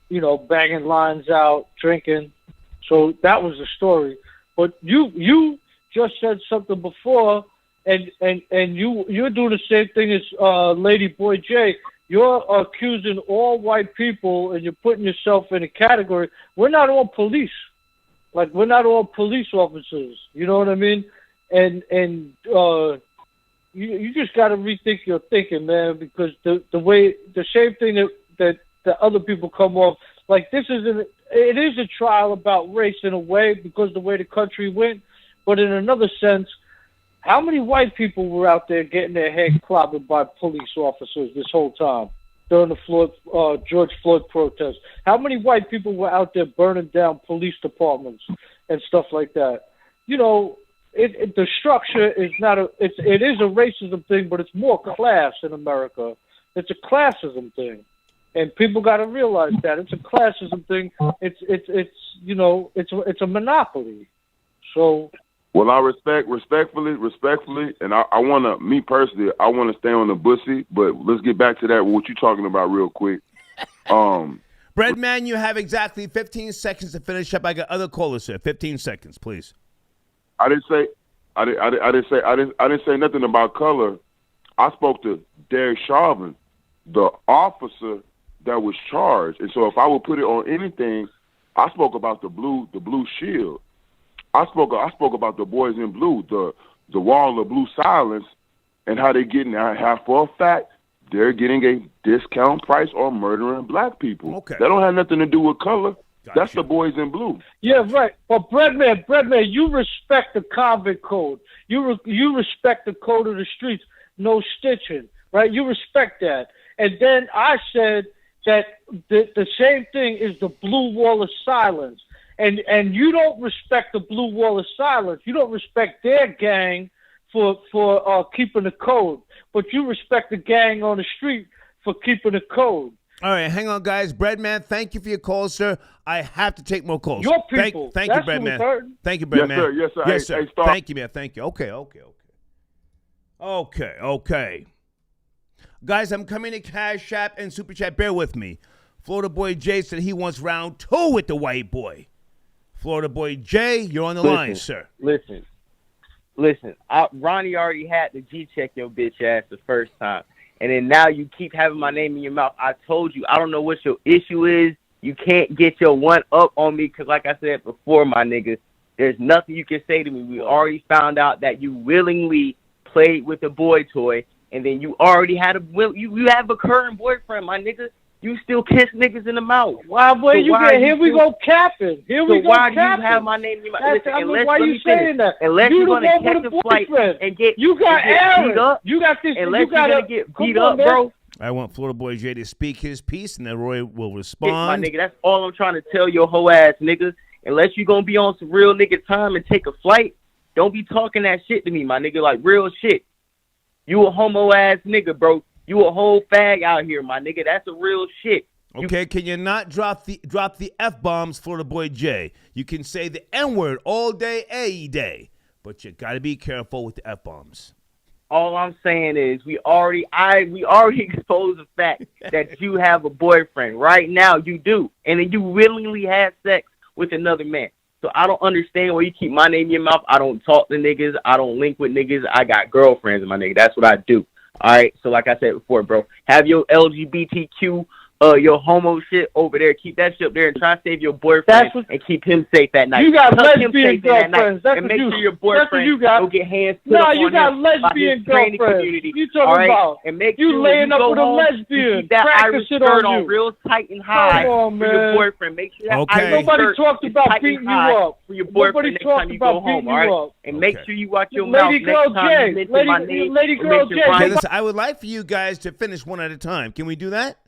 Speaker 2: You know, banging lines out, drinking. So that was the story. But you just said something before, and you're doing the same thing as Lady Boy J. You're accusing all white people, and you're putting yourself in a category. We're not all police. Like, we're not all police officers. You know what I mean? And you just got to rethink your thinking, man, because the same thing that other people come off, like, it is a trial about race in a way because the way the country went, but in another sense, how many white people were out there getting their head clobbered by police officers this whole time during the George Floyd protest? How many white people were out there burning down police departments and stuff like that? You know, the structure is it is a racism thing, but it's more class in America. It's a classism thing. And people got to realize that it's a classism thing. It's a monopoly. So,
Speaker 13: well, I respectfully, and I want to, me personally, I want to stay on the bussy, but let's get back to that, what you're talking about real quick.
Speaker 1: Breadman, you have exactly 15 seconds to finish up. I got other callers here. 15 seconds, please.
Speaker 13: I didn't say nothing about color. I spoke to Derek Chauvin, the officer that was charged. And so if I would put it on anything, I spoke about the blue shield. I spoke about the boys in blue, the wall of blue silence, and how they getting, how for a fact they're getting a discount price on murdering black people.
Speaker 1: Okay.
Speaker 13: That don't have nothing to do with color. Gotcha. That's the boys in blue.
Speaker 2: Yeah, right. But Breadman, you respect the convict code. You respect the code of the streets. No stitching, right? You respect that. And then I said that the same thing is the blue wall of silence. And you don't respect the blue wall of silence. You don't respect their gang for keeping the code. But you respect the gang on the street for keeping the code.
Speaker 1: All right, hang on, guys. Breadman, thank you for your call, sir. I have to take more calls.
Speaker 2: Your people.
Speaker 1: Thank you, Breadman. Thank you, Breadman.
Speaker 13: Yes, sir.
Speaker 1: Yes, sir.
Speaker 13: Hey, stop.
Speaker 1: Thank you, man. Thank you. Okay. Guys, I'm coming to Cash App and Super Chat. Bear with me. Florida Boy Jay said he wants round 2 with the white boy. Florida Boy Jay, you're on the line, sir.
Speaker 7: Listen. Ronnie already had to G-check your bitch ass the first time. And then now you keep having my name in your mouth. I told you, I don't know what your issue is. You can't get your one up on me because, like I said before, my nigga, there's nothing you can say to me. We already found out that you willingly played with the boy toy, and then you already had you have a current boyfriend, my nigga. You still kiss niggas in the mouth.
Speaker 2: Why, boy, here we go capping.
Speaker 7: Why do you have my name in your mouth? Listen,
Speaker 2: why you saying that?
Speaker 7: Unless you're going to catch a flight and get beat up.
Speaker 2: You got this.
Speaker 7: Unless you're going to get beat up, bro.
Speaker 1: I want Florida Boy Jay to speak his piece, and then Roy will respond.
Speaker 7: My nigga, that's all I'm trying to tell your whole ass, nigga. Unless you're going to be on some real nigga time and take a flight, don't be talking that shit to me, my nigga, like real shit. You a homo-ass nigga, bro. You a whole fag out here, my nigga. That's a real shit.
Speaker 1: Okay, can you not drop the F-bombs, Florida Boy Jay? You can say the N-word all day, a day, but you got to be careful with the F-bombs.
Speaker 7: All I'm saying is we already exposed the fact that you have a boyfriend. Right now you do. And then you willingly had sex with another man. So I don't understand why you keep my name in your mouth. I don't talk to niggas. I don't link with niggas. I got girlfriends, my nigga. That's what I do. All right, so like I said before, bro, have your LGBTQ, your homo shit over there. Keep that shit up there and try to save your boyfriend and keep him safe at night.
Speaker 2: You got lesbian girlfriends.
Speaker 7: And make sure your boyfriend don't get hands put
Speaker 2: up
Speaker 7: on
Speaker 2: you got lesbian girlfriends. You talking about?
Speaker 7: And make
Speaker 2: you
Speaker 7: sure
Speaker 2: laying up with a
Speaker 7: lesbian.
Speaker 2: lesbian.
Speaker 7: That Irish shirt on
Speaker 2: you.
Speaker 7: real tight and high for your boyfriend. Make sure that Irish
Speaker 2: Nobody
Speaker 7: shirt
Speaker 2: talked about beating you up
Speaker 7: for your boyfriend next time you go home. All right, and make sure you watch your mouth next time you mention my name.
Speaker 2: Lady Girl J.
Speaker 1: Okay, listen, I would like for you guys to finish one at a time. Can we do that?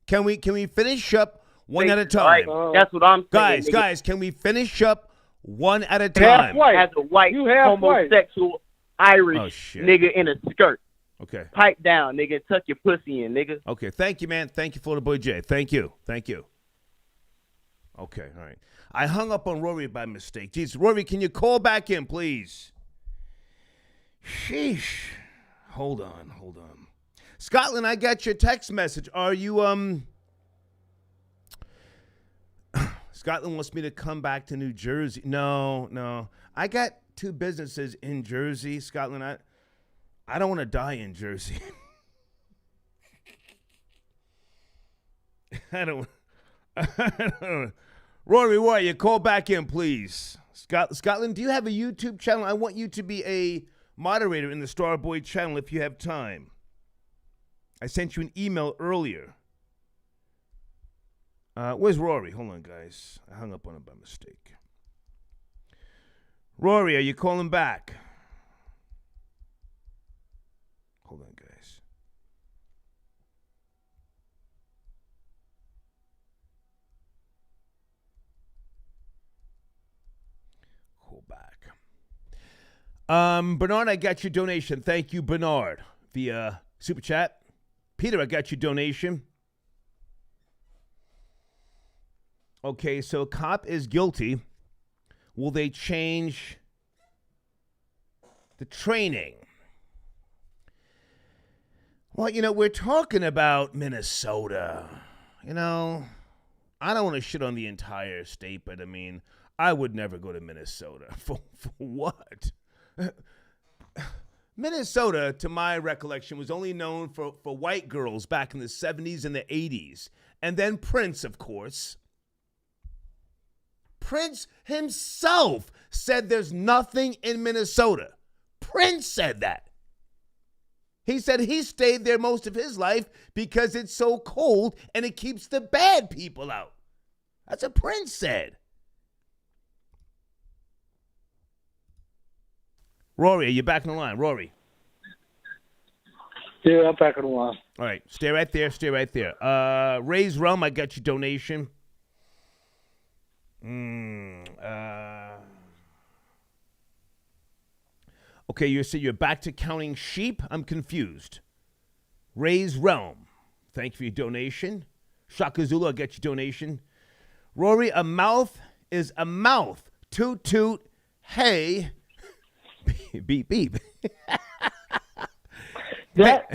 Speaker 1: Can we finish up one at a time?
Speaker 7: Right. That's what I'm saying.
Speaker 1: Guys, can we finish up one at a time.
Speaker 2: Half-white.
Speaker 7: As a white
Speaker 2: You half-white.
Speaker 7: homosexual Irish nigga in a skirt.
Speaker 1: Okay.
Speaker 7: Pipe down, nigga. Tuck your pussy in, nigga.
Speaker 1: Okay. Thank you, man. Thank you, Florida Boy J. Thank you. Thank you. Okay. All right. I hung up on Rory by mistake. Jeez, Rory, can you call back in, please? Sheesh. Hold on. Scotland, I got your text message. Are you, Scotland wants me to come back to New Jersey. No. I got 2 businesses in Jersey, Scotland. I don't want to die in Jersey. I don't. Rory, you call back in, please. Scotland, do you have a YouTube channel? I want you to be a moderator in the Starboy channel if you have time. I sent you an email earlier. Where's Rory? Hold on, guys. I hung up on him by mistake. Rory, are you calling back? Hold on, guys. Call back. Bernard, I got your donation. Thank you, Bernard, via Super Chat. Peter, I got your donation. Okay, so cop is guilty. Will they change the training? Well, we're talking about Minnesota. I don't want to shit on the entire state, but I would never go to Minnesota. For what? Minnesota, to my recollection, was only known for white girls back in the 70s and the 80s. And then Prince, of course. Prince himself said there's nothing in Minnesota. Prince said that. He said he stayed there most of his life because it's so cold and it keeps the bad people out. That's what Prince said. Rory, are you back on the line? Rory.
Speaker 2: Yeah, I'm back on the line.
Speaker 1: All right, stay right there. Ray's Rum, I got your donation. Okay, you say you're back to counting sheep? I'm confused. Ray's Realm, thank you for your donation. Shaka Zulu, I got your donation. Rory, a mouth is a mouth. Toot toot, hey, beep beep.
Speaker 2: That's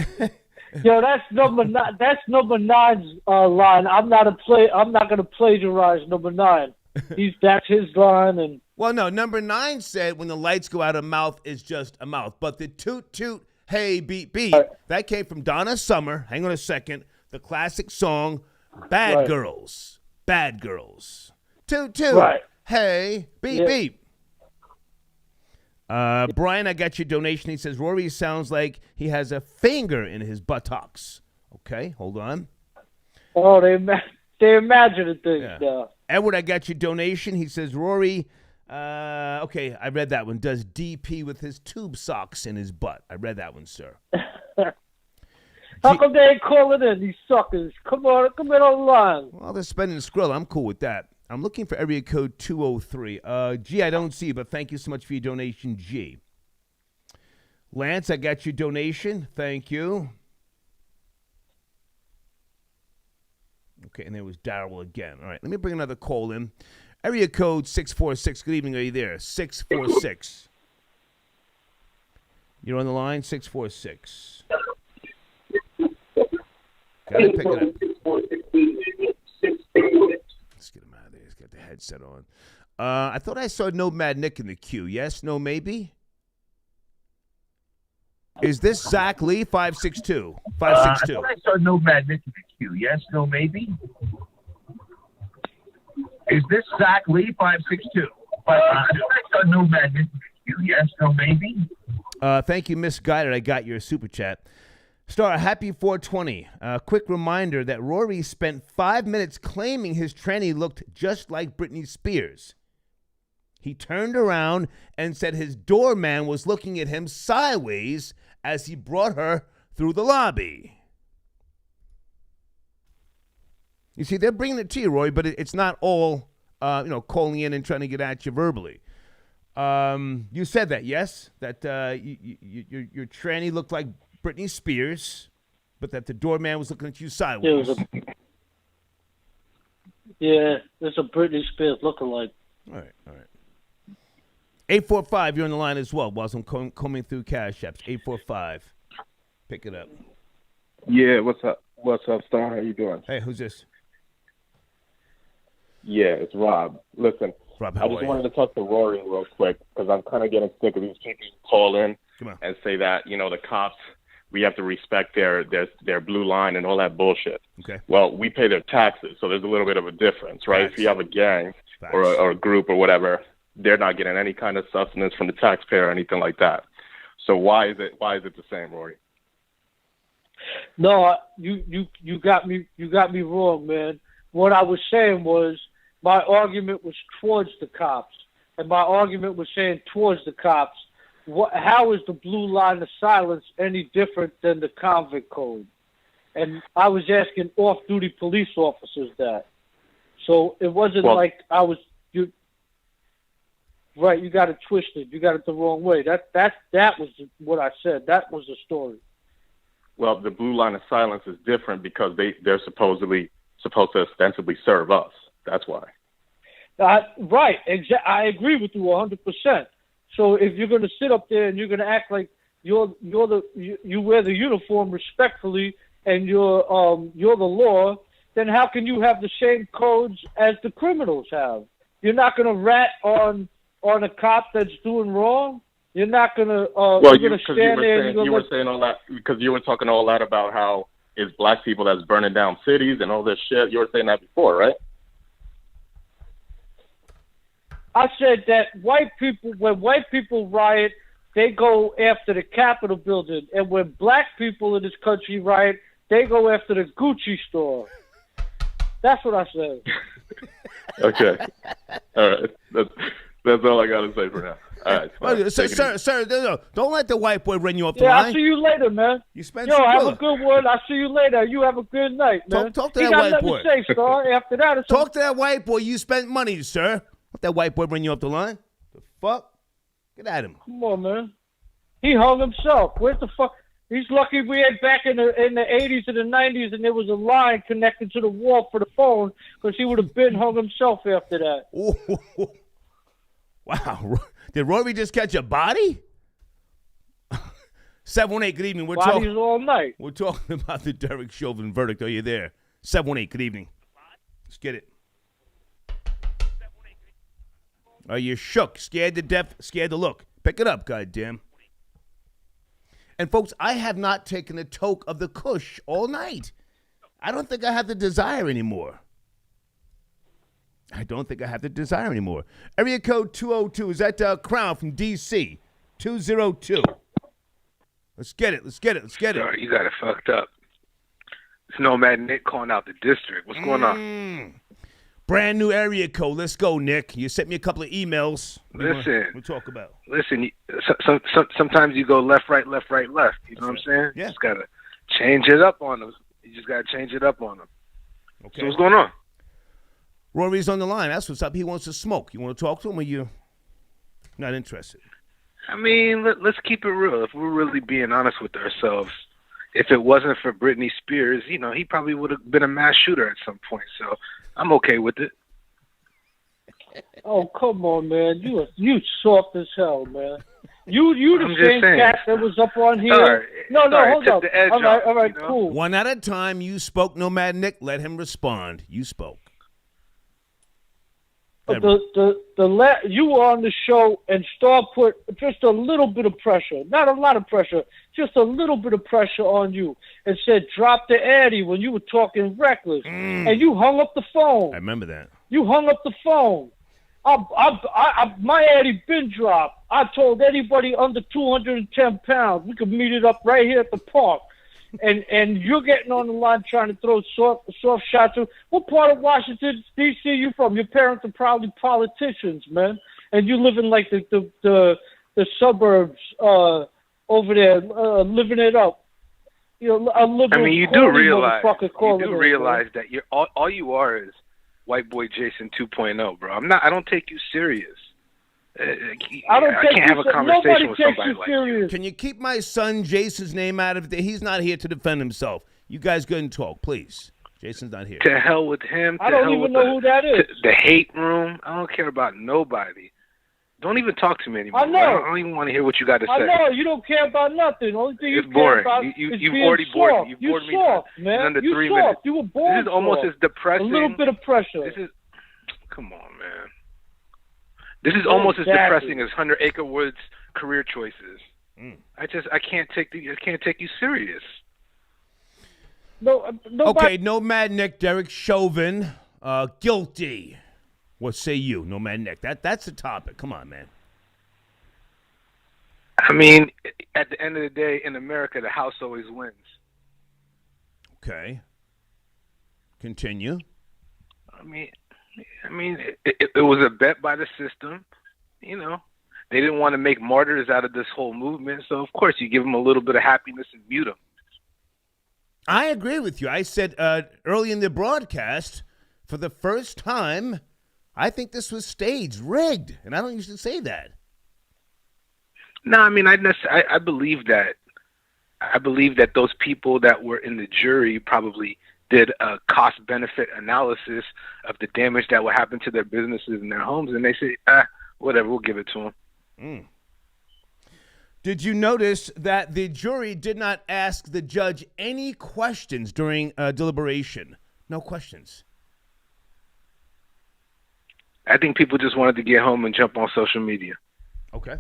Speaker 2: number 9. That's number 9's line. I'm not going to plagiarize number 9. That's his line. And
Speaker 1: well, no, number 9 said when the lights go out, a mouth is just a mouth. But the toot toot, hey, beep beep, that came from Donna Summer. Hang on a second. The classic song, Bad Girls. Bad Girls. Toot toot, hey, beep beep. Brian, I got your donation. He says, Rory sounds like he has a finger in his buttocks. Okay, hold on.
Speaker 2: Oh, they imagine things now.
Speaker 1: Edward, I got your donation. He says, Rory, okay, I read that one. Does DP with his tube socks in his butt. I read that one, sir.
Speaker 2: How come they ain't calling in, these suckers? Come in on the line.
Speaker 1: Well, they're spending Skrill. I'm cool with that. I'm looking for area code 203. G, I don't see, but thank you so much for your donation, G. Lance, I got your donation. Thank you. Okay, and there was Daryl again. All right, let me bring another call in. Area code 646. Good evening. Are you there? 646. You're on the line? 646. Gotta pick it up. Let's get him out of there. He's got the headset on. I thought I saw Nomad Nick in the queue. Yes? No? Maybe? Is this Zach Lee? 562. 562.
Speaker 14: I thought I saw Nomad Nick in the queue. Yes? No? Maybe? Is this Zach Lee? 562. I thought I saw Nomad Nick in the queue. Yes? No? Maybe?
Speaker 1: Thank you, Misguided. I got your super chat. Star, happy 420. Quick reminder that Rory spent 5 minutes claiming his tranny looked just like Britney Spears. He turned around and said his doorman was looking at him sideways as he brought her through the lobby. You see, they're bringing it to you, Roy, but it's not all calling in and trying to get at you verbally. You said that, yes? That your tranny looked like Britney Spears, but that the doorman was looking at you sideways.
Speaker 2: There's a Britney Spears lookalike.
Speaker 1: All right. 845, you're on the line as well. Whilst I'm combing through Cash Apps. 845. Pick it up.
Speaker 15: Yeah, what's up? What's up, Star? How you doing?
Speaker 1: Hey, who's this?
Speaker 15: Yeah, it's Rob. Listen,
Speaker 1: Rob,
Speaker 15: I just wanted to talk to Rory real quick because I'm kind of getting sick of these people who call in and say that, the cops, we have to respect their blue line and all that bullshit.
Speaker 1: Okay.
Speaker 15: Well, we pay their taxes, so there's a little bit of a difference, right? If you have a gang or a group or whatever, they're not getting any kind of sustenance from the taxpayer or anything like that. So why is it the same, Rory?
Speaker 2: No, you got me wrong, man. What I was saying was my argument was towards the cops, and my argument was saying towards the cops. How is the blue line of silence any different than the convict code? And I was asking off-duty police officers that. So it wasn't like I was you. Right, you got it twisted. You got it the wrong way. That was what I said. That was the story.
Speaker 15: Well, the blue line of silence is different because they're supposed to ostensibly serve us. That's why.
Speaker 2: Right. I agree with you 100%. So if you're going to sit up there and you're going to act like you wear the uniform respectfully and you're the law, then how can you have the same codes as the criminals have? You're not going to rat on a cop that's doing wrong. You're not going to. You
Speaker 15: were saying all that because you were talking all that about how it's black people that's burning down cities and all this shit. You were saying that before, right?
Speaker 2: I said that when white people riot, they go after the Capitol building, and when black people in this country riot, they go after the Gucci store. That's what I said.
Speaker 15: Okay. All right. That's all I got to say for now. All right.
Speaker 1: Sir, no, don't let the white boy run you off the line.
Speaker 2: I'll see you later, man. Have a good one. I'll see you later. You have a good night, man.
Speaker 1: Talk to that white boy.
Speaker 2: Say, Star. After that,
Speaker 1: talk to that white boy. You spent money, sir. Let that white boy bring you off the line. The fuck? Get at him.
Speaker 2: Come on, man. He hung himself. Where's the fuck? He's lucky we had back in the 80s and the 90s, and there was a line connected to the wall for the phone, because he would have been hung himself after that.
Speaker 1: Ooh. Wow. Did Rory just catch a body? 718, good evening.
Speaker 2: Bodies all night.
Speaker 1: We're talking about the Derek Chauvin verdict. Are you there? 718, good evening. Let's get it. Are you shook, scared to death, scared to look? Pick it up, goddamn. And folks, I have not taken a toke of the kush all night. I don't think I have the desire anymore. Area code 202. Is that Crown from D.C.? 202. Let's get it.
Speaker 16: Sorry, you got it fucked up. It's Nomad Nick calling out the district. What's going on?
Speaker 1: Brand new area code. Let's go, Nick. You sent me a couple of emails.
Speaker 16: We'll
Speaker 1: talk about.
Speaker 16: Listen, sometimes you go left, right, left, right, left. You know what I'm saying?
Speaker 1: Yeah.
Speaker 16: You just got to change it up on them. Okay. So what's going on?
Speaker 1: Rory's on the line. That's what's up. He wants to smoke. You want to talk to him, or you not interested?
Speaker 16: I mean, let's keep it real. If we're really being honest with ourselves, if it wasn't for Britney Spears, he probably would have been a mass shooter at some point. So I'm okay with it.
Speaker 2: Oh, come on, man. You soft as hell, man. You the same cat that was up on here. Hold up. All right, cool.
Speaker 1: One at a time. You spoke, Nomad Nick. Let him respond. You spoke.
Speaker 2: You were on the show and Star put just a little bit of pressure, not a lot of pressure, just a little bit of pressure on you, and said drop the Addy when you were talking reckless, and you hung up the phone.
Speaker 1: I remember that.
Speaker 2: You hung up the phone. My Addy been dropped. I told anybody under 210 pounds we could meet it up right here at the park. And you're getting on the line trying to throw soft shots. What part of Washington, D.C. you from? Your parents are probably politicians, man. And you live in like the suburbs over there, living it up. A liberal.
Speaker 16: I mean, you do realize that you're all you are is white boy Jason 2.0, bro. I don't take you serious.
Speaker 2: I
Speaker 16: can't have a conversation with somebody like you.
Speaker 1: Can you keep my son Jason's name out of it? He's not here to defend himself. You guys go and talk, please. Jason's not here.
Speaker 16: To hell with him.
Speaker 2: I don't even know who that is.
Speaker 16: The hate room. I don't care about nobody. Don't even talk to me anymore.
Speaker 2: I know.
Speaker 16: I don't even want to hear what you got to say.
Speaker 2: I know. You don't care about nothing. Only thing you
Speaker 16: It's
Speaker 2: care
Speaker 16: boring.
Speaker 2: about
Speaker 16: You've
Speaker 2: is
Speaker 16: already
Speaker 2: being
Speaker 16: bored
Speaker 2: soft.
Speaker 16: me. You've
Speaker 2: You
Speaker 16: bored me
Speaker 2: soft,
Speaker 16: in
Speaker 2: man.
Speaker 16: under
Speaker 2: You
Speaker 16: 3
Speaker 2: soft.
Speaker 16: minutes.
Speaker 2: You were born
Speaker 16: This is almost
Speaker 2: soft.
Speaker 16: as depressing.
Speaker 2: A little bit of pressure.
Speaker 16: Come on, man. This is almost as depressing as 100 Acre Woods' career choices. I can't take you serious.
Speaker 1: Okay, Nomad Nick, Derek Chauvin, guilty. What say you, Nomad Nick? That's the topic. Come on, man.
Speaker 16: I mean, at the end of the day, in America, the house always wins.
Speaker 1: Okay. Continue.
Speaker 16: I mean, it was a bet by the system. You know, they didn't want to make martyrs out of this whole movement, so of course you give them a little bit of happiness and mute them.
Speaker 1: I agree with you. I said early in the broadcast, for the first time, I think this was staged, rigged, and I don't usually say that.
Speaker 16: No, I mean, I believe that. I believe that those people that were in the jury probably did a cost-benefit analysis of the damage that would happen to their businesses and their homes, and they said, whatever, we'll give it to them.
Speaker 1: Did you notice that the jury did not ask the judge any questions during deliberation? No questions.
Speaker 16: I think people just wanted to get home and jump on social media.
Speaker 1: Okay.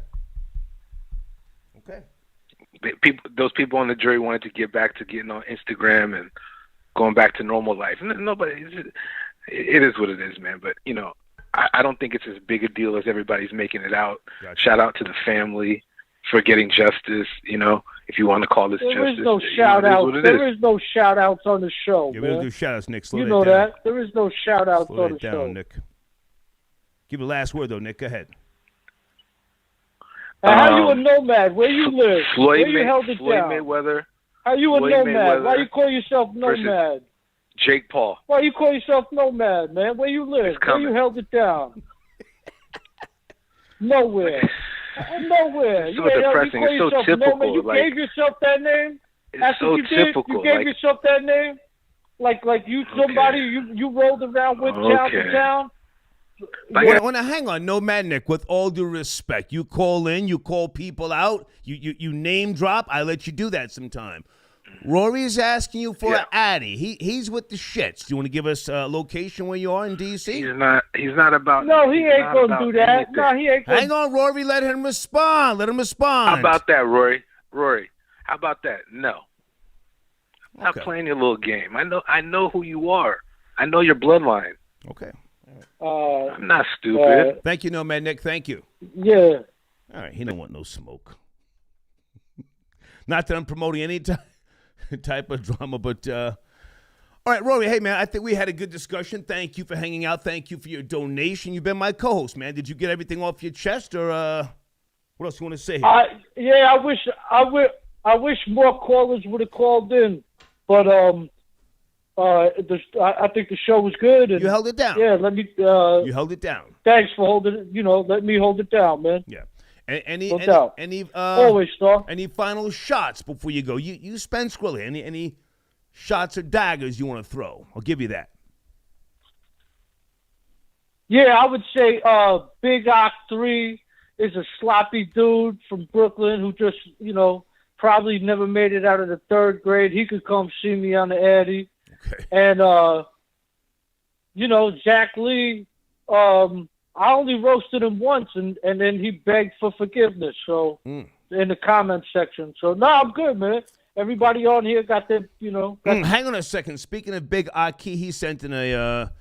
Speaker 16: Those people on the jury wanted to get back to getting on Instagram and going back to normal life. Nobody, it is what it is, man. But, you know, I don't think it's as big a deal as everybody's making it out.
Speaker 1: Gotcha.
Speaker 16: Shout out to the family for getting justice, you know, if you want to call this justice.
Speaker 2: There is no shout-outs. There is no shout-outs on the show,
Speaker 1: Yeah,
Speaker 2: man.
Speaker 1: we'll do shout-outs, Nick. Slow
Speaker 2: you
Speaker 1: that
Speaker 2: know
Speaker 1: down.
Speaker 2: that. There is no shout-outs
Speaker 1: Slow
Speaker 2: on
Speaker 1: that
Speaker 2: the
Speaker 1: down,
Speaker 2: show.
Speaker 1: Nick. Give the last word, though, Nick. Go ahead.
Speaker 2: How you a nomad? Where you live?
Speaker 16: Floyd
Speaker 2: Where you held it down?
Speaker 16: Mayweather.
Speaker 2: How you a
Speaker 16: Floyd
Speaker 2: nomad?
Speaker 16: Mayweather
Speaker 2: Why you call yourself nomad?
Speaker 16: versus Jake Paul.
Speaker 2: Why you call yourself nomad, man? Where you live? Where you held it down? Nowhere. Nowhere.
Speaker 16: It's so depressing. It's so typical.
Speaker 2: You gave yourself that name?
Speaker 16: It's
Speaker 2: That's
Speaker 16: so
Speaker 2: what you did?
Speaker 16: typical.
Speaker 2: You gave yourself that name? Like you somebody you rolled around with town to town?
Speaker 1: Well, now, hang on, Nomad Nick, with all due respect, you call in, you call people out, you name drop, I let you do that sometime. Rory's asking you for an Addy. He's with the shits. Do you want to give us a location where you are in D.C.?
Speaker 16: He's not about.
Speaker 2: No, he ain't going to do that. No, he ain't going to.
Speaker 1: Hang on, Rory, let him respond. Let him respond.
Speaker 16: How about that, Rory? How about that? No. I'm not playing your little game. I know who you are. I know your bloodline.
Speaker 1: Okay.
Speaker 16: I'm not stupid.
Speaker 1: Thank you, Nomad Nick. Thank you.
Speaker 2: Yeah.
Speaker 1: All right. He don't want no smoke. Not that I'm promoting any type of drama, but all right, Rory. Hey, man, I think we had a good discussion. Thank you for hanging out. Thank you for your donation. You've been my co-host, man. Did you get everything off your chest, or what else you want to say here?
Speaker 2: I wish more callers would have called in, but I think the show was good. And
Speaker 1: you held it down.
Speaker 2: Yeah, let me.
Speaker 1: You held it down.
Speaker 2: Thanks for holding it. Let me hold it down, man.
Speaker 1: Yeah. Any
Speaker 2: always, Star.
Speaker 1: Any final shots before you go? You spend Skrilla. Any shots or daggers you want to throw? I'll give you that.
Speaker 2: Yeah, I would say Big Ock 3 is a sloppy dude from Brooklyn who just, probably never made it out of the third grade. He could come see me on the Addy.
Speaker 1: Okay.
Speaker 2: And, Jack Lee, I only roasted him once, and then he begged for forgiveness. So in the comment section. So no, I'm good, man. Everybody on here got their,
Speaker 1: hang on a second. Speaking of Big Aki, he sent in a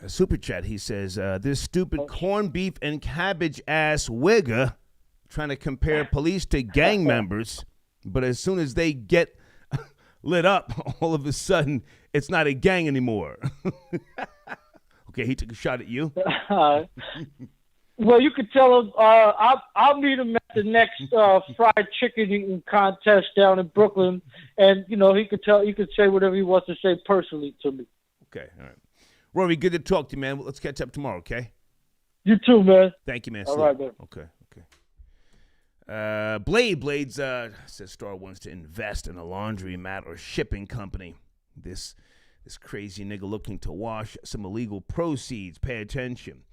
Speaker 1: super chat. He says, "This stupid corned beef and cabbage ass wigger trying to compare police to gang members, but as soon as they get lit up, all of a sudden it's not a gang anymore." Okay, he took a shot at you.
Speaker 2: Well, you could tell him I'll meet him at the next fried chicken eating contest down in Brooklyn, and he could say whatever he wants to say personally to me.
Speaker 1: Okay, all right. Rory, good to talk to you, man. Let's catch up tomorrow, okay?
Speaker 2: You too, man.
Speaker 1: Thank you, man.
Speaker 2: All right, man.
Speaker 1: Okay. Blades says Star wants to invest in a laundromat or shipping company. This crazy nigga looking to wash some illegal proceeds. Pay attention.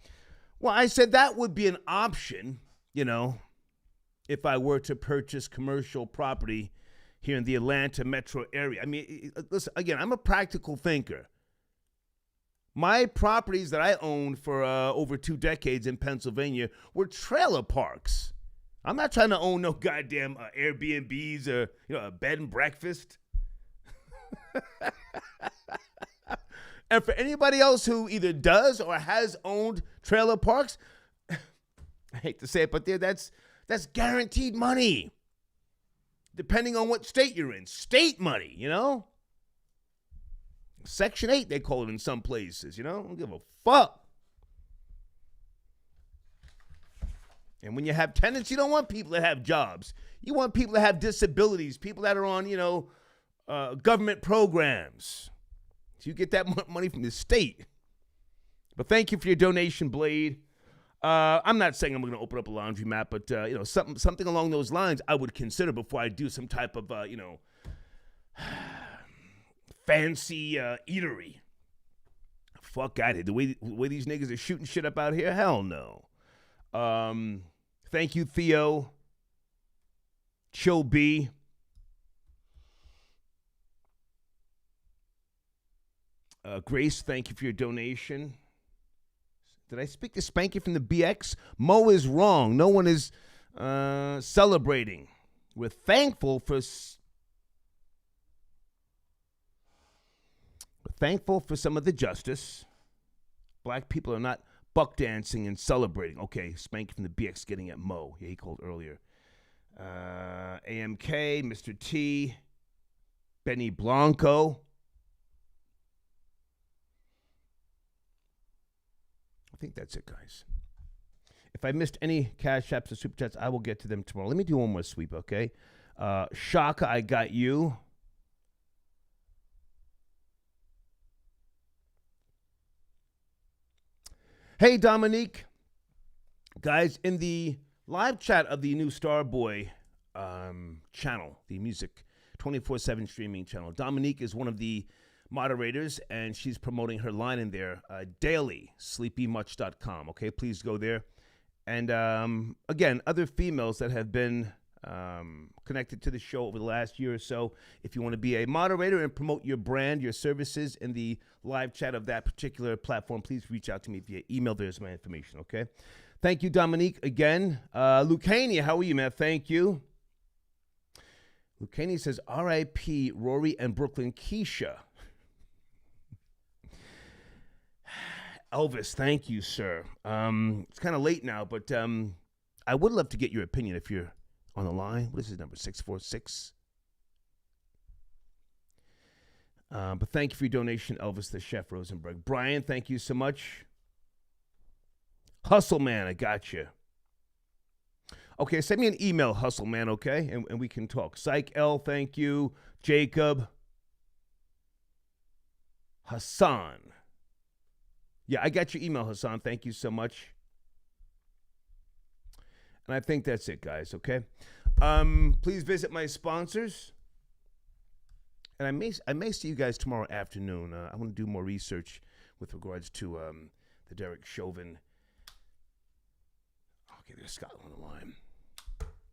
Speaker 1: Well, I said that would be an option, if I were to purchase commercial property here in the Atlanta metro area. I mean, listen, again, I'm a practical thinker. My properties that I owned for over 2 decades in Pennsylvania were trailer parks. I'm not trying to own no goddamn Airbnbs or a bed and breakfast. And for anybody else who either does or has owned trailer parks, I hate to say it, but that's guaranteed money. Depending on what state you're in. State money, Section 8, they call it in some places, I don't give a fuck. And when you have tenants, you don't want people that have jobs. You want people that have disabilities, people that are on, government programs. So you get that money from the state. But thank you for your donation, Blade. I'm not saying I'm going to open up a laundromat, but, something along those lines I would consider before I do some type of, fancy eatery. Fuck out of here. The way these niggas are shooting shit up out here, hell no. Thank you, Theo. Chill B. Grace, thank you for your donation. Did I speak to Spanky from the BX? Mo is wrong. No one is celebrating. We're thankful for some of the justice. Black people are not buck dancing and celebrating. Okay, Spanky from the BX getting at Mo. Yeah, he called earlier. AMK, Mr. T, Benny Blanco. I think that's it, guys. If I missed any cash apps or super chats, I will get to them tomorrow. Let me do one more sweep, okay? Shaka, I got you. Hey, Dominique. Guys, in the live chat of the new Starboy channel, the music 24/7 streaming channel, Dominique is one of the moderators, and she's promoting her line in there daily, sleepymuch.com. Okay, please go there. And again, other females that have been connected to the show over the last year or so, if you want to be a moderator and promote your brand, your services in the live chat of that particular platform, please reach out to me via email. There's my information, okay? Thank you, Dominique, again. Lucania, how are you, man? Thank you. Lucania says, R.I.P. Rory and Brooklyn Keisha. Elvis, thank you, sir. It's kind of late now, but I would love to get your opinion if you're on the line. What is his number? 646. But thank you for your donation, Elvis the Chef Rosenberg. Brian, thank you so much. Hustle Man, I got you. Okay, send me an email, Hustle Man, okay? And we can talk. Psych L, thank you. Jacob. Hassan. Yeah, I got your email, Hassan. Thank you so much. And I think that's it, guys, okay? Please visit my sponsors. And I may see you guys tomorrow afternoon. I want to do more research with regards to the Derek Chauvin. Okay, there's Scott on the line.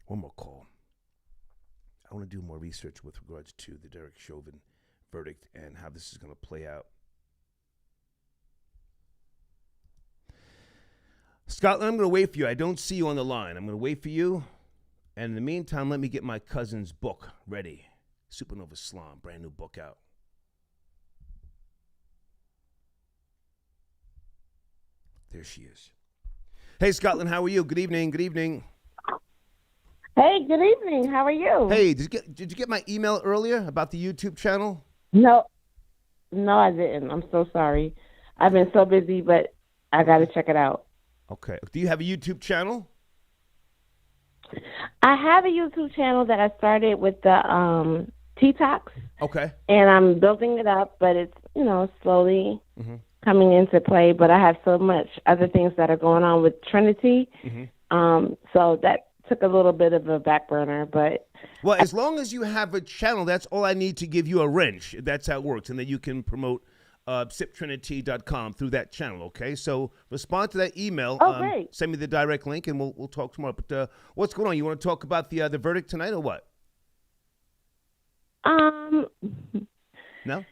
Speaker 1: One more call. I want to do more research with regards to the Derek Chauvin verdict and how this is going to play out. Scotland, I'm going to wait for you. I don't see you on the line. I'm going to wait for you. And in the meantime, let me get my cousin's book ready. Supernova Slum, brand new book out. There she is. Hey, Scotland, how are you? Good evening. Good evening.
Speaker 9: Hey, good evening. How are you?
Speaker 1: Hey, did you get my email earlier about the YouTube channel?
Speaker 9: No, I didn't. I'm so sorry. I've been so busy, but I got to check it out.
Speaker 1: Okay. Do you have a YouTube channel?
Speaker 9: I have a YouTube channel that I started with the
Speaker 17: T-Tox.
Speaker 1: Okay.
Speaker 17: And I'm building it up, but it's, slowly coming into play. But I have so much other things that are going on with Trinity. So that took a little bit of a back burner, but...
Speaker 1: Well, as long as you have a channel, that's all I need to give you a wrench. That's how it works. And then you can promote siptrinity.com through that channel, okay? So respond to that email.
Speaker 17: Great.
Speaker 1: Send me the direct link, and we'll talk tomorrow. But what's going on? You want to talk about the verdict tonight or what? No?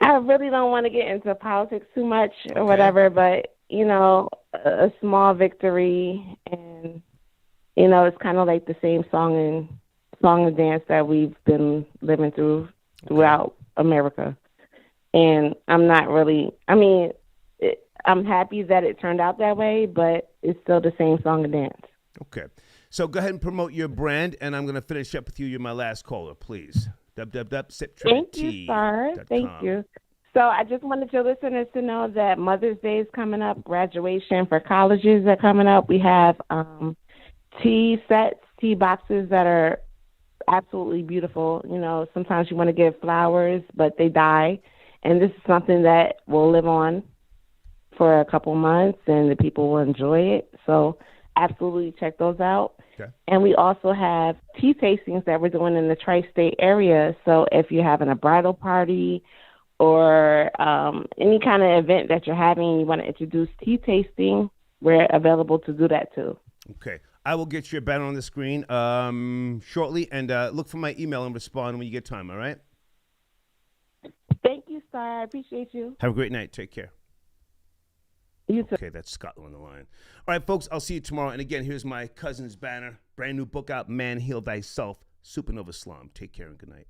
Speaker 17: I really don't want to get into politics too much or whatever, but, a small victory, and, it's kind of like the same song and dance that we've been living throughout America. And I'm not really, I'm happy that it turned out that way, but it's still the same song and dance.
Speaker 1: Okay. So go ahead and promote your brand, and I'm going to finish up with you. You're my last caller, please. www.siptrinity.com.
Speaker 17: Thank you, sir. Thank you. So I just wanted your listeners to know that Mother's Day is coming up. Graduation for colleges are coming up. We have tea sets, tea boxes that are absolutely beautiful. Sometimes you want to give flowers, but they die. And this is something that will live on for a couple months, and the people will enjoy it. So absolutely check those out. Okay. And we also have tea tastings that we're doing in the tri-state area. So if you're having a bridal party or any kind of event that you're having and you want to introduce tea tasting, we're available to do that too.
Speaker 1: Okay. I will get your banner on the screen shortly, and look for my email and respond when you get time, all right?
Speaker 17: Thank you, sir. I appreciate you.
Speaker 1: Have a great night. Take care.
Speaker 17: You too.
Speaker 1: Okay, that's Scott on the line. All right, folks, I'll see you tomorrow. And again, here's my cousin's banner. Brand new book out, Man Heal Thyself, Supernova Slum. Take care and good night.